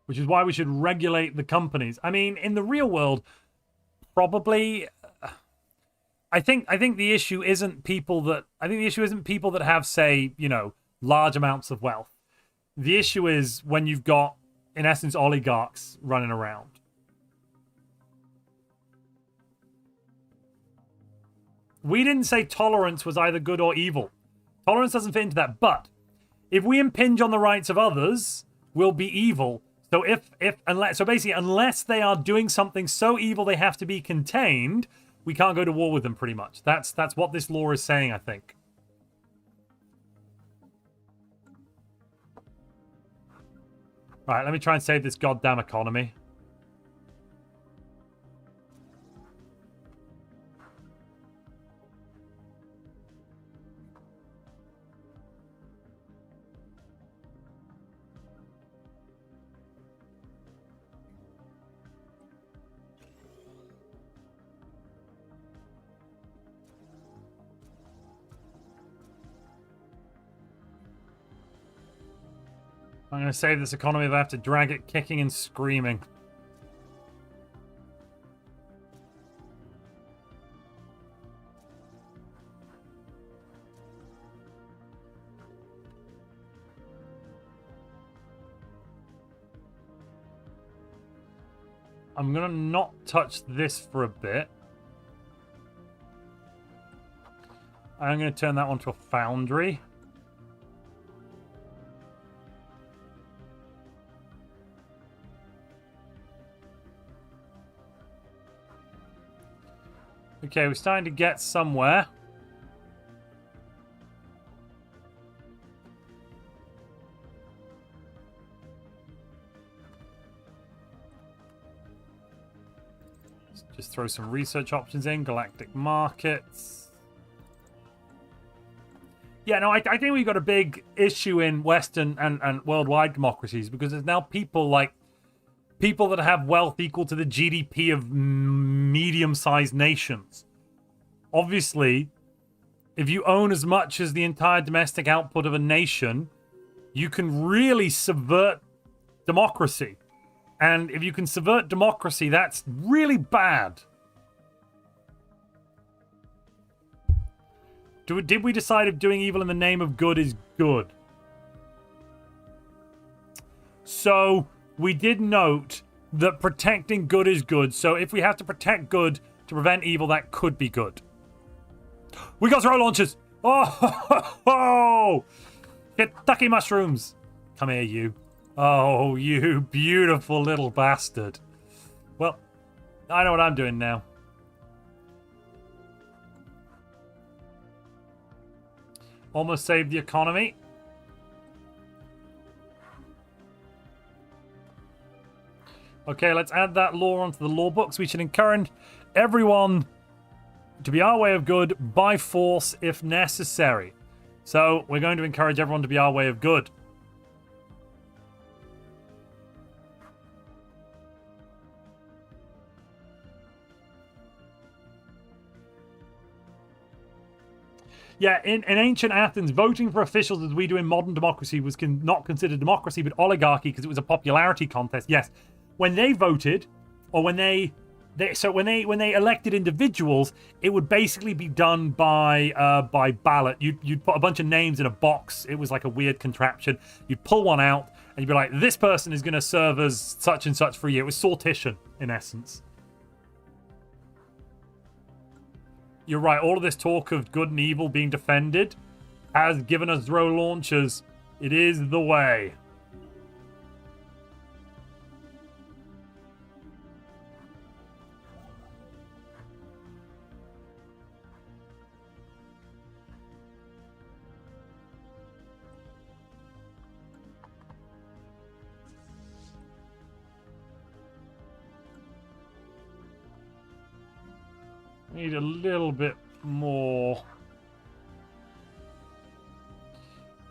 Which is why we should regulate the companies. I mean, in the real world, probably... I think the issue isn't people that... I think the issue isn't people that have, say, large amounts of wealth. The issue is when you've got, in essence, oligarchs running around. We didn't say tolerance was either good or evil. Tolerance doesn't fit into that. But if we impinge on the rights of others, we'll be evil. So unless they are doing something so evil they have to be contained, we can't go to war with them. Pretty much. That's what this law is saying, I think. Right, let me try and save this goddamn economy. I'm going to save this economy if I have to drag it kicking and screaming. I'm going to not touch this for a bit. I'm going to turn that onto a foundry. Okay, we're starting to get somewhere. Just throw some research options in. Galactic markets. Yeah, no, I think we've got a big issue in Western and worldwide democracies because there's now people that have wealth equal to the GDP of medium-sized nations. Obviously, if you own as much as the entire domestic output of a nation, you can really subvert democracy. And if you can subvert democracy, that's really bad. Did we decide if doing evil in the name of good is good? So, we did note that protecting good is good. So, if we have to protect good to prevent evil, that could be good. We got throw launchers! Oh! Kentucky mushrooms! Come here, you. Oh, you beautiful little bastard. Well, I know what I'm doing now. Almost saved the economy. Okay, let's add that law onto the law books. We should encourage everyone to be our way of good by force if necessary. So, we're going to encourage everyone to be our way of good. Yeah, in ancient Athens, voting for officials as we do in modern democracy was not considered democracy, but oligarchy because it was a popularity contest. Yes, when they voted, or when they elected individuals, it would basically be done by ballot. You'd put a bunch of names in a box. It was like a weird contraption. You'd pull one out, and you'd be like, "This person is going to serve as such and such for a year." It was sortition in essence. You're right, all of this talk of good and evil being defended has given us throw launchers. It is the way. Need a little bit more.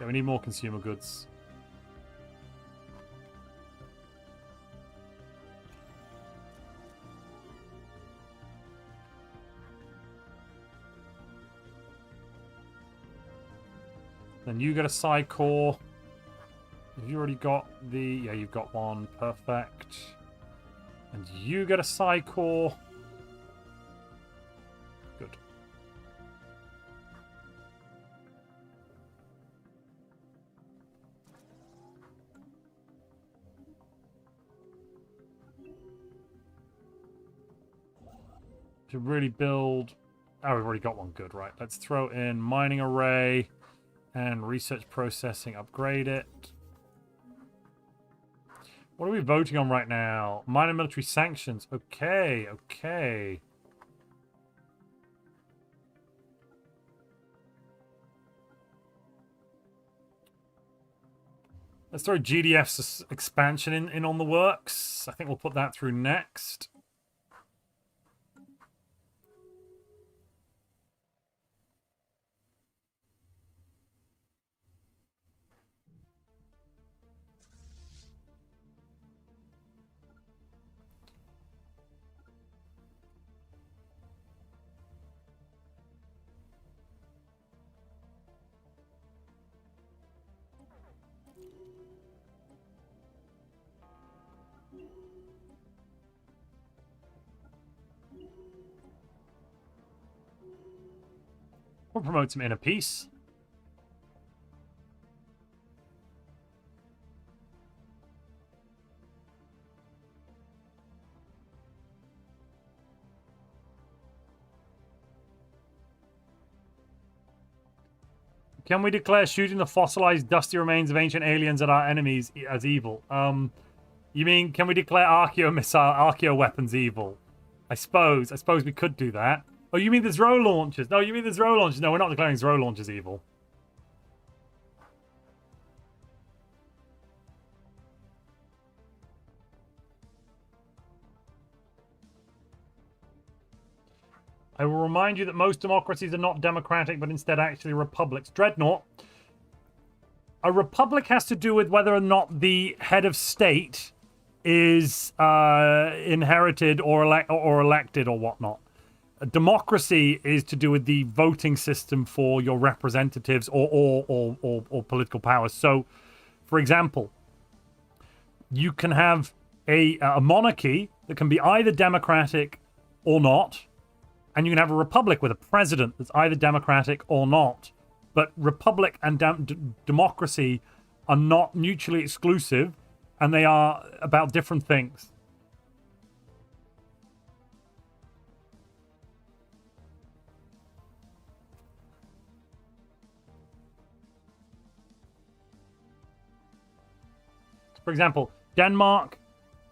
Yeah, we need more consumer goods. Then you get a side core. Have you already got the... Yeah, you've got one. Perfect. And you get a side core. Good. To really build... Oh, we've already got one. Good, right. Let's throw in mining array and research processing. Upgrade it. What are we voting on right now? Minor military sanctions. Okay, okay. Let's throw GDF's expansion in on the works. I think we'll put that through next. We'll promote some inner peace. Can we declare shooting the fossilized, dusty remains of ancient aliens at our enemies as evil? You mean, can we declare archaeo weapons evil? I suppose we could do that. Oh, you mean the Zro launchers? No, you mean the Zro launchers? No, we're not declaring Zro launchers evil. I will remind you that most democracies are not democratic, but instead actually republics. Dreadnought. A republic has to do with whether or not the head of state is inherited or elected or whatnot. A democracy is to do with the voting system for your representatives or political powers. So, for example, you can have a monarchy that can be either democratic or not, and you can have a republic with a president that's either democratic or not. But republic and democracy are not mutually exclusive, and they are about different things. For example, Denmark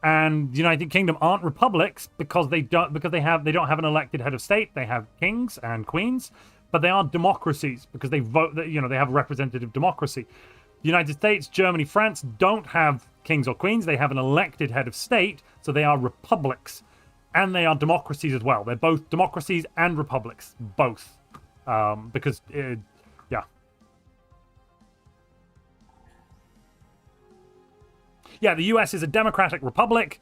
and the United Kingdom aren't republics because they don't have an elected head of state. They have kings and queens, but they are democracies because they vote. They have a representative democracy. The United States, Germany, France don't have kings or queens. They have an elected head of state, so they are republics, and they are democracies as well. They're both democracies and republics, both, because yeah, the US is a democratic republic.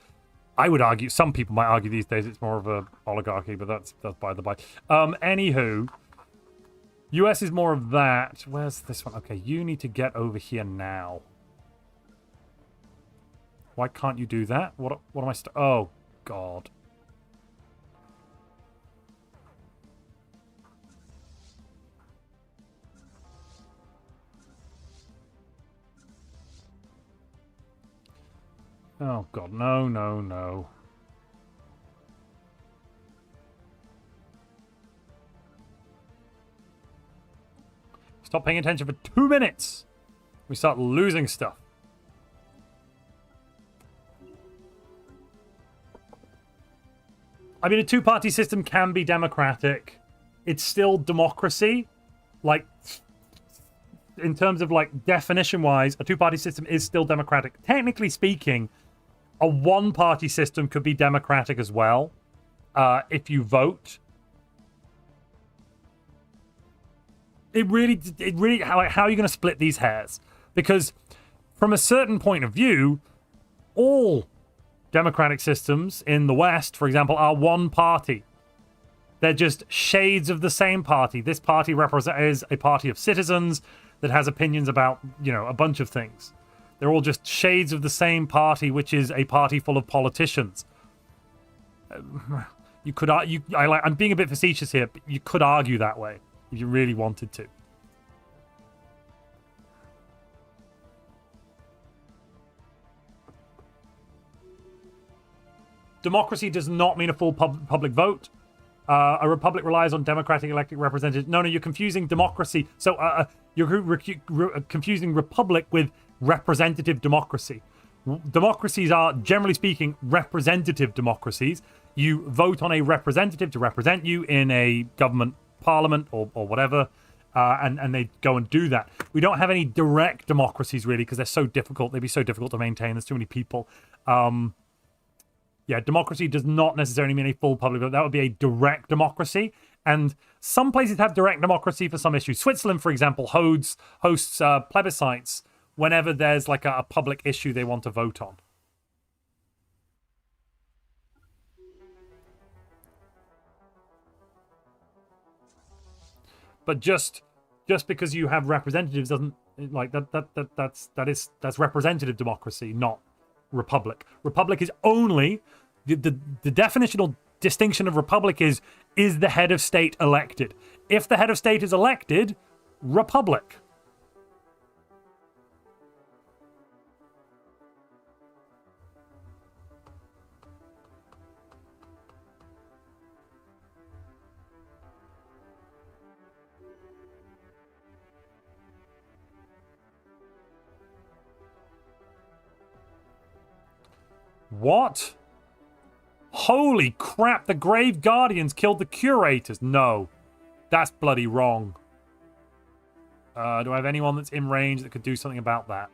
I would argue, some people might argue these days it's more of a oligarchy, but that's by the by. Anywho, US is more of that. Where's this one? Okay, you need to get over here now. Why can't you do that? What am I oh, God. Oh, God, no, no, no. Stop paying attention for 2 minutes. We start losing stuff. I mean, a two-party system can be democratic. It's still democracy. Like, in terms of, like, definition-wise, a two-party system is still democratic. Technically speaking, a one-party system could be democratic as well, if you vote. It really, how are you going to split these hairs? Because from a certain point of view, all democratic systems in the West, for example, are one party. They're just shades of the same party. This party is a party of citizens that has opinions about, a bunch of things. They're all just shades of the same party, which is a party full of politicians. You could I'm being a bit facetious here, but you could argue that way if you really wanted to. Democracy does not mean a full public vote. A republic relies on democratic elected representatives. No, you're confusing democracy. So you're confusing republic with representative democracy. Democracies are, generally speaking, representative democracies. You vote on a representative to represent you in a government parliament or whatever, and they go and do that. We don't have any direct democracies, really, because they're so difficult. They'd be so difficult to maintain. There's too many people. Yeah, democracy does not necessarily mean a full public vote. That would be a direct democracy. And some places have direct democracy for some issues. Switzerland, for example, hosts plebiscites whenever there's like a public issue they want to vote on. But just because you have representatives doesn't, like, that's representative democracy, not republic. Republic is only the definitional distinction of republic is the head of state elected. If the head of state is elected, republic. What? Holy crap, the Grave Guardians killed the Curators. No, that's bloody wrong. Do I have anyone that's in range that could do something about that?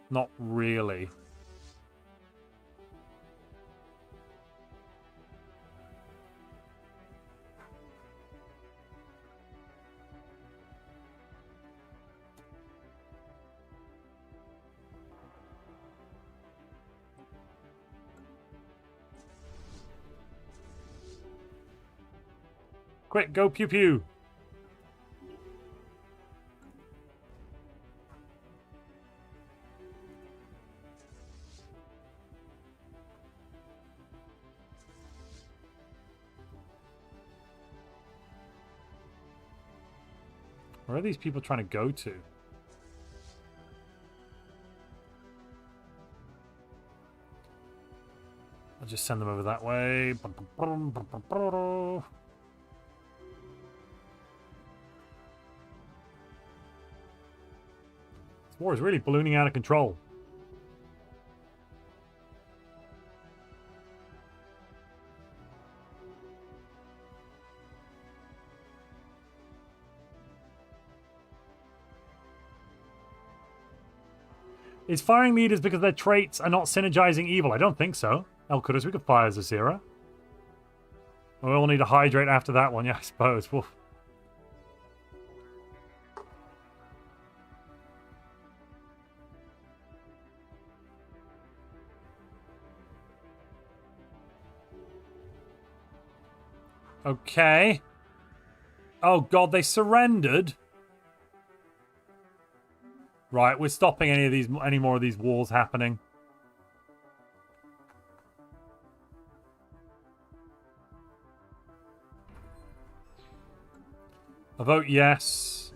Not really. Quick, go pew pew. Where are these people trying to go to? I'll just send them over that way. This war is really ballooning out of control. Is firing leaders because their traits are not synergizing evil? I don't think so. El Qudus, we could fire Zazira. We'll need to hydrate after that one, yeah, I suppose. Woof. Okay. Oh god, they surrendered. Right, we're stopping any more of these wars happening. A vote yes.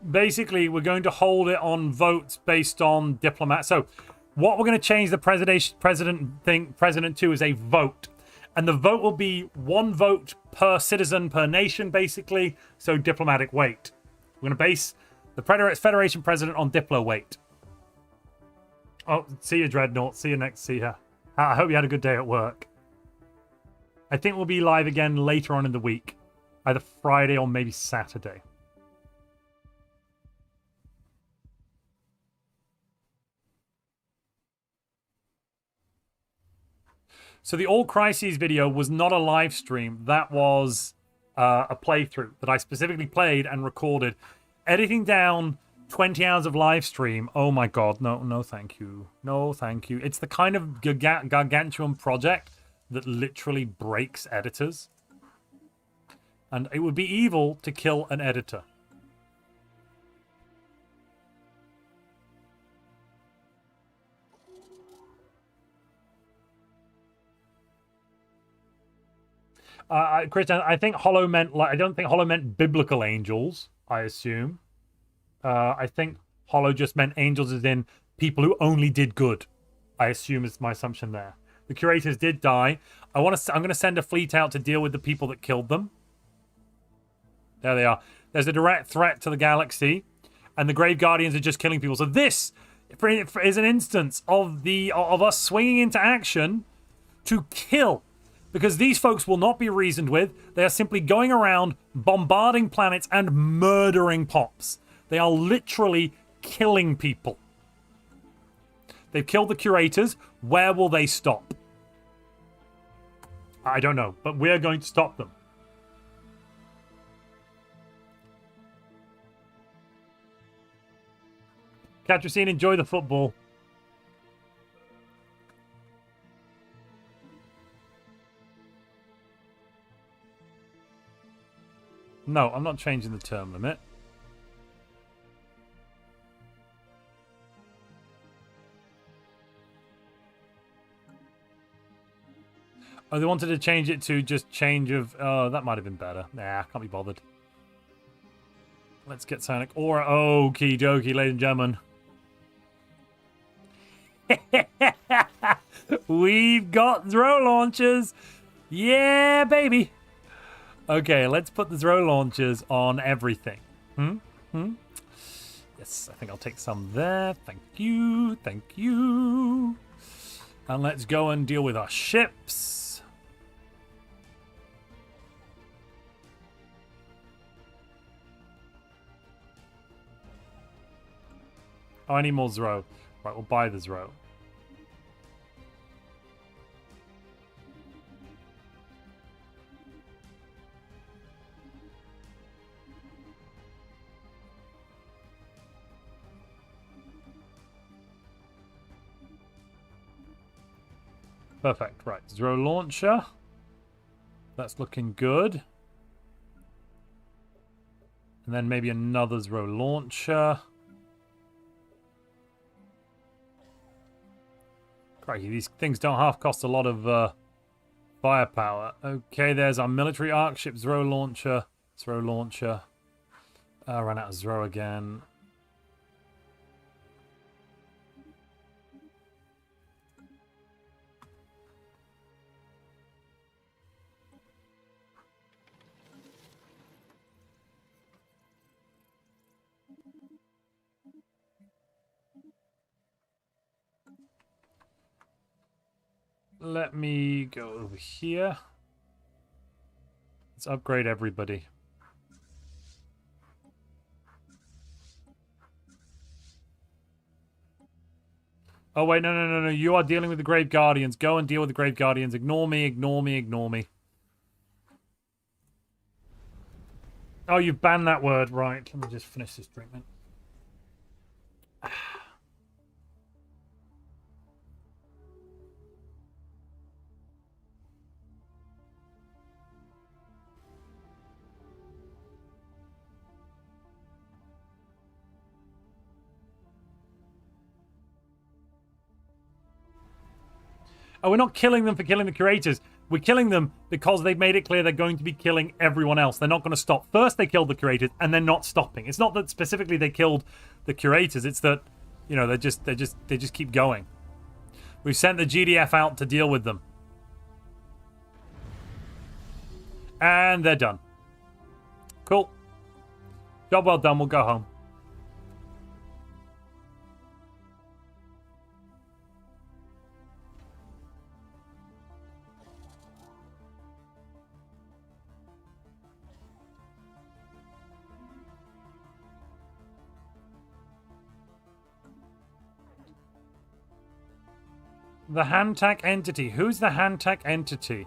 Basically, we're going to hold it on votes based on diplomat. So, what we're going to change the president to is a vote. And the vote will be one vote per citizen per nation, basically. So, diplomatic weight. We're going to base the Federation president on Diplo weight. Oh, see you, Dreadnought. See you next. See ya. I hope you had a good day at work. I think we'll be live again later on in the week. Either Friday or maybe Saturday. So the All Crises video was not a live stream. That was a playthrough that I specifically played and recorded. Editing down 20 hours of live stream. Oh my god, no thank you. No thank you. It's the kind of gargantuan project that literally breaks editors. And it would be evil to kill an editor. Christian, I think Hollow meant like I don't think Hollow meant biblical angels. I assume. I think Hollow just meant angels as in people who only did good. I assume is my assumption there. The Curators did die. I'm going to send a fleet out to deal with the people that killed them. There they are. There's a direct threat to the galaxy, and the Grave Guardians are just killing people. So this is an instance of us swinging into action to kill. Because these folks will not be reasoned with. They are simply going around bombarding planets and murdering pops. They are literally killing people. They've killed the Curators. Where will they stop? I don't know, but we're going to stop them. Catracine, enjoy the football. No, I'm not changing the term limit. Oh, they wanted to change it to just change of... Oh, that might have been better. Nah, can't be bothered. Let's get Sonic Aura. Okie dokie, ladies and gentlemen. We've got throw launchers. Yeah, baby. Okay, let's put the throw launchers on everything. Yes, I think I'll take some there. Thank you. Thank you. And let's go and deal with our ships. Oh, I need more Zro. Right, we'll buy the Zro. Perfect. Right, Zro launcher. That's looking good. And then maybe another Zro launcher. Crikey, these things don't half cost a lot of firepower. Okay, there's our military arc ship, Zro launcher. Zro launcher. Ran out of Zro again. Let me go over here. Let's upgrade everybody. Oh, wait, no. You are dealing with the Grave Guardians. Go and deal with the Grave Guardians. Ignore me, ignore me, ignore me. Oh, you've banned that word. Right, let me just finish this drink then. Oh, we're not killing them for killing the curators. We're killing them because they've made it clear they're going to be killing everyone else. They're not going to stop. First they killed the curators, and they're not stopping. It's not that specifically they killed the curators. It's that, you know, they just keep going. We've sent the GDF out to deal with them, and they're done. Cool. Job well done. We'll go home. The Hantak entity. Who's the Hantak entity?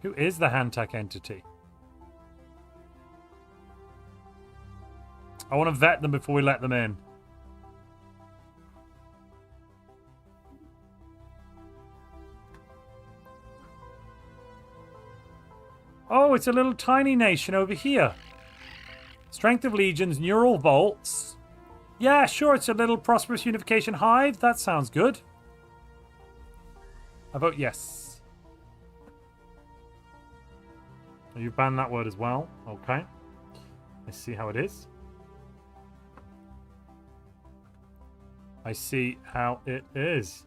Who is the Hantak entity? I want to vet them before we let them in. Oh, it's a little tiny nation over here. Strength of legions, neural vaults. Yeah, sure, it's a little prosperous unification hive. That sounds good. I vote yes. You banned that word as well. Okay. Let's see how it is. I see how it is.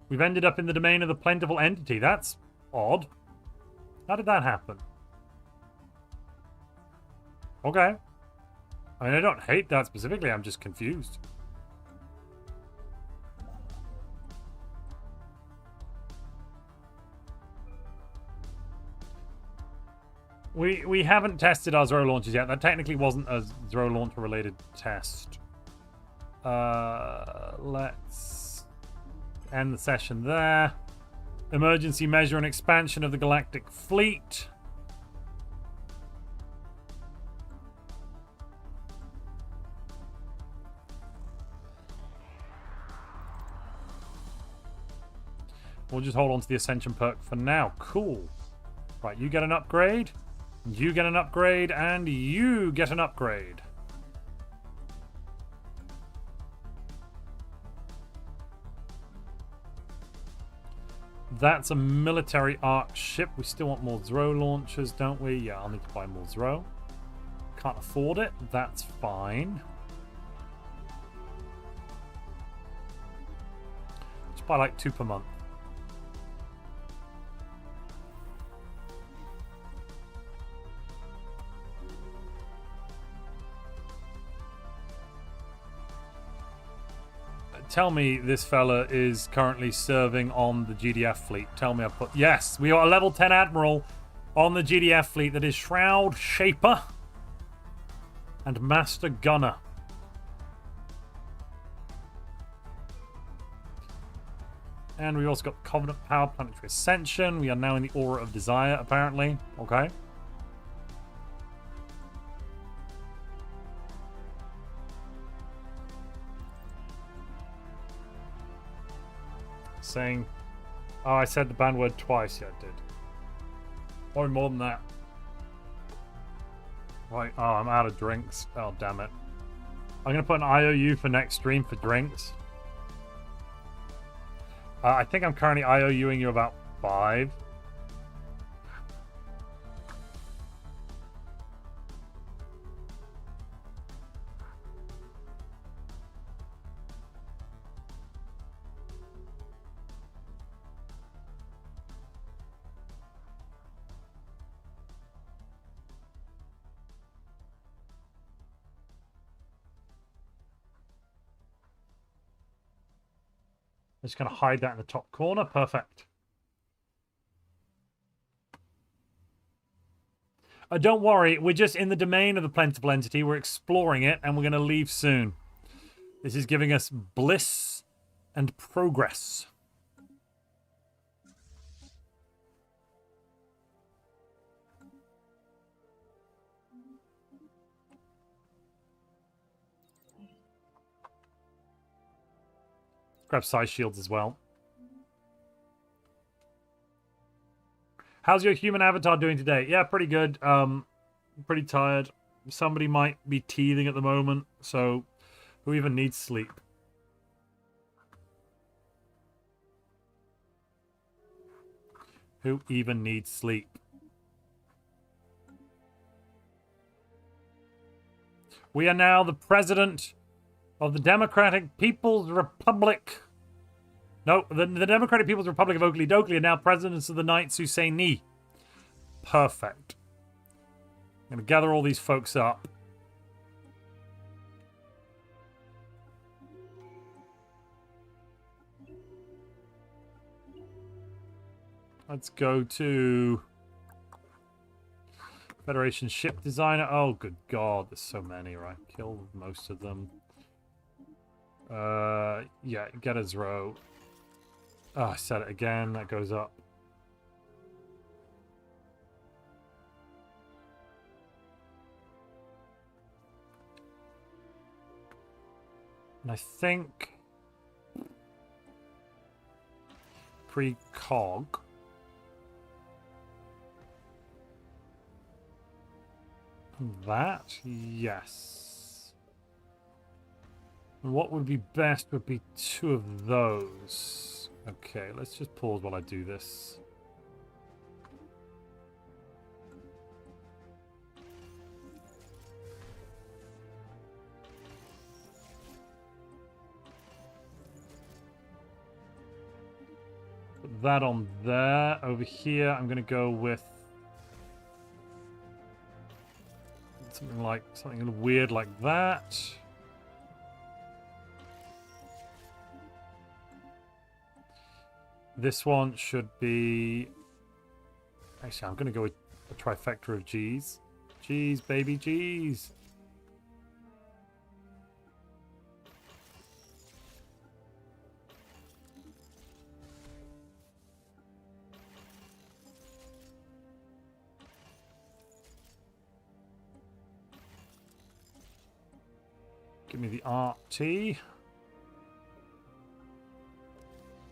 We've ended up in the domain of the plentiful entity. That's odd. How did that happen? Okay. I mean, I don't hate that specifically. I'm just confused. We haven't tested our Zero launches yet. That technically wasn't a Zero launcher related test. Let's end the session there. Emergency measure and expansion of the galactic fleet. We'll just hold on to the Ascension perk for now. Cool. Right, you get an upgrade. You get an upgrade. And you get an upgrade. That's a military arc ship. We still want more Zro launchers, don't we? Yeah, I'll need to buy more Zro. Can't afford it. That's fine. Just buy like 2 per month. Tell me this fella is currently serving on the GDF fleet. Tell me I put... Yes, we are a level 10 admiral on the GDF fleet that is Shroud Shaper and Master Gunner. And we've also got Covenant Power, Planetary Ascension. We are now in the Aura of Desire, apparently. Okay. Saying... Oh, I said the banned word twice. Yeah, I did. Or more than that. Right. Oh, I'm out of drinks. Oh, damn it. I'm going to put an IOU for next stream for drinks. I think I'm currently IOUing you about 5. Just going to hide that in the top corner. Perfect. Don't worry. We're just in the domain of the plentiful entity. We're exploring it, and we're going to leave soon. This is giving us bliss and progress. Grab size shields as well. How's your human avatar doing today? Yeah, pretty good. Pretty tired. Somebody might be teething at the moment, so who even needs sleep? Who even needs sleep? We are now the president of the Democratic People's Republic. No, the Democratic People's Republic of Oakley Dokley are now presidents of the Knights who say knee. Perfect. I'm going to gather all these folks up. Let's go to Federation Ship Designer. Oh, good God. There's so many, right? Kill most of them. Yeah, get his row. Oh, I said it again. That goes up. And I think pre-cog. That, yes. And what would be best would be 2 of those. Okay, let's just pause while I do this. Put that on there. Over here, I'm going to go with something weird like that. This one should be... Actually, I'm going to go with a trifecta of G's. G's, baby, G's. Give me the RT.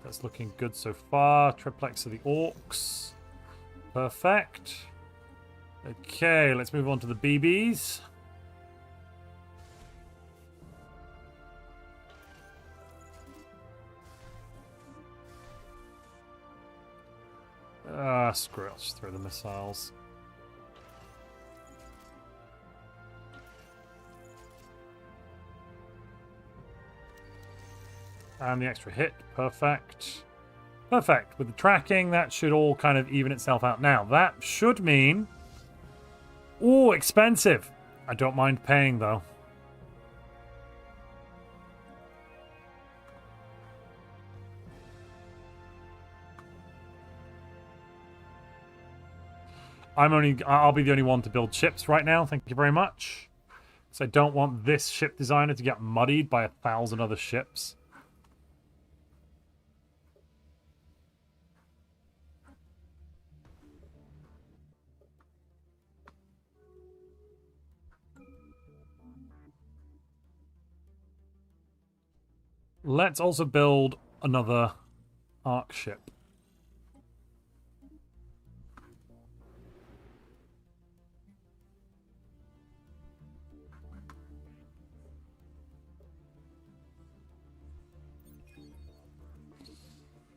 That's looking good so far. Triplex of the Orcs. Perfect. Okay, let's move on to the BBs. Screw it. I'll just throw the missiles. And the extra hit. Perfect. Perfect. With the tracking, that should all kind of even itself out. Now, that should mean... Ooh, expensive. I don't mind paying, though. I'll be the only one to build ships right now. Thank you very much. So I don't want this ship designer to get muddied by 1,000 other ships. Let's also build another arc ship.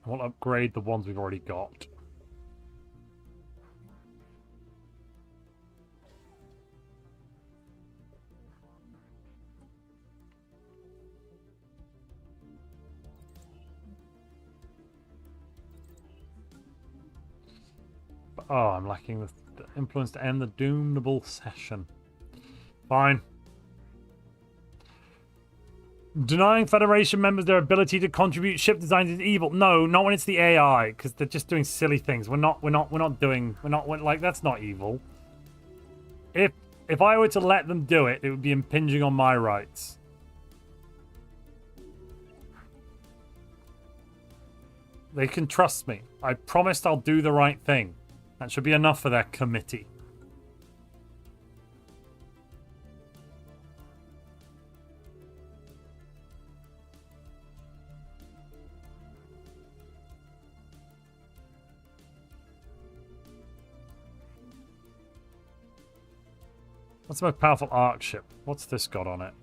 I want to upgrade the ones we've already got. But, oh, I'm lacking the influence to end the doomable session. Fine. Denying Federation members their ability to contribute ship designs is evil. No, not when it's the AI, because they're just doing silly things. We're not like, that's not evil. If I were to let them do it, it would be impinging on my rights. They can trust me. I promised I'll do the right thing. That should be enough for their committee. What's the most powerful arc ship? What's this got on it?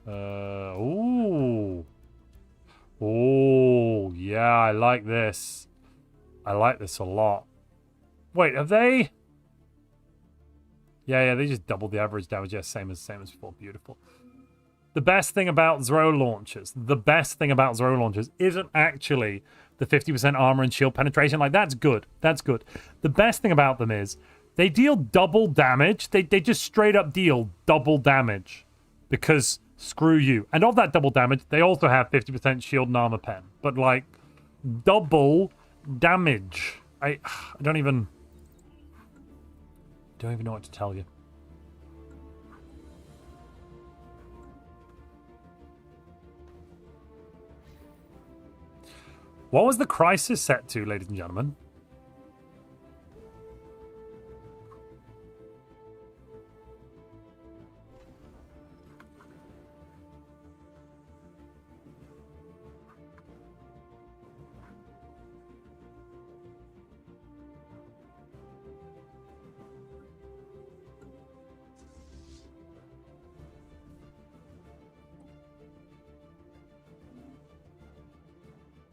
Ooh. Oh, yeah, I like this. I like this a lot. Wait, have they? Yeah, they just doubled the average damage. Yeah, same as before. Beautiful. The best thing about Zero launchers, isn't actually the 50% armor and shield penetration. Like, that's good. That's good. The best thing about them is they deal double damage. They just straight up deal double damage because screw you. And of that double damage, they also have 50% shield and armor pen. But like double damage. I don't even know what to tell you. What was the crisis set to, ladies and gentlemen?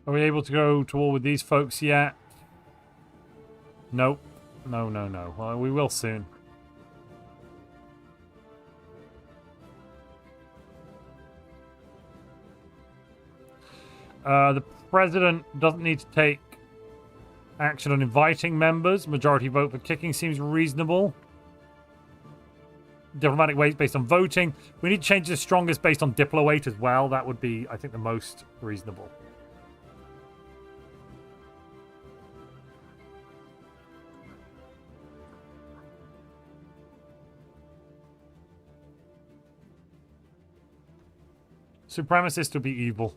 Are we able to go to war with these folks yet? Nope. No. Well, we will soon. The president doesn't need to take action on inviting members. Majority vote for kicking seems reasonable. Diplomatic weight based on voting. We need to change the strongest based on diplo weight as well. That would be, I think, the most reasonable. Supremacist would be evil.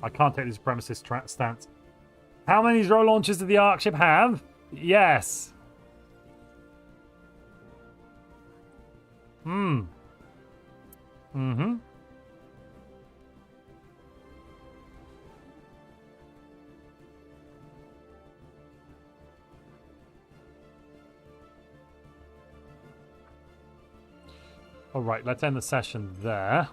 I can't take the supremacist stance. How many Zero launchers does the Arc ship have? Yes. Mm-hmm. All right, let's end the session there.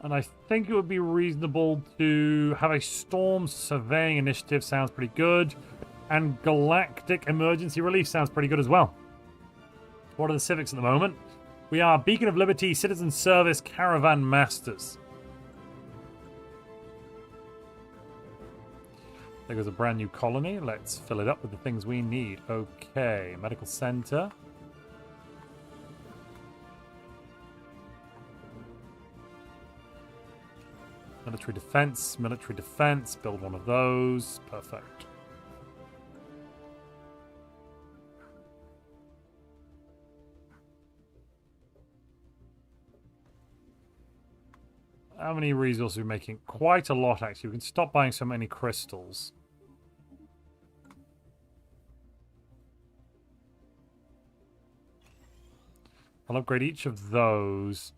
And I think it would be reasonable to have a storm surveying initiative. Sounds pretty good. And galactic emergency relief sounds pretty good as well. What are the civics at the moment? We are Beacon of Liberty, Citizen Service, Caravan Masters. There goes a brand new colony. Let's fill it up with the things we need. Okay, medical center. Military defense, military defense. Build one of those. Perfect. How many resources are we making? Quite a lot, actually. We can stop buying so many crystals. I'll upgrade each of those,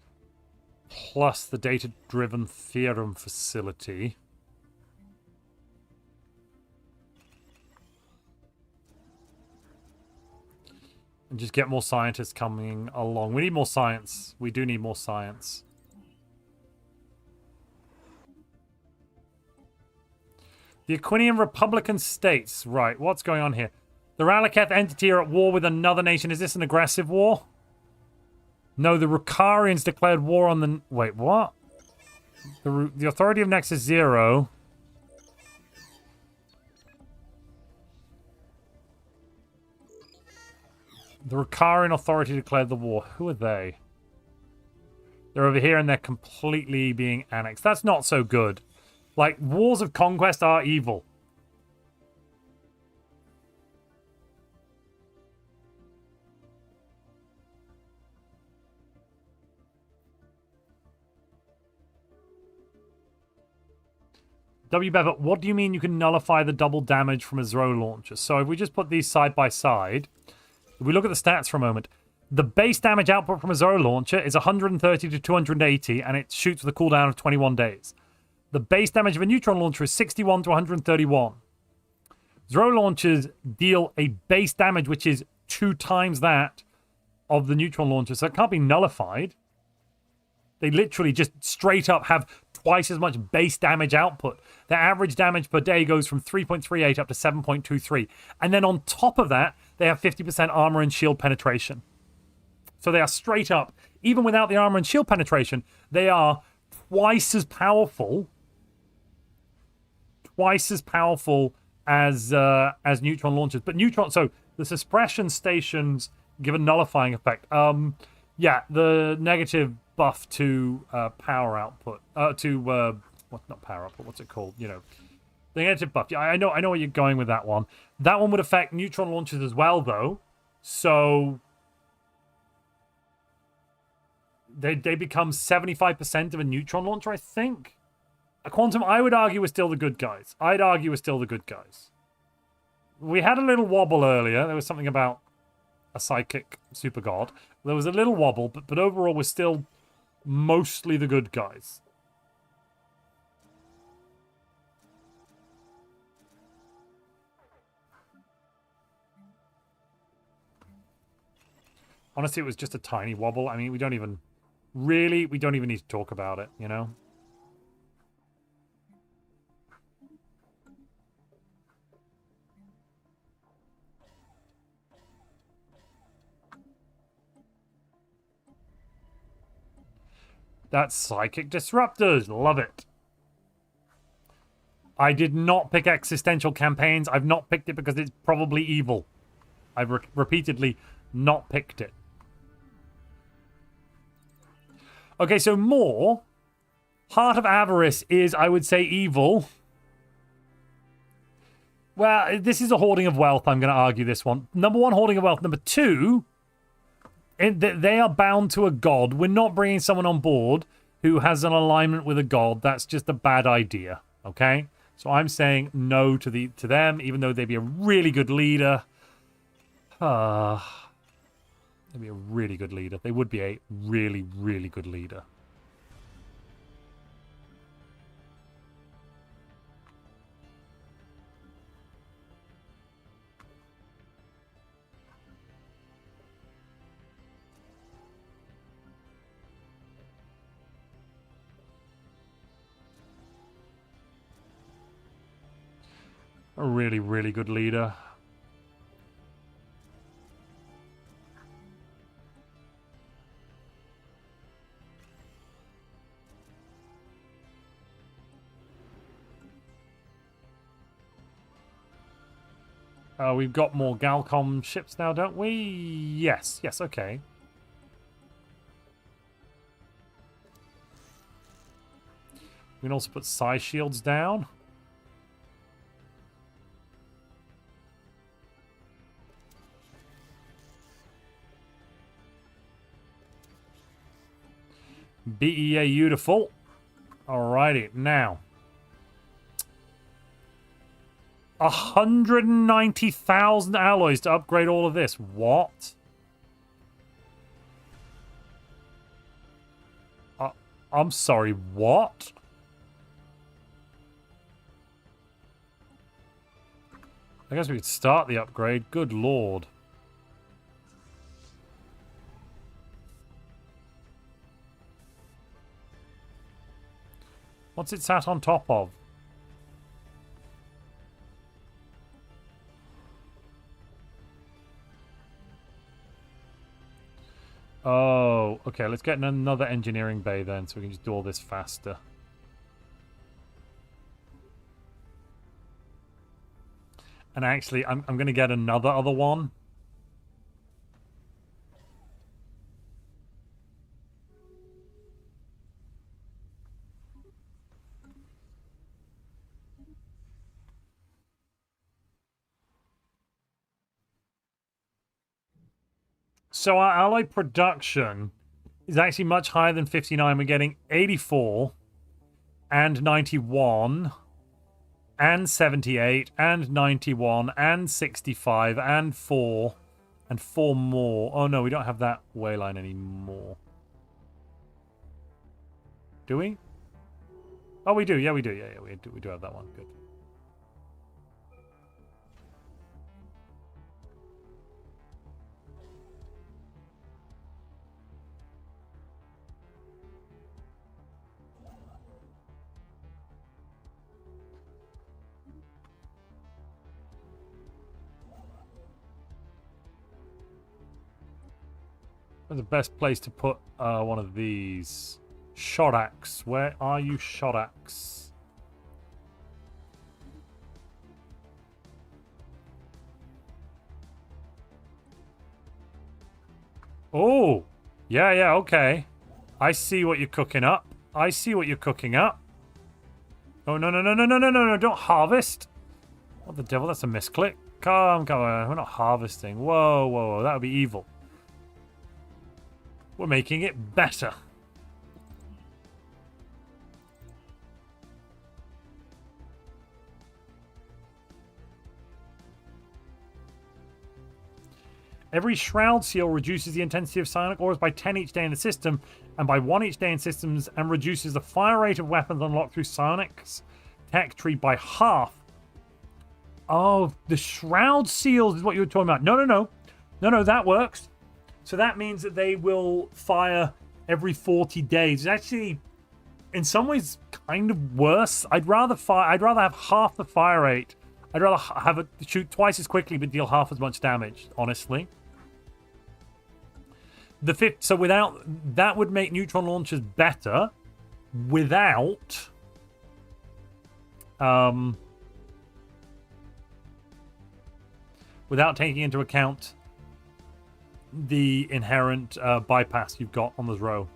plus the data-driven theorem facility. And just get more scientists coming along. We need more science. We do need more science. The Aquinian Republican states. Right, what's going on here? The Ralaketh entity are at war with another nation. Is this an aggressive war? No, the Rukarians declared war on the... Wait, what? The authority of Nexus 0. The Rukarian authority declared the war. Who are they? They're over here and they're completely being annexed. That's not so good. Like, wars of conquest are evil. W. Bevitt, what do you mean you can nullify the double damage from a Zero launcher? So if we just put these side by side, if we look at the stats for a moment, the base damage output from a Zero launcher is 130 to 280, and it shoots with a cooldown of 21 days. The base damage of a neutron launcher is 61 to 131. Zero launchers deal a base damage which is 2 times that of the neutron launcher, so it can't be nullified. They literally just straight up have twice as much base damage output. Their average damage per day goes from 3.38 up to 7.23. And then on top of that, they have 50% armor and shield penetration. So they are straight up, even without the armor and shield penetration, they are twice as powerful as neutron launchers. But neutron, so the suppression stations give a nullifying effect. Yeah, the negative buff to power output, not power output, what's it called? You know, the negative buff. Yeah, I know where you're going with that one. That one would affect neutron launchers as well, though. So they become 75% of a neutron launcher, I think. A Quantum, I would argue, we're still the good guys. We had a little wobble earlier. There was something about a psychic super god. There was a little wobble, but overall we're still mostly the good guys. Honestly, it was just a tiny wobble. I mean, we don't even need to talk about it, you know? That's Psychic Disruptors. Love it. I did not pick Existential Campaigns. I've not picked it because it's probably evil. I've repeatedly not picked it. Okay, so more. Heart of Avarice is, I would say, evil. Well, this is a hoarding of wealth. I'm going to argue this one. Number 1, hoarding of wealth. Number 2... they are bound to a god. We're not bringing someone on board who has an alignment with a god. That's just a bad idea, okay? So I'm saying no to them, even though they'd be a really good leader. They'd be a really good leader. They would be a really, really good leader. A really, really good leader. We've got more Galcom ships now, don't we? Yes, okay. We can also put psi shields down. BEA beautiful. Alrighty, now. 190,000 alloys to upgrade all of this. What? I'm sorry, what? I guess we could start the upgrade. Good lord. What's it sat on top of? Oh, okay. Let's get another engineering bay then, so we can just do all this faster. And actually, I'm going to get another one. So our alloy production is actually much higher than 59. We're getting 84 and 91 and 78 and 91 and 65 and 4 and 4 more. Oh no, we don't have that way line anymore. Do we? Oh, we do. Yeah, we do. Yeah, we do have that one. Good. Where's the best place to put one of these? Shot axe. Where are you, shot axe? Oh, yeah, okay. I see what you're cooking up. I see what you're cooking up. Oh, no, don't harvest. What the devil? That's a misclick. Come on. We're not harvesting. Whoa. That would be evil. We're making it better. Every Shroud Seal reduces the intensity of psionic auras by 10 each day in the system, and by 1 each day in systems, and reduces the fire rate of weapons unlocked through psionics tech tree by half. Oh, the Shroud Seals is what you were talking about. No, that works. So that means that they will fire every 40 days. It's actually, in some ways, kind of worse. I'd rather have half the fire rate. I'd rather have it shoot twice as quickly but deal half as much damage, honestly. So without that would make neutron launchers better without taking into account the inherent bypass you've got on this row.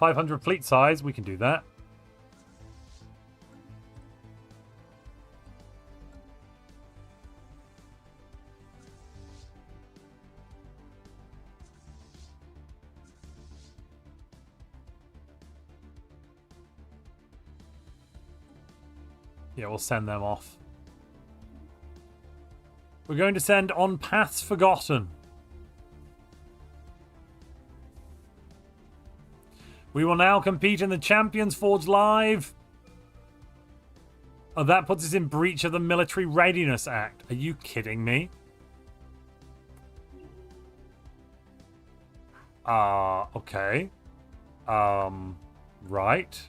$500 fleet size, we can do that. Yeah, we'll send them off. We're going to send on Paths Forgotten. We will now compete in the Champions Forge Live. Oh, that puts us in breach of the Military Readiness Act. Are you kidding me? Okay. Right.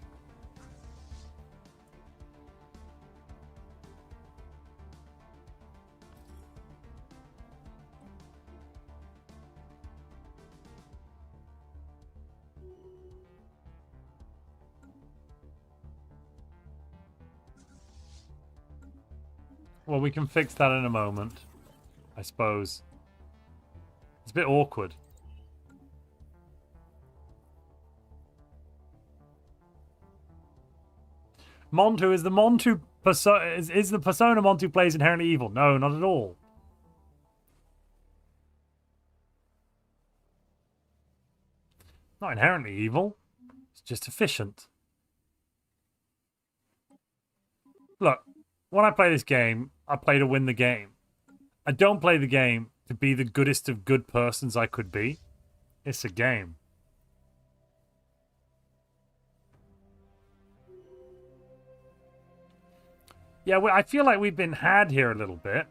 Well, we can fix that in a moment, I suppose. It's a bit awkward. Montu is the Montu is the persona Montu plays inherently evil? No, not at all. Not inherently evil. It's just efficient. Look, when I play this game, I play to win the game. I don't play the game to be the goodest of good persons I could be. It's a game. Yeah, I feel like we've been had here a little bit.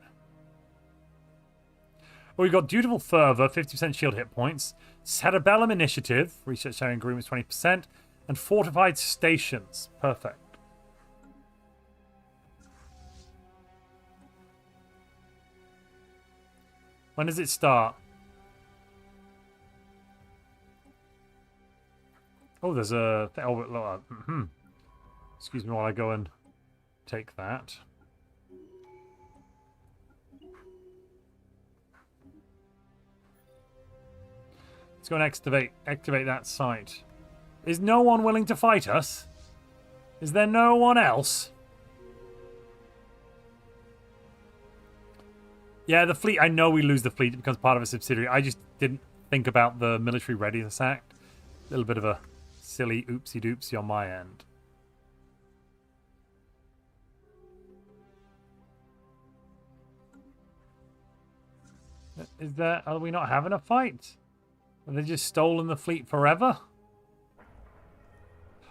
Well, we've got Dutiful Fervor, 50% shield hit points. Cerebellum Initiative, research sharing agreements 20%. And Fortified Stations. Perfect. When does it start? Oh, there's a... Oh, excuse me while I go and take that. Let's go and activate that site. Is no one willing to fight us? Is there no one else? Yeah, the fleet. I know we lose the fleet. It becomes part of a subsidiary. I just didn't think about the Military Readiness Act. A little bit of a silly oopsie-doopsie on my end. Is there... Are we not having a fight? Have they just stolen the fleet forever?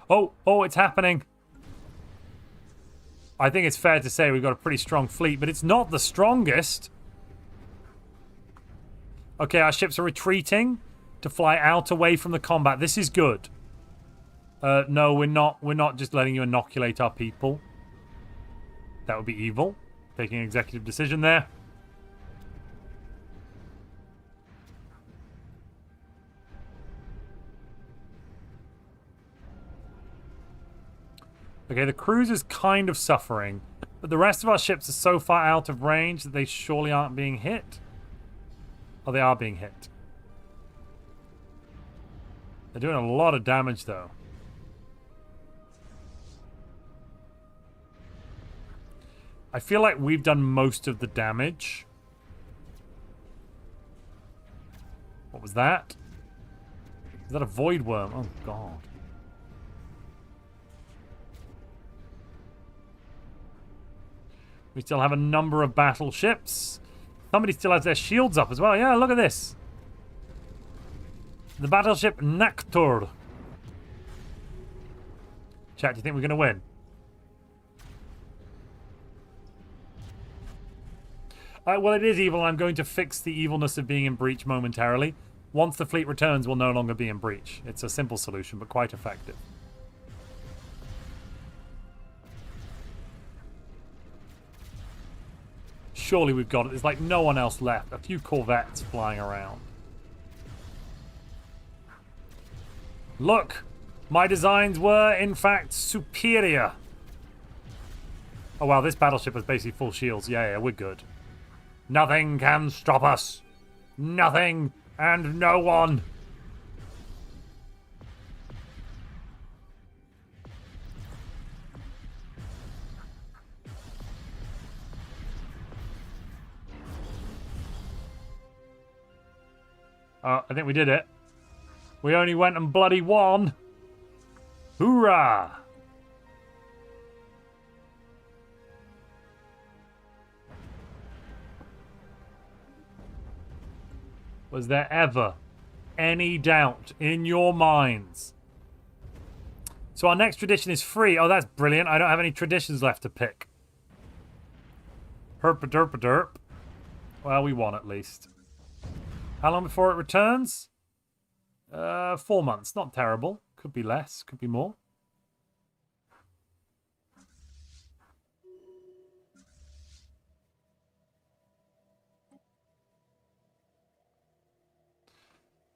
Oh, it's happening. I think it's fair to say we've got a pretty strong fleet, but it's not the strongest. Okay, our ships are retreating to fly out away from the combat. This is good. No, we're not. We're not just letting you inoculate our people. That would be evil. Taking an executive decision there. Okay, the cruiser's kind of suffering, but the rest of our ships are so far out of range that they surely aren't being hit. Oh, they are being hit. They're doing a lot of damage, though. I feel like we've done most of the damage. What was that? Is that a void worm? Oh, God. We still have a number of battleships. Somebody still has their shields up as well. Yeah, look at this. The battleship Naktor. Chat, do you think we're going to win? Well, it is evil. I'm going to fix the evilness of being in breach momentarily. Once the fleet returns, we'll no longer be in breach. It's a simple solution, but quite effective. Surely we've got it. There's like no one else left. A few corvettes flying around. Look! My designs were, in fact, superior. Oh, wow, this battleship has basically full shields. Yeah, we're good. Nothing can stop us. Nothing and no one. I think we did it. We only went and bloody won. Hoorah! Was there ever any doubt in your minds? So our next tradition is free. Oh, that's brilliant. I don't have any traditions left to pick. Herp-a-derp-a-derp. Well, we won at least. How long before it returns? 4 months. Not terrible. Could be less. Could be more.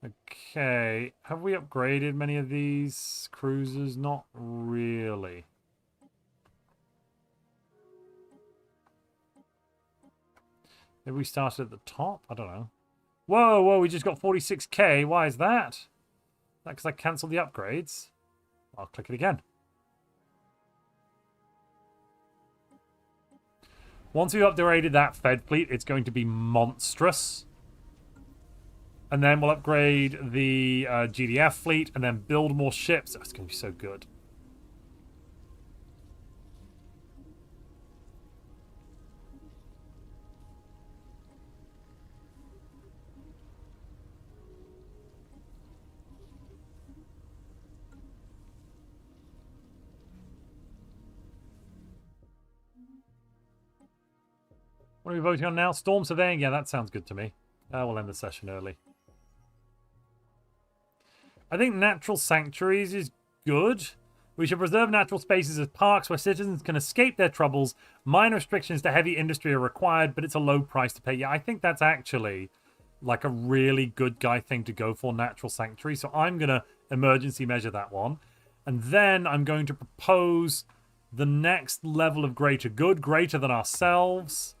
Okay. Have we upgraded many of these cruisers? Not really. Maybe we started at the top? I don't know. Whoa, whoa, we just got 46k. Why is that? Is that because I cancelled the upgrades? I'll click it again. Once we've upgraded that Fed fleet, it's going to be monstrous. And then we'll upgrade the GDF fleet and then build more ships. Oh, it's going to be so good. What are we voting on now? Storm surveying? Yeah, that sounds good to me. We'll end the session early. I think natural sanctuaries is good. We should preserve natural spaces as parks where citizens can escape their troubles. Minor restrictions to heavy industry are required, but it's a low price to pay. Yeah, I think that's actually like a really good guy thing to go for, natural sanctuary. So I'm going to emergency measure that one. And then I'm going to propose the next level of greater good, greater than ourselves.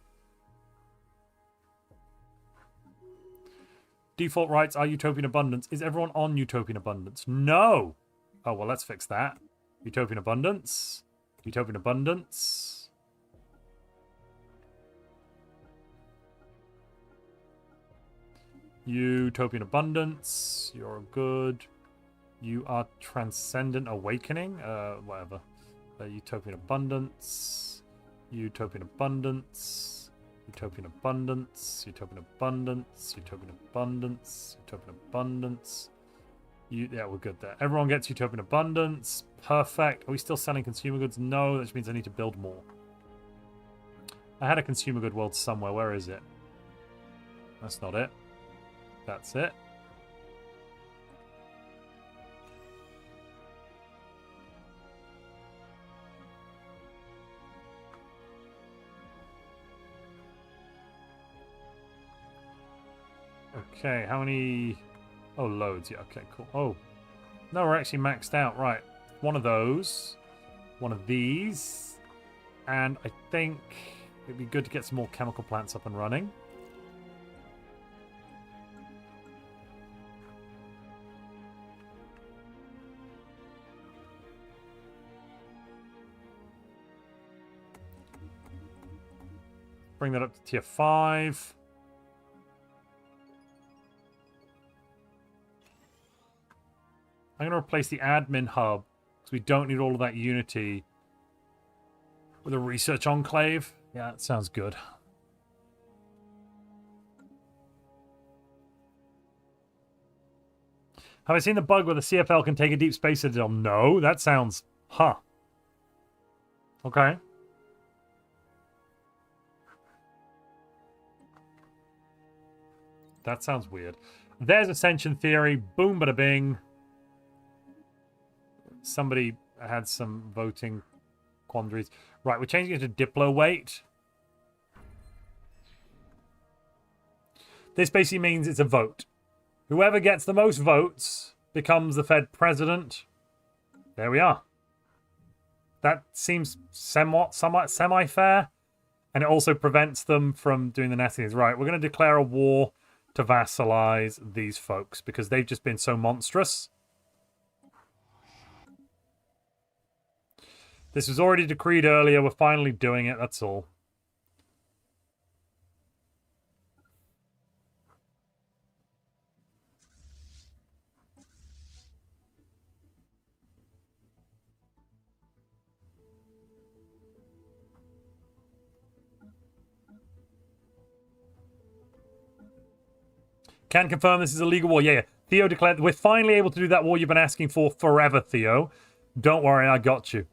Default rights are Utopian Abundance. Is everyone on Utopian Abundance? No. Oh, well, let's fix that. Utopian Abundance. Utopian Abundance. Utopian Abundance. You're good. You are Transcendent Awakening. Whatever. Utopian Abundance. Utopian Abundance. Utopian Abundance, Utopian Abundance, Utopian Abundance, Utopian Abundance. Yeah, we're good there. Everyone gets Utopian Abundance. Perfect. Are we still selling consumer goods? No, which means I need to build more. I had a consumer good world somewhere. Where is it? That's not it. That's it. Okay, how many... Oh, loads. Yeah, okay, cool. Oh, no, we're actually maxed out. Right, one of those. One of these. And I think it'd be good to get some more chemical plants up and running. Bring that up to tier 5. I'm going to replace the admin hub because we don't need all of that Unity with a research enclave. Yeah, that sounds good. Have I seen the bug where the CFL can take a deep space citadel? No, that sounds... Huh. Okay. That sounds weird. There's Ascension theory. Boom, bada bing. Somebody had some voting quandaries. Right, we're changing it to Diplo weight. This basically means it's a vote. Whoever gets the most votes becomes the Fed president. There we are. That seems somewhat semi-fair. And it also prevents them from doing the nasty things. Right, we're going to declare a war to vassalize these folks because they've just been so monstrous. This was already decreed earlier. We're finally doing it. That's all. Can confirm this is a legal war. Yeah. Theo declared we're finally able to do that war you've been asking for forever, Theo. Don't worry, I got you.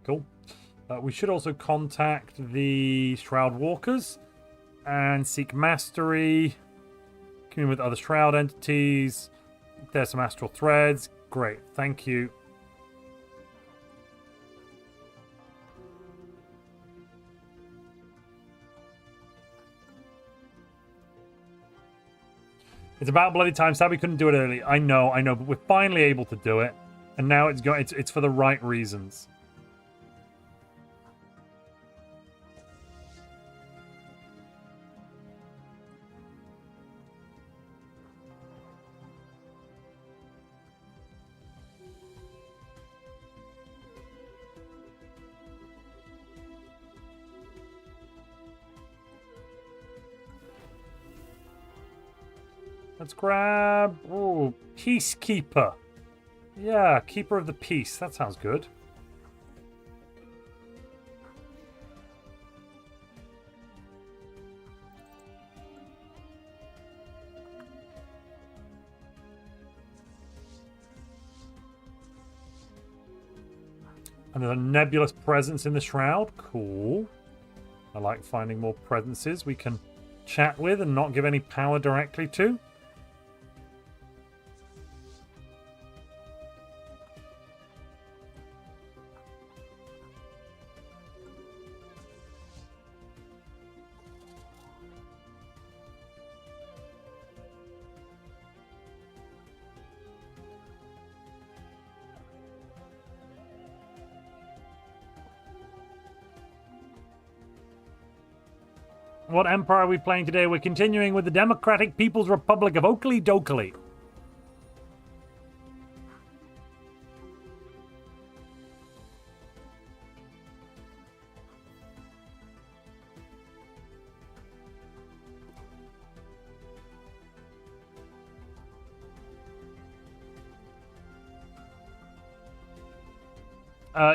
Cool. We should also contact the Shroud Walkers and seek mastery. Commune with other Shroud entities. There's some astral threads. Great, thank you. It's about bloody time. Sad we couldn't do it early. I know, but we're finally able to do it, and now it's for the right reasons. Let's grab... Oh, Peacekeeper. Yeah, Keeper of the Peace. That sounds good. And there's a nebulous presence in the Shroud. Cool. I like finding more presences we can chat with and not give any power directly to. What empire are we playing today? We're continuing with the Democratic People's Republic of Oakley Dokley.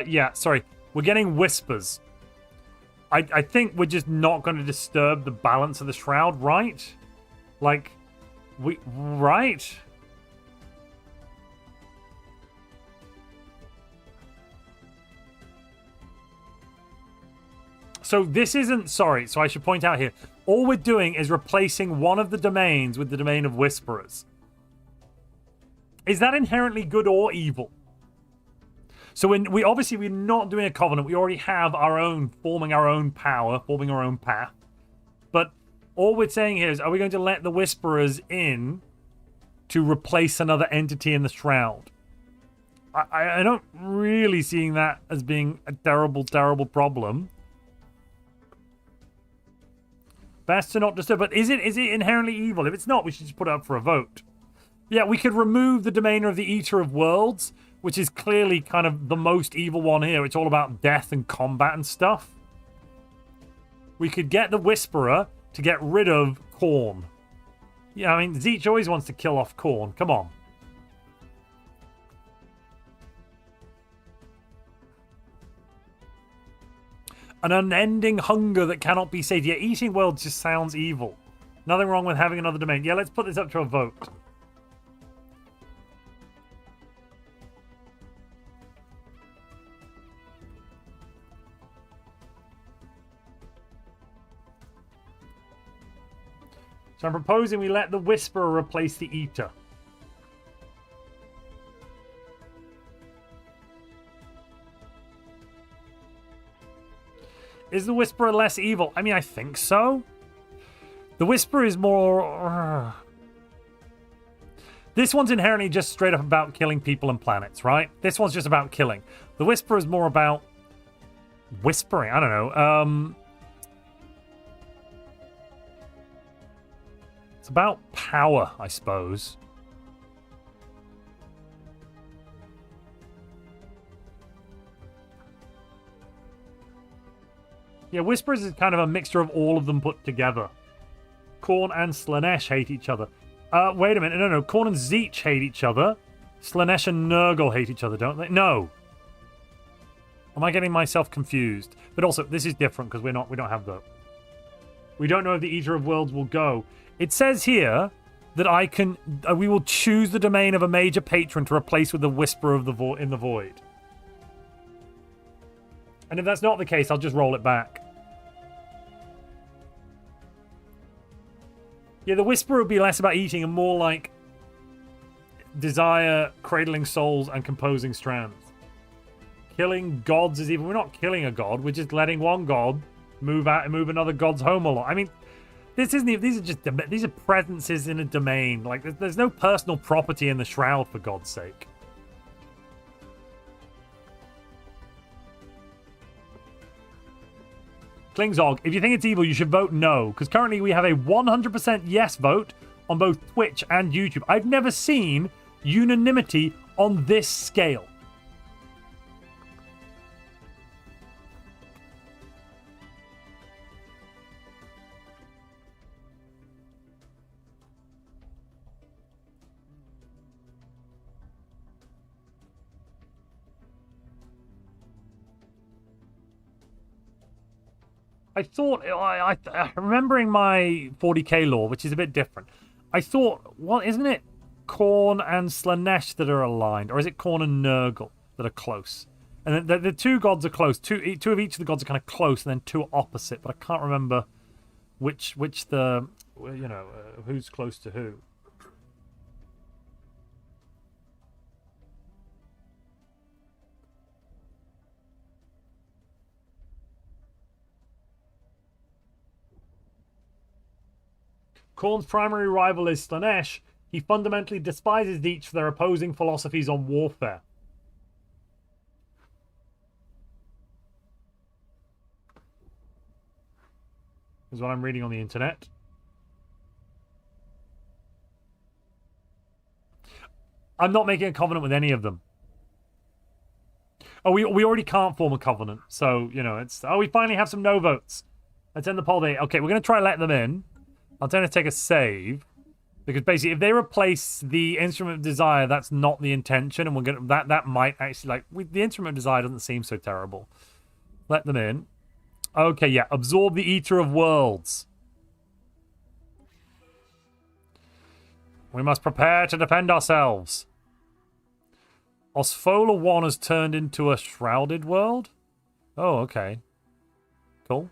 Yeah, sorry. We're getting whispers. I think we're just not going to disturb the balance of the Shroud, right? Like, right? So this isn't... Sorry, so I should point out here. All we're doing is replacing one of the domains with the domain of Whisperers. Is that inherently good or evil? So we're not doing a covenant. We already have our own, forming our own power, forming our own path. But all we're saying here is, are we going to let the Whisperers in to replace another entity in the Shroud? I don't really seeing that as being a terrible, terrible problem. Best to not disturb. But is it inherently evil? If it's not, we should just put it up for a vote. Yeah, we could remove the domainer of the Eater of Worlds, which is clearly kind of the most evil one here. It's all about death and combat and stuff. We could get the Whisperer to get rid of Khorne. Yeah, I mean, Zeech always wants to kill off Khorne. Come on. An unending hunger that cannot be sated. Yeah, eating worlds just sounds evil. Nothing wrong with having another domain. Yeah, let's put this up to a vote. So I'm proposing we let the Whisperer replace the Eater. Is the Whisperer less evil? I mean, I think so. The Whisperer is more... This one's inherently just straight up about killing people and planets, right? This one's just about killing. The Whisperer is more about whispering. I don't know. It's about power, I suppose. Yeah, Whisperers is kind of a mixture of all of them put together. Khorne and Slaanesh hate each other. Wait a minute. No. Khorne and Zeech hate each other. Slaanesh and Nurgle hate each other, don't they? No. Am I getting myself confused? But also, this is different because we don't have the... We don't know if the Eater of Worlds will go. It says here that we will choose the domain of a major patron to replace with the Whisperer of the in the Void. And if that's not the case, I'll just roll it back. Yeah, the Whisper would be less about eating and more like desire, cradling souls, and composing strands. Killing gods is even... We're not killing a god. We're just letting one god move out and move another god's home a lot. I mean, this isn't even... These are presences in a domain. Like, there's no personal property in the Shroud, for God's sake. Klingzog, if you think it's evil, you should vote no. Because currently we have a 100% yes vote on both Twitch and YouTube. I've never seen unanimity on this scale. I thought, remembering my 40k lore, which is a bit different, I thought, well, isn't it Khorne and Slanesh that are aligned? Or is it Khorne and Nurgle that are close? And the two gods are close. Two of each of the gods are kind of close, and then two are opposite. But I can't remember which the, you know, who's close to who. Khorne's primary rival is Slanesh. He fundamentally despises each for their opposing philosophies on warfare. Is what I'm reading on the internet. I'm not making a covenant with any of them. Oh, we already can't form a covenant. So, you know, it's... Oh, we finally have some no votes. Let's end the poll there. Okay, we're going to try and let them in. I'm going to take a save. Because basically, if they replace the Instrument of Desire, that's not the intention. And we're going to... That might actually... Like, the Instrument of Desire doesn't seem so terrible. Let them in. Okay, yeah. Absorb the Eater of Worlds. We must prepare to defend ourselves. Osfola 1 has turned into a shrouded world? Oh, okay. Cool.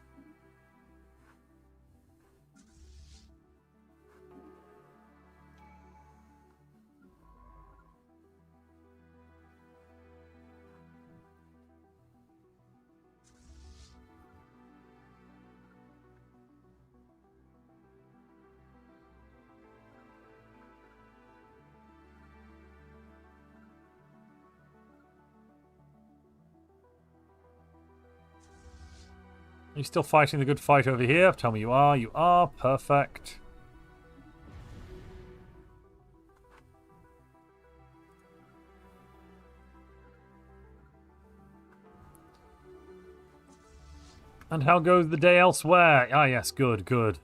Are you still fighting the good fight over here? Tell me you are. You are. Perfect. And how goes the day elsewhere? Ah, yes. Good, good.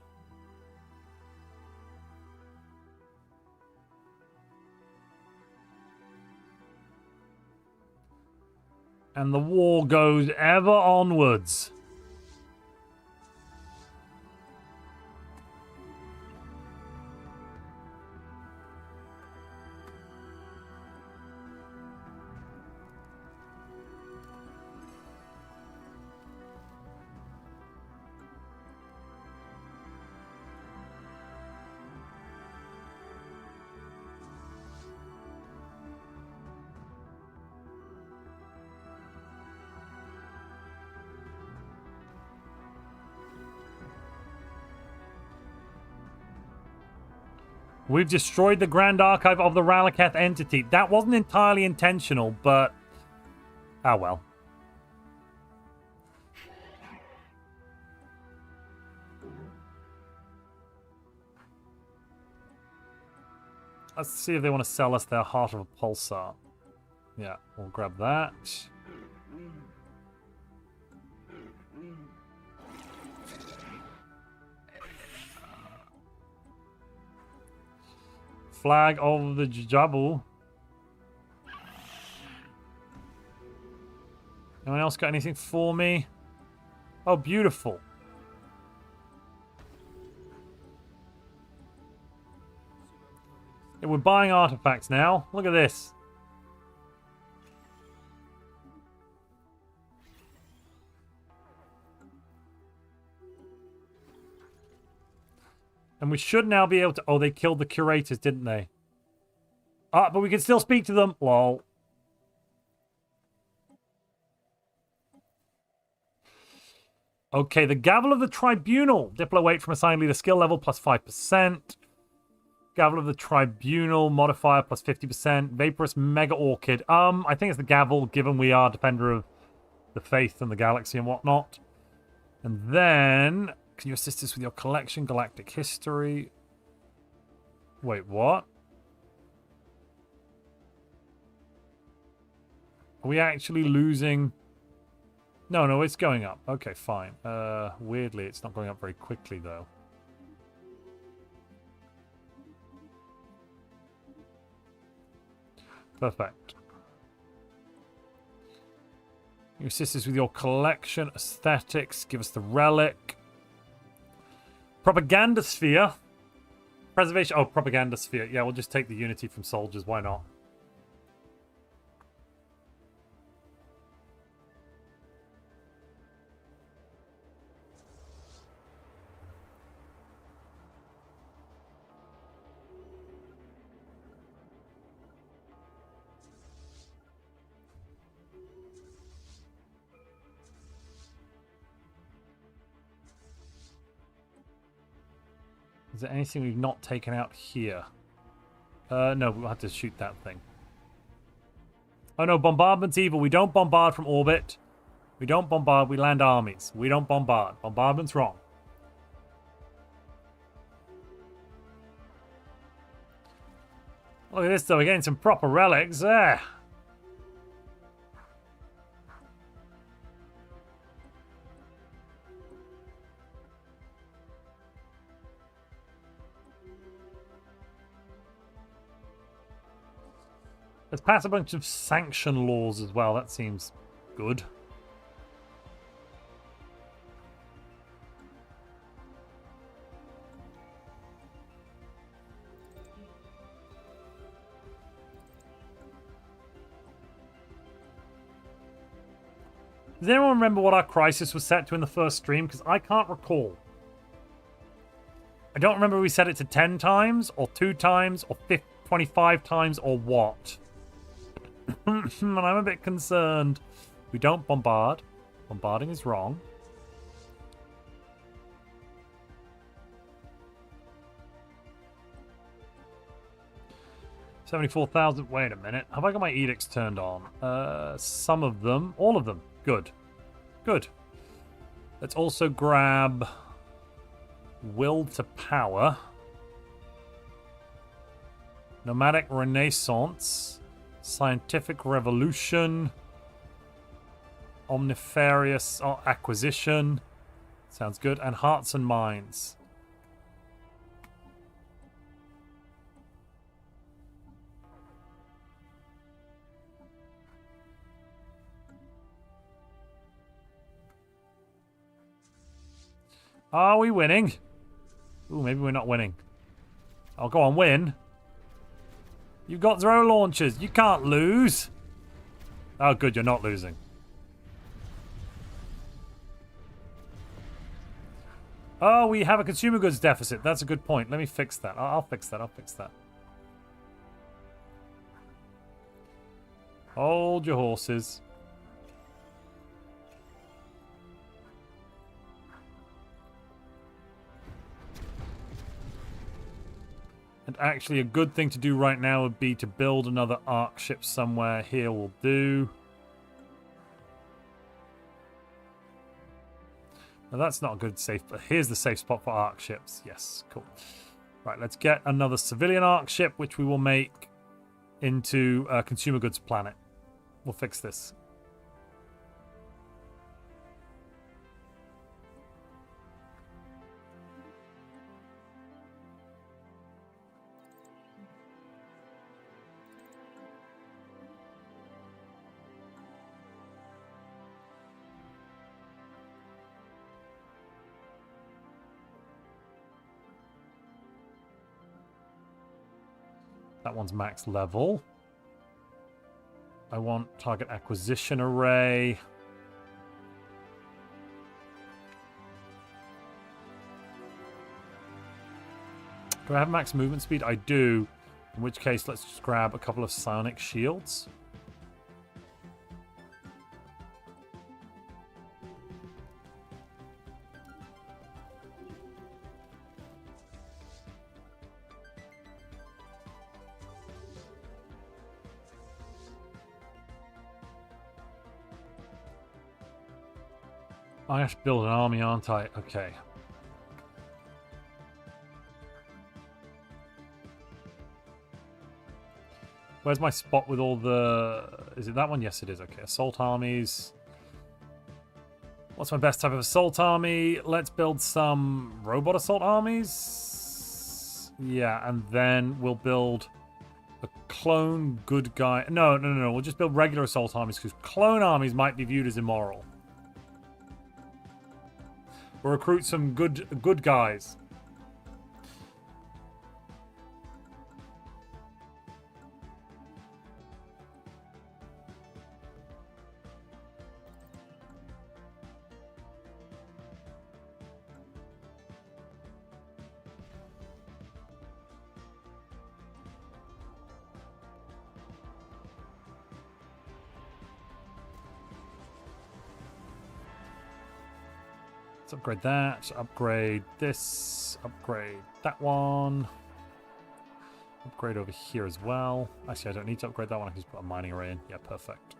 And the war goes ever onwards. We've destroyed the Grand Archive of the Ralaketh entity. That wasn't entirely intentional, but... Ah, well. Let's see if they want to sell us their Heart of a Pulsar. Yeah, we'll grab that. Flag of the Jabu. Anyone else got anything for me? Oh, beautiful. Yeah, we're buying artifacts now. Look at this. And we should now be able to... Oh, they killed the curators, didn't they? Ah, but we can still speak to them. Lol. Okay, the Gavel of the Tribunal. Diplo weight from assigned leader skill level plus 5%. Gavel of the Tribunal modifier plus 50%. Vaporous Mega Orchid. I think it's the Gavel, given we are Defender of the Faith and the Galaxy and whatnot. And then, can you assist us with your collection? Galactic History. Wait, what? Are we actually losing... No, it's going up. Okay, fine. Weirdly, it's not going up very quickly, though. Perfect. You assist us with your collection, aesthetics, give us the relic. Propaganda sphere. Preservation. Oh, propaganda sphere. Yeah, we'll just take the unity from soldiers. Why not? Is there anything we've not taken out here? No, we'll have to shoot that thing. Oh no, bombardment's evil. We don't bombard from orbit. We don't bombard, we land armies. We don't bombard. Bombardment's wrong. Look at this though, we're getting some proper relics there. Let's pass a bunch of sanction laws as well. That seems good. Does anyone remember what our crisis was set to in the first stream? Because I can't recall. I don't remember if we set it to 10 times, or 2 times, or 25 times, or what. And I'm a bit concerned. We don't bombard. Bombarding is wrong. $74,000. Wait a minute. Have I got my edicts turned on? Some of them. All of them. Good. Good. Let's also grab Will to Power. Nomadic Renaissance. Scientific Revolution. Omnifarious Acquisition. Sounds good. And Hearts and Minds. Are we winning? Ooh, maybe we're not winning. Oh, go on, win. You've got throw launchers. You can't lose. Oh, good, you're not losing. Oh, we have a consumer goods deficit. That's a good point. Let me fix that. I'll fix that. I'll fix that. Hold your horses. And actually, a good thing to do right now would be to build another arc ship somewhere. Here will do. Now, that's not a good safe, but here's the safe spot for arc ships. Yes, cool. Right, let's get another civilian arc ship, which we will make into a consumer goods planet. We'll fix this. That one's max level. I want target acquisition array. Do I have max movement speed? I do. In which case, let's just grab a couple of psionic shields. I have to build an army, aren't I? Okay. Where's my spot with all the... Is it that one? Yes, it is. Okay, assault armies. What's my best type of assault army? Let's build some robot assault armies. Yeah, and then we'll build a clone good guy. No. We'll just build regular assault armies because clone armies might be viewed as immoral. We'll recruit some good guys. Upgrade that, upgrade this, upgrade that one, upgrade over here as well. Actually, I don't need to upgrade that one. I can just put a mining array in. Yeah, perfect.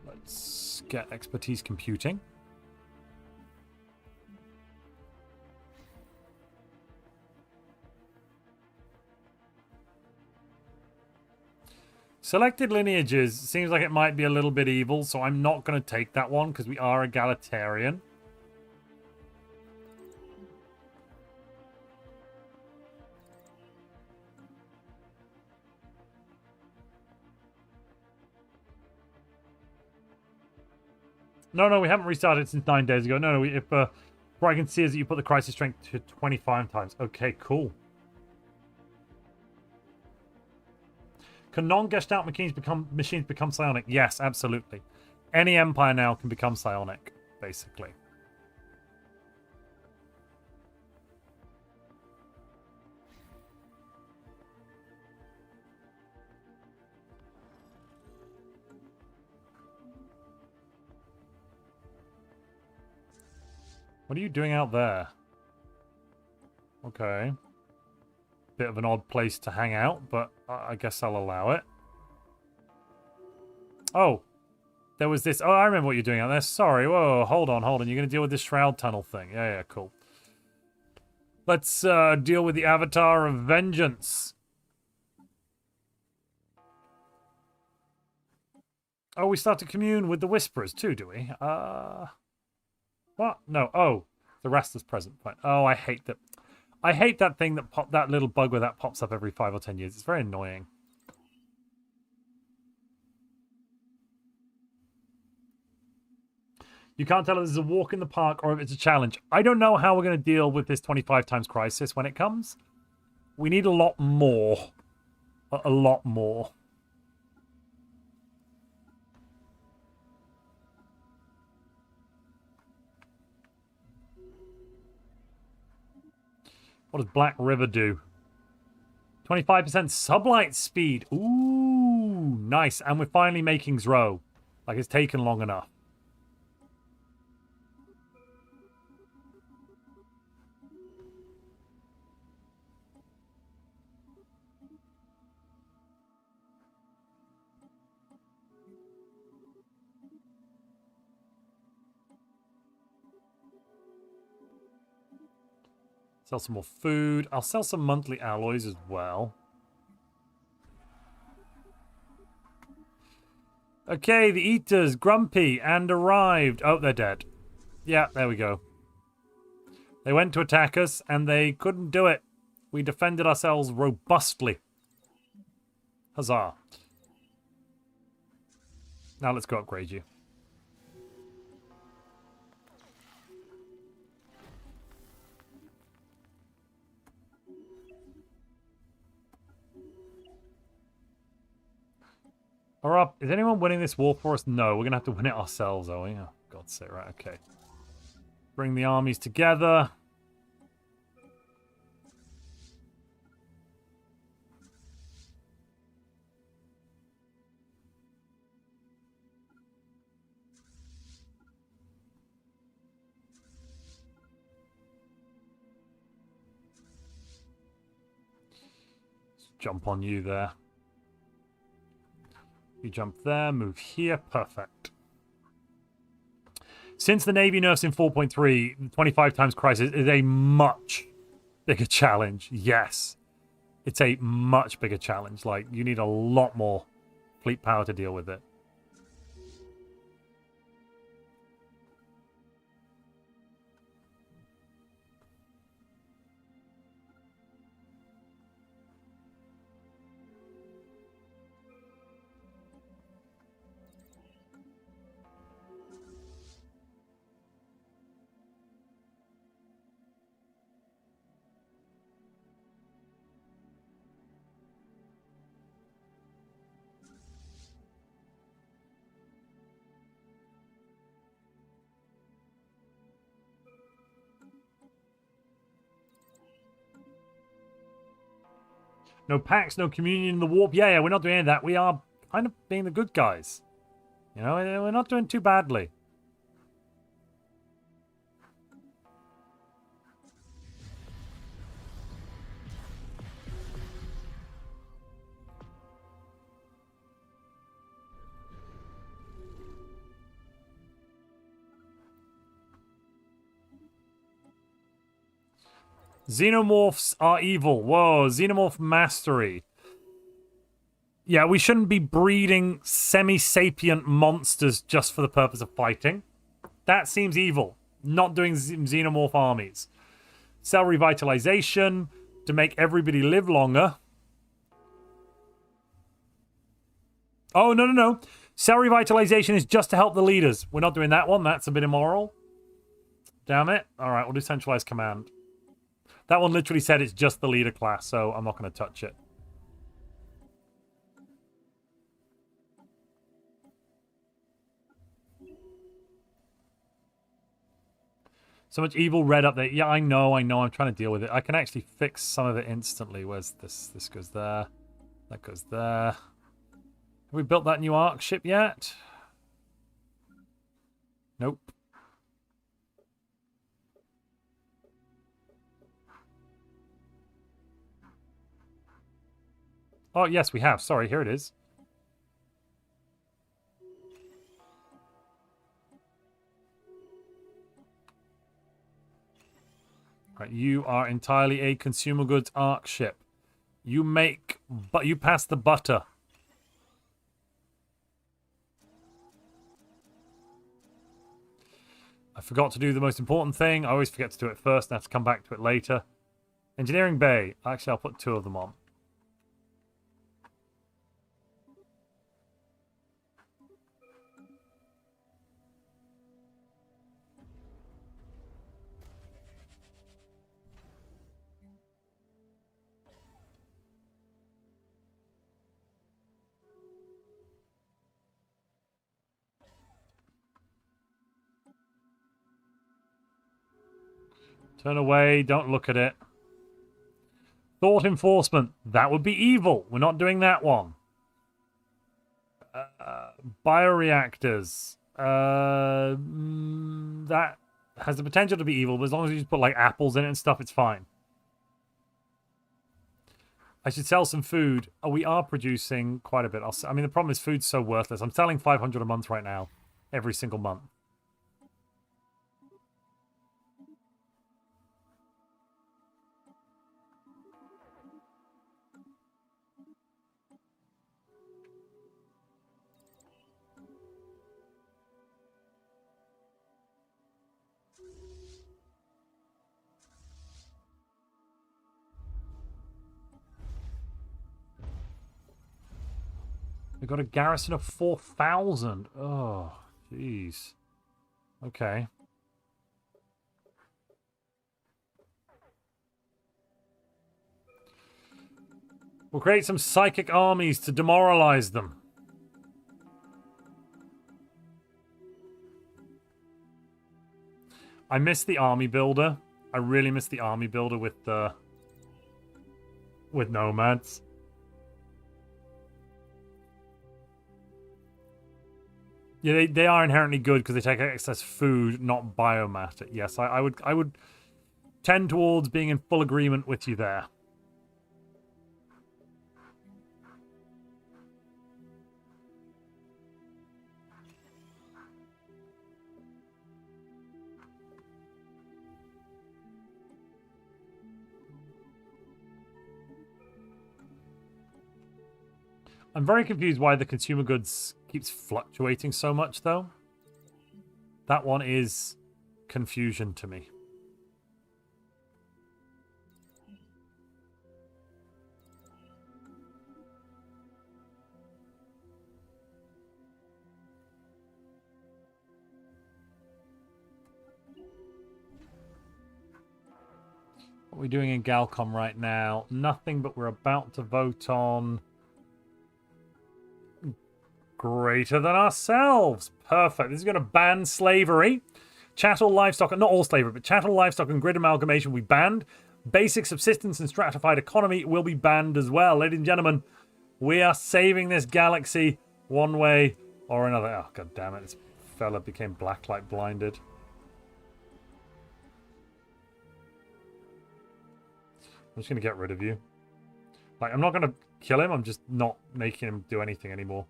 Let's get expertise computing. Selected lineages seems like it might be a little bit evil, so I'm not going to take that one because we are egalitarian. No, we haven't restarted since 9 days ago. No, what I can see is that you put the crisis strength to 25 times. Okay, cool. Can non-Gestalt machines become psionic? Yes, absolutely. Any empire now can become psionic, basically. What are you doing out there? Okay. Bit of an odd place to hang out, but I guess I'll allow it. Oh. There was this... Oh, I remember what you're doing out there. Sorry. Whoa, hold on. You're going to deal with this shroud tunnel thing. Yeah, cool. Let's deal with the Avatar of Vengeance. Oh, we start to commune with the Whisperers too, do we? What? No. Oh, the restless present. Fine. Oh, I hate that. I hate that thing that little bug where that pops up every 5 or 10 years. It's very annoying. You can't tell if this is a walk in the park or if it's a challenge. I don't know how we're going to deal with this 25 times crisis when it comes. We need a lot more. A lot more. What does Black River do? 25% sublight speed. Ooh, nice. And we're finally making Zro. Like, it's taken long enough. Sell some more food. I'll sell some monthly alloys as well. Okay, the Eaters, grumpy, and arrived. Oh, they're dead. Yeah, there we go. They went to attack us, and they couldn't do it. We defended ourselves robustly. Huzzah. Now let's go upgrade you. Are up? Is anyone winning this war for us? No, we're gonna have to win it ourselves, are we? Oh, God's sake, right, okay. Bring the armies together. Jump on you there. You jump there, move here, perfect. Since the Navy nerfs in 4.3, 25 times crisis is a much bigger challenge. Yes, it's a much bigger challenge. Like, you need a lot more fleet power to deal with it. No packs, no communion in the warp. Yeah, we're not doing any of that. We are kind of being the good guys. You know, we're not doing too badly. Xenomorphs are evil. Whoa, xenomorph mastery. Yeah, we shouldn't be breeding semi-sapient monsters just for the purpose of fighting. That seems evil. Not doing xenomorph armies. Cell revitalization to make everybody live longer. Oh, no, no, no. Cell revitalization is just to help the leaders. We're not doing that one. That's a bit immoral. Damn it. All right, we'll do centralized command. That one literally said it's just the leader class, so I'm not going to touch it. So much evil red up there. Yeah, I know. I'm trying to deal with it. I can actually fix some of it instantly. Where's this? This goes there. That goes there. Have we built that new Ark ship yet? Nope. Oh, yes, we have. Sorry, here it is. Right, you are entirely a consumer goods Ark ship. You make, but you pass the butter. I forgot to do the most important thing. I always forget to do it first and have to come back to it later. Engineering Bay. Actually, I'll put 2 of them on. Turn away. Don't look at it. Thought enforcement. That would be evil. We're not doing that one. Bioreactors. That has the potential to be evil, but as long as you just put like apples in it and stuff, it's fine. I should sell some food. Oh, we are producing quite a bit. I mean, the problem is food's so worthless. I'm selling 500 a month right now, every single month. We got a garrison of 4,000. Oh, jeez. Okay. We'll create some psychic armies to demoralize them. I miss the army builder. I really miss the army builder with Nomads. Yeah, they are inherently good because they take excess food, not biomatter. Yes, I would tend towards being in full agreement with you there. I'm very confused why the consumer goods keeps fluctuating so much, though. That one is confusion to me. What are we doing in Galcom right now? Nothing, but we're about to vote on greater than ourselves. Perfect. This is going to ban slavery. Chattel, livestock, not all slavery, but chattel, livestock, and grid amalgamation we banned. Basic subsistence and stratified economy will be banned as well. Ladies and gentlemen, we are saving this galaxy one way or another. Oh, god damn it. This fella became blacklight blinded. I'm just going to get rid of you. Like, I'm not going to kill him. I'm just not making him do anything anymore.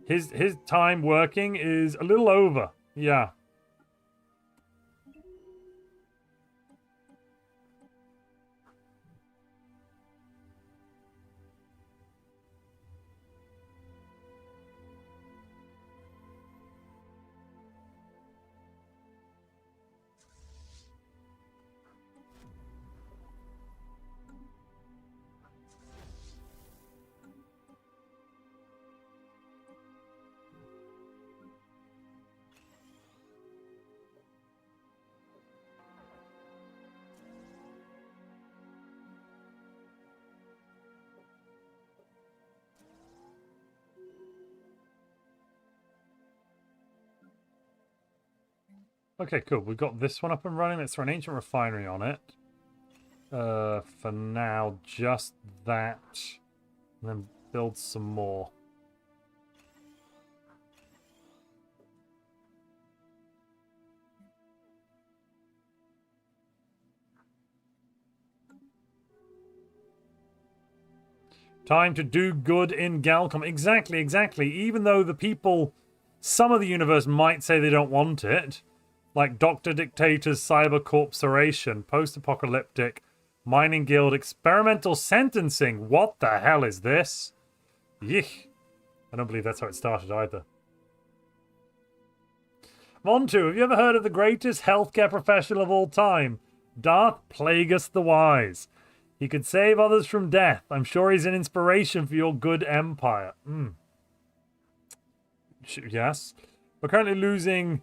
His time working is a little over. Yeah. Okay, cool. We've got this one up and running. Let's throw an ancient refinery on it. For now, just that. And then build some more. Time to do good in Galcom. Exactly, exactly. Even though the people, some of the universe might say they don't want it. Like Dr. Dictator's Cyber Corporation, post-apocalyptic, mining guild, experimental sentencing. What the hell is this? Yeesh. I don't believe that's how it started either. Montu, have you ever heard of the greatest healthcare professional of all time? Darth Plagueis the Wise. He could save others from death. I'm sure he's an inspiration for your good empire. Yes. We're currently losing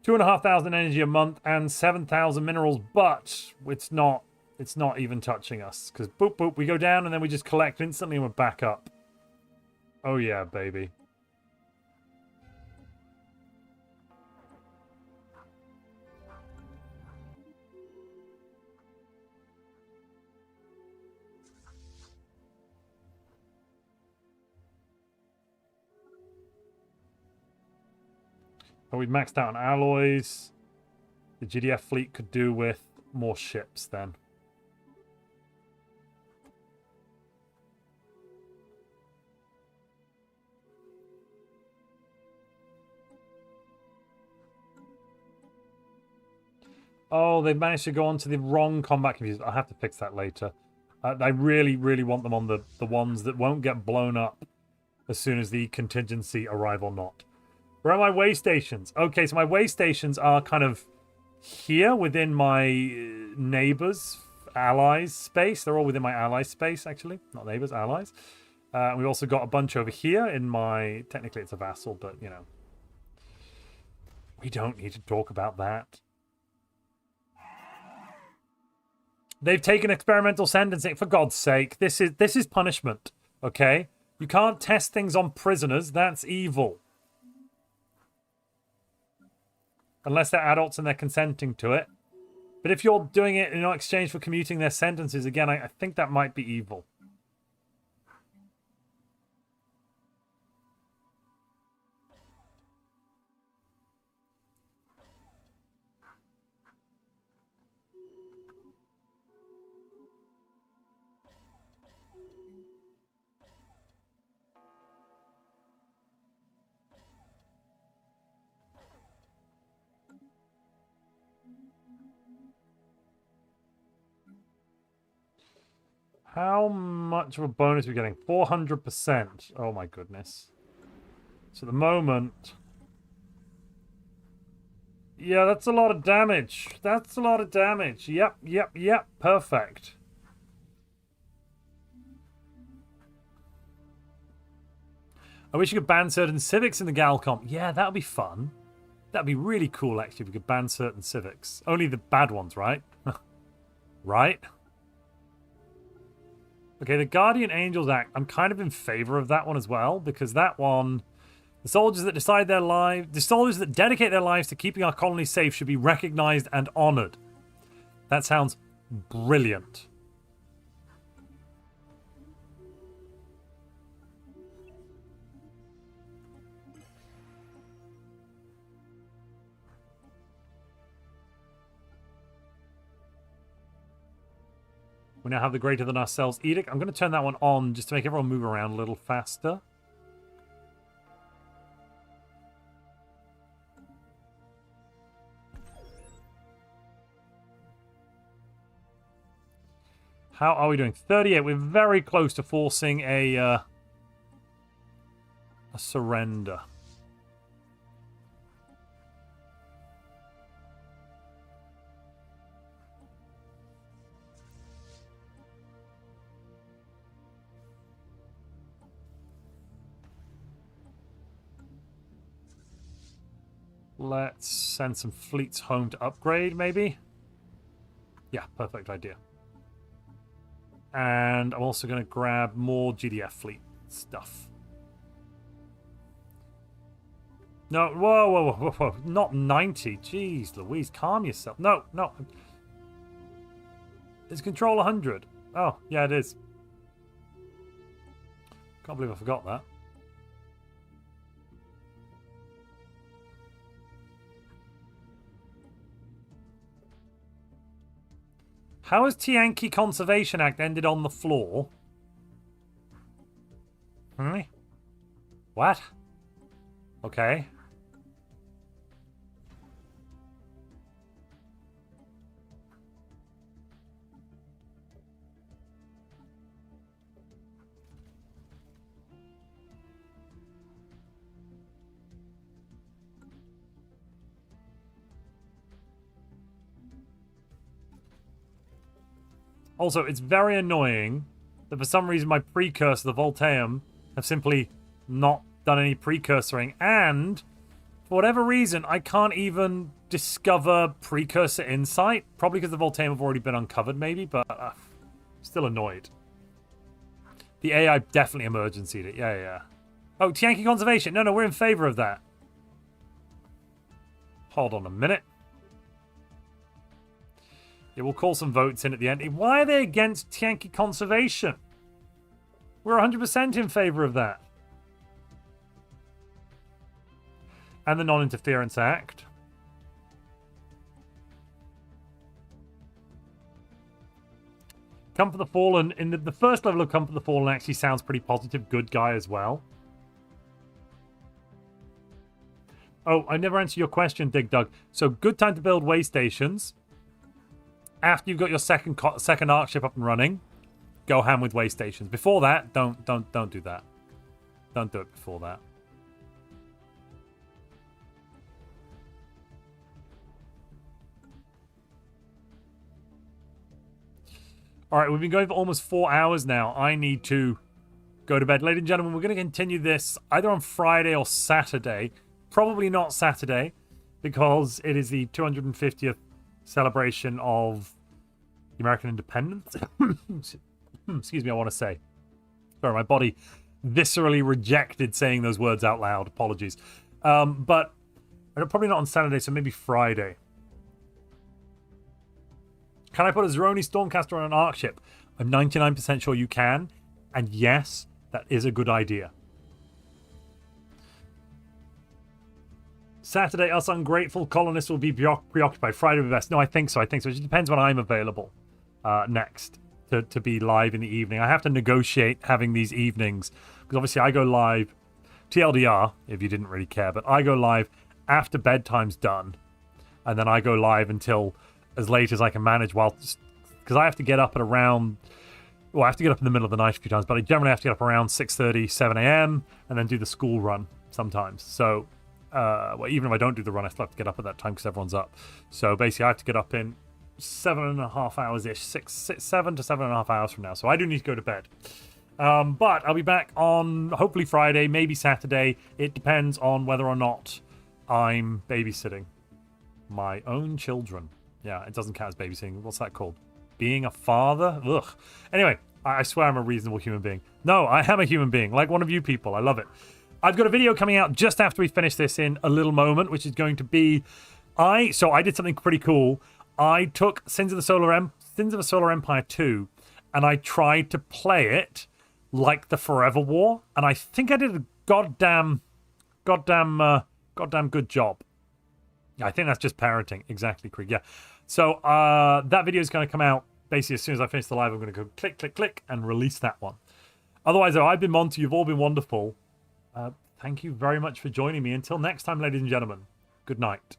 2,500 energy a month and 7,000 minerals, but it's not even touching us because boop boop we go down and then we just collect instantly and we're back up. Oh yeah, baby. But we've maxed out on alloys. The GDF fleet could do with more ships then. Oh, they've managed to go onto the wrong combat computers. I'll have to fix that later. I really, really want them on the ones that won't get blown up as soon as the contingency arrive or not. Where are my way stations? Okay, so my way stations are kind of here within my neighbors, allies space. They're all within my allies space, actually. Not neighbors, allies. We've also got a bunch over here in my... Technically, it's a vassal, but, you know. We don't need to talk about that. They've taken experimental sentencing. For God's sake, this is punishment, okay? You can't test things on prisoners. That's evil. Unless they're adults and they're consenting to it. But if you're doing it in exchange for commuting their sentences, again, I think that might be evil. How much of a bonus are we getting? 400%. Oh my goodness. So at the moment... Yeah, that's a lot of damage. That's a lot of damage. Yep. Perfect. I wish you could ban certain civics in the Galcom. Yeah, that would be fun. That'd be really cool, actually, if we could ban certain civics. Only the bad ones, right? Right? Okay, the Guardian Angels Act. I'm kind of in favor of that one as well, because that one... The soldiers that decide their lives... The soldiers that dedicate their lives to keeping our colony safe should be recognized and honored. That sounds brilliant. We now have the Greater Than Ourselves Edict. I'm going to turn that one on just to make everyone move around a little faster. How are we doing? 38. We're very close to forcing a surrender. Let's send some fleets home to upgrade, maybe? Yeah, perfect idea. And I'm also going to grab more GDF fleet stuff. No, whoa. Not 90. Jeez Louise, calm yourself. No. Is control 100? Oh, yeah, it is. Can't believe I forgot that. How has Tianqi Conservation Act ended on the floor? What? Okay. Also, it's very annoying that for some reason my precursor, the Voltaeum, have simply not done any precursoring. And for whatever reason, I can't even discover precursor insight. Probably because the Voltaeum have already been uncovered, maybe, but still annoyed. The AI definitely emergencied it. Yeah. Oh, Tianqi Conservation. No, we're in favor of that. Hold on a minute. Yeah, we'll call some votes in at the end. Why are they against Tianqi Conservation? We're 100% in favor of that. And the Non-Interference Act. Comfort the Fallen. In the first level of Comfort the Fallen actually sounds pretty positive. Good guy as well. Oh, I never answered your question, Dig Dug. So, good time to build way stations. After you've got your second arc ship up and running, go ham with way stations. Before that, don't do that. Don't do it before that. All right, we've been going for almost 4 hours now. I need to go to bed. Ladies and gentlemen, we're going to continue this either on Friday or Saturday. Probably not Saturday, because it is the 250th celebration of the American independence. Excuse me, I want to say. Sorry, my body viscerally rejected saying those words out loud. Apologies. But Probably not on Saturday, so maybe Friday. Can I put a Zeroni Stormcaster on an Arc ship? I'm 99% sure you can. And yes, that is a good idea. Saturday, us ungrateful colonists will be preoccupied. Friday will be best. No, I think so. It just depends when I'm available next to be live in the evening. I have to negotiate having these evenings. Because obviously I go live, TLDR, if you didn't really care, but I go live after bedtime's done. And then I go live until as late as I can manage because I have to get up at around... Well, I have to get up in the middle of the night a few times, but I generally have to get up around 6:30, 7 a.m. and then do the school run sometimes. So... well, even if I don't do the run, I still have to get up at that time because everyone's up. So basically, I have to get up in 7.5 hours-ish, 7 to 7.5 hours from now. So I do need to go to bed. But I'll be back on hopefully Friday, maybe Saturday. It depends on whether or not I'm babysitting my own children. Yeah, it doesn't count as babysitting. What's that called? Being a father? Ugh. Anyway, I swear I'm a reasonable human being. No, I am a human being, like one of you people. I love it. I've got a video coming out just after we finish this in a little moment, which is going to be... So I did something pretty cool. I took Sins of the Solar Empire 2, and I tried to play it like the Forever War, and I think I did a goddamn good job. I think that's just parenting. Exactly, Krieg. Yeah. So that video is going to come out basically as soon as I finish the live. I'm going to go click, click, click, and release that one. Otherwise, though, I've been Montu. You've all been wonderful. Thank you very much for joining me. Until next time, ladies and gentlemen, good night.